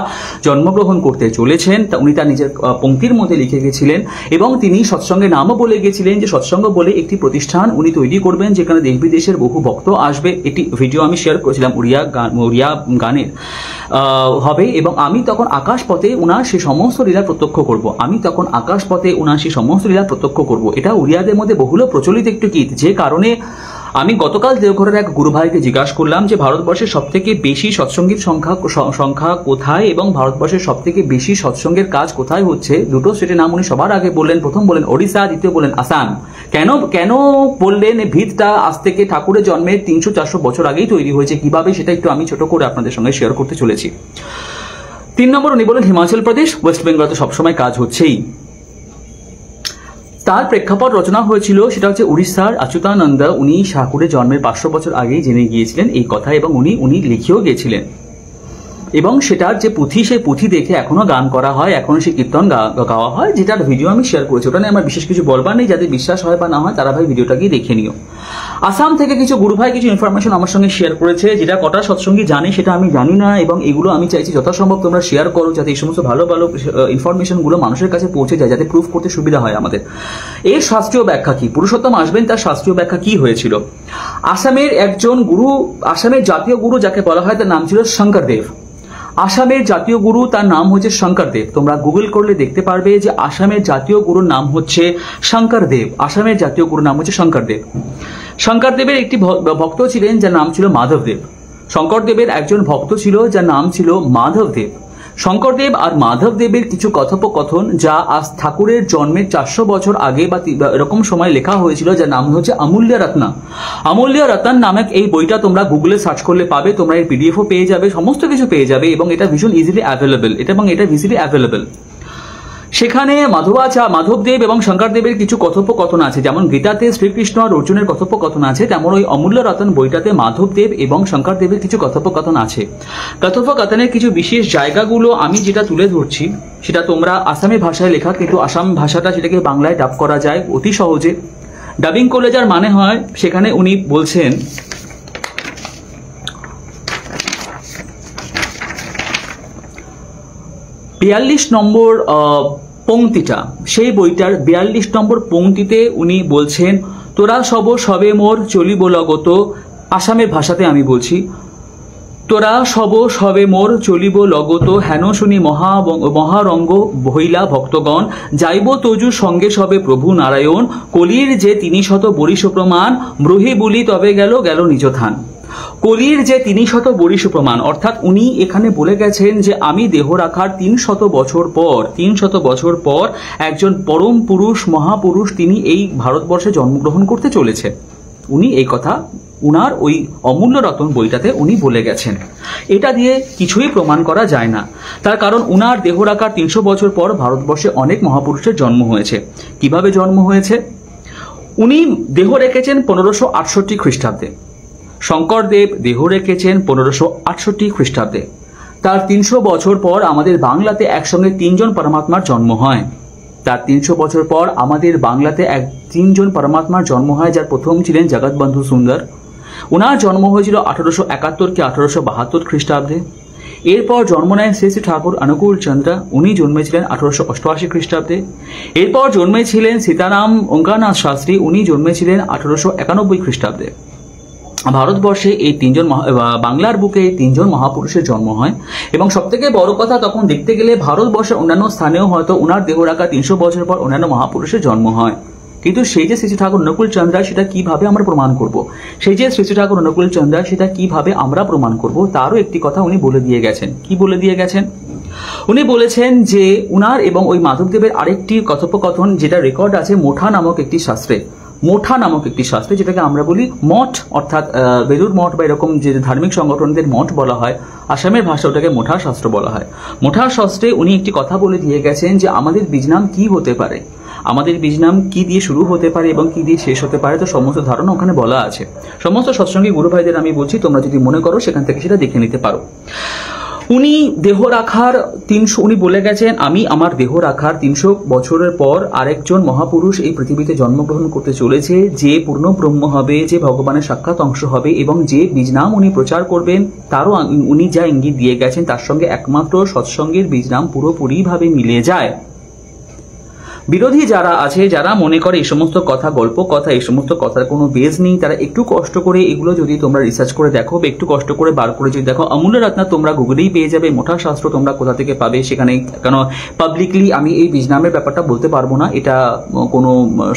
জন্মগ্রহণ করতে চলেছেন। তা উনি তার নিজের পঙ্ক্তির মধ্যে লিখে গেছিলেন এবং তিনি সৎসঙ্গে নামও বলে গেছিলেন যে সৎসঙ্গ বলে একটি প্রতিষ্ঠান উনি তৈরি করবেন, যেখানে দেশ বিদেশের বহু ভক্ত আসবে। এটি ভিডিও আমি শেয়ার করেছিলাম উড়িয়া গানের হবে, এবং আমি তখন আকাশপথে উনার সেই সমস্ত লীলা প্রত্যক্ষ করব। এটা উড়িয়াদের মধ্যে বহুল প্রচলিত একটি গীত, যে কারণে আমি গতকাল দেওঘরের এক গুরু ভাইকে জিজ্ঞাসা করলাম যে ভারতবর্ষের সব থেকে বেশি সৎসঙ্গীর সংখ্যা কোথায় এবং ভারতবর্ষের সব থেকে বেশি সৎসঙ্গের কাজ কোথায় হচ্ছে। দুটো স্টেটের নাম উনি সবার আগে বললেন। প্রথম বলেন ওড়িশা, দ্বিতীয় বলেন আসাম। কেন বললেন? ভিতটা আজ থেকে ঠাকুরের জন্মের 300-400 বছর আগেই তৈরি হয়েছে। কিভাবে সেটা একটু আমি ছোট করে আপনাদের সঙ্গে শেয়ার করতে চলেছি। 3 নম্বর উনি বলেন হিমাচল প্রদেশ, ওয়েস্ট বেঙ্গল তো সবসময় কাজ হচ্ছেই। তার প্রেক্ষাপট রচনা হয়েছিল, সেটা হচ্ছে উড়িষ্যার অচ্যুতানন্দ। উনি ঠাকুরের জন্মের 500 বছর আগেই জেনে গিয়েছিলেন এই কথা, এবং উনি লিখেও গিয়েছিলেন। এবং সেটার যে পুঁথি, সেই পুঁথি দেখে এখনো গান করা হয়, এখনো সেই কীর্তন গাওয়া হয়, যেটার ভিডিও আমি শেয়ার করেছি। ওটা নিয়ে আমার বিশেষ কিছু বলবার নেই, যাদের বিশ্বাস হয় বা না হয় তারা ভাই ভিডিওটা গিয়ে দেখে নিও। আসাম থেকে কিছু গুরু ভাই কিছু ইনফরমেশন আমার সঙ্গে শেয়ার করেছে, যেটা কটা সৎসঙ্গী জানে সেটা আমি জানি না, এবং এগুলো আমি চাইছি যথাসম্ভব তোমরা শেয়ার করো, যাতে এই সমস্ত ভালো ভালো ইনফরমেশনগুলো মানুষের কাছে পৌঁছে যায়, যাতে প্রুফ করতে সুবিধা হয় আমাদের। এর শাস্ত্রীয় ব্যাখ্যা কি? পুরুষোত্তম আসবেন, তার শাস্ত্রীয় ব্যাখ্যা কি হয়েছিল? আসামের একজন গুরু, আসামের জাতীয় গুরু যাকে বলা হয় তার নাম ছিল শঙ্করদেব। আসামের জাতীয় গুরু তার নাম হচ্ছে শঙ্করদেব। তোমরা গুগল করলে দেখতে পারবে যে আসামের জাতীয় গুরুর নাম হচ্ছে শঙ্করদেব। আসামের জাতীয় গুরুর নাম হচ্ছে শঙ্করদেব। শঙ্করদেবের একটি ভক্ত ছিলেন যার নাম ছিল মাধবদেব। শঙ্করদেবের একজন ভক্ত ছিল যার নাম ছিল মাধবদেব। শঙ্করদেব আর মাধবদেবের কিছু কথোপকথন, যা আজ ঠাকুরের জন্মের 400 বছর আগে বা এরকম সময় লেখা হয়েছিল, যার নাম হচ্ছে অমূল্য রত্ন। অমূল্য রত্ন নামক এই বইটা তোমরা গুগলে সার্চ করলে পাবে। তোমরা এর পিডিএফও পেয়ে যাবে, সমস্ত কিছু পেয়ে যাবে, এবং এটা ভীষণ ইজিলি অ্যাভেলেবেল। সেখানে মাধবদেব এবং শঙ্করদেবের কিছু কথোপকথন আছে। যেমন গীতাতে শ্রীকৃষ্ণ আর অর্জুনের কথোপকথন আছে, তেমন ওই অমূল্য রতন বইটাতে মাধবদেব এবং শঙ্করদেবের কিছু কথোপকথন আছে। কথোপকথনের কিছু বিশেষ জায়গাগুলো আমি যেটা তুলে ধরছি, সেটা তোমরা আসামি ভাষায় লেখা, কিন্তু আসাম ভাষাটা সেটাকে বাংলায় ডাব করা যায় অতি সহজে। ডাবিং করলে যার মানে হয়, সেখানে উনি বলছেন, বিয়াল্লিশ নম্বর পংক্তিটা, সেই বইটার 42 নম্বর পংক্তিতে উনি বলছেন, তোরা সবে মোর চলিব লগত। আসামের ভাষাতে আমি বলছি, তোরা সবে মোর চলিব লগত, হেন শুনি মহারঙ্গ ভৈলা ভক্তগণ, যাইব তজু সঙ্গে সবে প্রভু নারায়ণ, কলির যে 300 বরিশ প্রমাণ, ব্রহি বলি তবে গেল নিজ থান। কলির যে 300 বরিশ প্রমাণ, অর্থাৎ উনি এখানে বলে গেছেন যে আমি দেহ রাখার 300 বছর পর একজন পরম পুরুষ, মহাপুরুষ, তিনি এই ভারতবর্ষে জন্মগ্রহণ করতে চলেছে। উনি এই কথা উনার ওই অমূল্য রতন বইটাতে উনি বলে গেছেন। এটা দিয়ে কিছুই প্রমাণ করা যায় না, তার কারণ উনার দেহ রাখার 300 বছর পর ভারতবর্ষে অনেক মহাপুরুষের জন্ম হয়েছে। কিভাবে জন্ম হয়েছে? উনি দেহ রেখেছেন 1568 খ্রিস্টাব্দে। শঙ্করদেব দেহ রেখেছেন 1568 খ্রিস্টাব্দে। তার 300 বছর পর আমাদের বাংলাতে একসঙ্গে 3 জন পরমাত্মার জন্ম হয়। তার 300 বছর পর আমাদের বাংলাতে 3 জন পরমাত্মার জন্ম হয়, যার প্রথম ছিলেন জগৎবন্ধু সুন্দর। ওনার জন্ম হয়েছিল 1871 কি 1872 খ্রিস্টাব্দে। এরপর জন্ম নেয় শ্রী শ্রী ঠাকুর অনুকূল চন্দ্র, উনি জন্মেছিলেন 1888 খ্রিস্টাব্দে। এরপর জন্মেছিলেন সীতারাম অঙ্কানাথ শাস্ত্রী, উনি জন্মেছিলেন 1891 খ্রিস্টাব্দে। ভারতবর্ষে এই 3 জন বাংলার বুকে 3 জন মহাপুরুষের জন্ম হয়। এবং সবথেকে বড় কথা, তখন দেখতে গেলে ভারতবর্ষের অন্যান্য স্থানেও হয়তো ওনার দেহ রাখা 300 বছর পর অন্যান্য মহাপুরুষের জন্ম হয়। কিন্তু সেই যে শ্রী ঠাকুর অনুকূল চন্দ্র, সেটা কিভাবে আমরা প্রমাণ করব? সেটা কিভাবে আমরা প্রমাণ করব, তারও একটি কথা উনি বলে দিয়ে গেছেন। কি বলে দিয়ে গেছেন? উনি বলেছেন যে উনার এবং ওই মাধবদেবের আরেকটি কথোপকথন, যেটা রেকর্ড আছে মোঠা নামক একটি শাস্ত্রে, যেটাকে আমরা বলি মঠ, অর্থাৎ বেলুর মঠ বা এরকম যে ধার্মিক সংগঠনদের মঠ বলা হয়, আসামের ভাষা ওটাকে মোঠা শাস্ত্র বলা হয়। মোঠা শাস্ত্রে উনি একটি কথা বলে দিয়ে গেছেন যে আমাদের বীজনাম কি হতে পারে, আমাদের বীজনাম কি দিয়ে শুরু হতে পারে এবং কি দিয়ে শেষ হতে পারে, তো সমস্ত ধারণা ওখানে বলা আছে। সমস্ত সৎসঙ্গী গুরু ভাইদের আমি বলছি, তোমরা যদি মনে করো সেখান থেকে সেটা দেখে নিতে পারো। উনি দেহ রাখার 300, উনি বলে গেছেন আমি আমার দেহ রাখার 300 বছরের পর আরেকজন মহাপুরুষ এই পৃথিবীতে জন্মগ্রহণ করতে চলেছে, যে পূর্ণ ব্রহ্ম হবে, যে ভগবানের সাক্ষাৎ অংশ হবে, এবং যে বীজনাম উনি প্রচার করবেন, তারও উনি যা ইঙ্গিত দিয়ে গেছেন, তার সঙ্গে একমাত্র সৎসঙ্গের বীজনাম পুরোপুরিভাবে মিলে যায়। বিরোধী যারা আছে, যারা মনে করে এই সমস্ত কথা গল্প কথা, এই সমস্ত কথার কোনো বেজ নেই, তারা একটু কষ্ট করে এগুলো যদি তোমরা রিসার্চ করে দেখো, একটু কষ্ট করে বার করে যদি দেখো, অমূল্য রত্ন তোমরা গুগলেই পেয়ে যাবে, মোটা শাস্ত্র তোমরা কোথা থেকে পাবে সেখানে। কেন পাবলিকলি আমি এই বীজনামের ব্যাপারটা বলতে পারবো না, এটা কোনো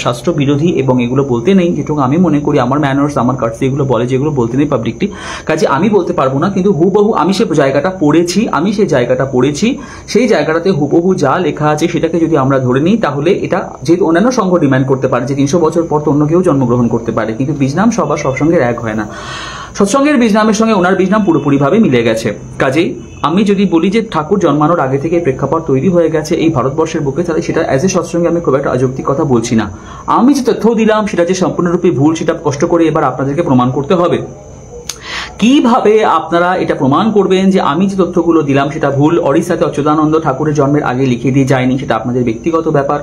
শাস্ত্র বিরোধী এবং এগুলো বলতে নেই, যেটুকু আমি মনে করি আমার ম্যানার্স আমার কার্ডস এগুলো বলে যেগুলো বলতে নেই পাবলিকলি, কাজে আমি বলতে পারবো না। কিন্তু হুবহু আমি সেই জায়গাটা পড়েছি, সেই জায়গাটাতে হুবহু যা লেখা আছে সেটাকে যদি আমরা ধরে নিই, তাহলে এটা যেহেতু অন্যান্য সংঘ ডিমান্ড করতে পারে যে 300 বছর পর তো অন্য কেউ জন্মগ্রহণ করতে পারে, কিন্তু বীজনাম সৎসঙ্গের এক হয় না। সৎসঙ্গের বীজনামের সঙ্গে ওনার বীজনাম পুরোপুরিভাবে মিলে গেছে। কাজেই আমি যদি বলি যে ঠাকুর জন্মানোর আগে থেকে প্রেক্ষাপট তৈরি হয়ে গেছে এই ভারতবর্ষের বুকে, তাহলে সেটা অ্যাজ এ সৎসঙ্গে আমি খুব একটা অযৌক্তিক কথা বলছি না। আমি যে তথ্য দিলাম সেটা যে সম্পূর্ণরূপে ভুল, সেটা কষ্ট করে এবার আপনাদেরকে প্রমাণ করতে হবে। কিভাবে আপনারা এটা প্রমাণ করবেন যে আমি যে তথ্যগুলো দিলাম সেটা ভুল, ওড়িশাতে অচ্যুতানন্দ ঠাকুরের জন্মের আগে লিখে দিয়ে যায়নি, সেটা আপনাদের ব্যক্তিগত ব্যাপার।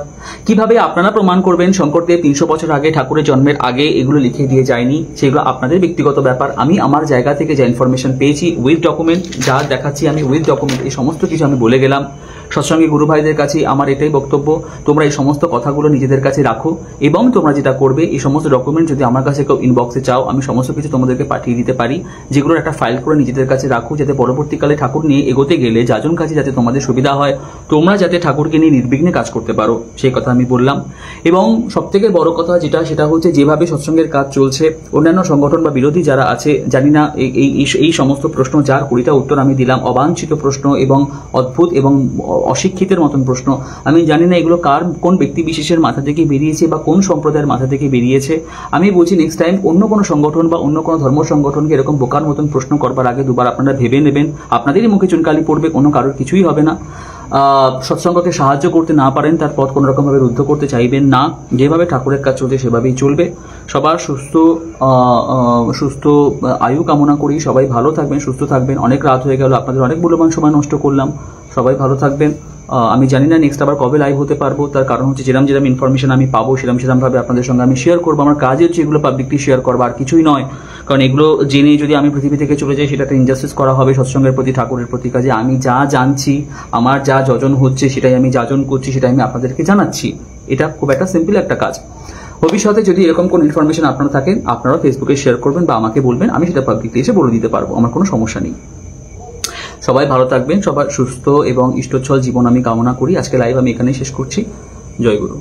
কিভাবে আপনারা প্রমাণ করবেন শঙ্করদেব 300 বছর আগে ঠাকুরের জন্মের আগে এগুলো লিখে দিয়ে যায়নি, সেগুলো আপনাদের ব্যক্তিগত ব্যাপার। আমি আমার জায়গা থেকে যা ইনফরমেশন পেয়েছি উইথ ডকুমেন্ট, যা দেখাচ্ছি আমি উইথ ডকুমেন্ট, এই সমস্ত কিছু আমি বলে গেলাম। সৎসঙ্গী গুরু ভাইদের কাছে আমার এটাই বক্তব্য, তোমরা এই সমস্ত কথাগুলো নিজেদের কাছে রাখো এবং তোমরা যেটা করবে এই সমস্ত ডকুমেন্ট যদি আমার কাছে কেউ ইনবক্সে চাও, আমি সমস্ত কিছু তোমাদেরকে পাঠিয়ে দিতে পারি, যেগুলোর একটা ফাইল করে নিজেদের কাছে রাখো, যাতে পরবর্তীকালে ঠাকুর নিয়ে এগোতে গেলে যাজন কাজে যাতে তোমাদের সুবিধা হয়, তোমরা যাতে ঠাকুরকে নিয়ে নির্বিঘ্নে কাজ করতে পারো, সেই কথা আমি বললাম। এবং সবথেকে বড় কথা সেটা হচ্ছে যেভাবে সৎসঙ্গের কাজ চলছে, অন্যান্য সংগঠন বা বিরোধী যারা আছে, জানি না এই সমস্ত প্রশ্ন যার 20টা উত্তর আমি দিলাম, অবাঞ্ছিত প্রশ্ন এবং অদ্ভুত এবং অশিক্ষিতের মতন প্রশ্ন, আমি জানি না এগুলো কোন ব্যক্তি বিশেষের মাথা থেকে বেরিয়েছে বা কোন সম্প্রদায়ের মাথা থেকে বেরিয়েছে। আমি বলছি নেক্সট টাইম অন্য কোনো সংগঠন বা অন্য কোনো ধর্ম সংগঠনকে এরকম বোকার মতন প্রশ্ন করবার আগে দুবার আপনারা ভেবে নেবেন, আপনাদেরই মুখে চুনকালি পড়বে, কোনো কারোর কিছুই হবে না। সৎসঙ্গকে সাহায্য করতে না পারেন তার পথ কোনো রকমভাবে রুদ্ধ করতে চাইবেন না, যেভাবে ঠাকুরের কাজ চলছে সেভাবেই চলবে। সবার সুস্থ আয়ু কামনা করি, সবাই ভালো থাকবেন, সুস্থ থাকবেন। অনেক রাত হয়ে গেল, আপনাদের অনেক মূল্যবান সময় নষ্ট করলাম, সবাই ভালো থাকবেন। আমি জানি না নেক্সট আবার কবে লাইভ হতে পারবো, তার কারণ হচ্ছে যেরকম ইনফরমেশন আমি পাবো সেরকম ভাবে আপনাদের সঙ্গে আমি শেয়ার করবো। আমার কাজই হচ্ছে এগুলো পাবলিকলি শেয়ার করবো, আর কিছুই নয়। কারণ এগুলো জেনে যদি আমি পৃথিবী থেকে চলে যাই সেটাতে ইনজাস্টিস করা হবে সৎসঙ্গের প্রতি, ঠাকুরের প্রতি। কাজে আমি যা জানছি, আমার যা যজন হচ্ছে সেটাই আমি যাজন করছি, সেটাই আমি আপনাদেরকে জানাচ্ছি। এটা খুব একটা সিম্পল একটা কাজ। ভবিষ্যতে যদি এরকম কোনো ইনফরমেশন আপনারা থাকেন, আপনারাও ফেসবুকে শেয়ার করবেন বা আমাকে বলবেন, আমি সেটা পাবলিকলি এসে বলে দিতে পারবো, আমার কোনো সমস্যা নেই। সবাই ভালো থাকবেন, সবার সুস্থ এবং ইষ্টচ্ছল জীবন আমি কামনা করি। আজকে লাইভ আমি এখানেই শেষ করছি। জয় গুরু।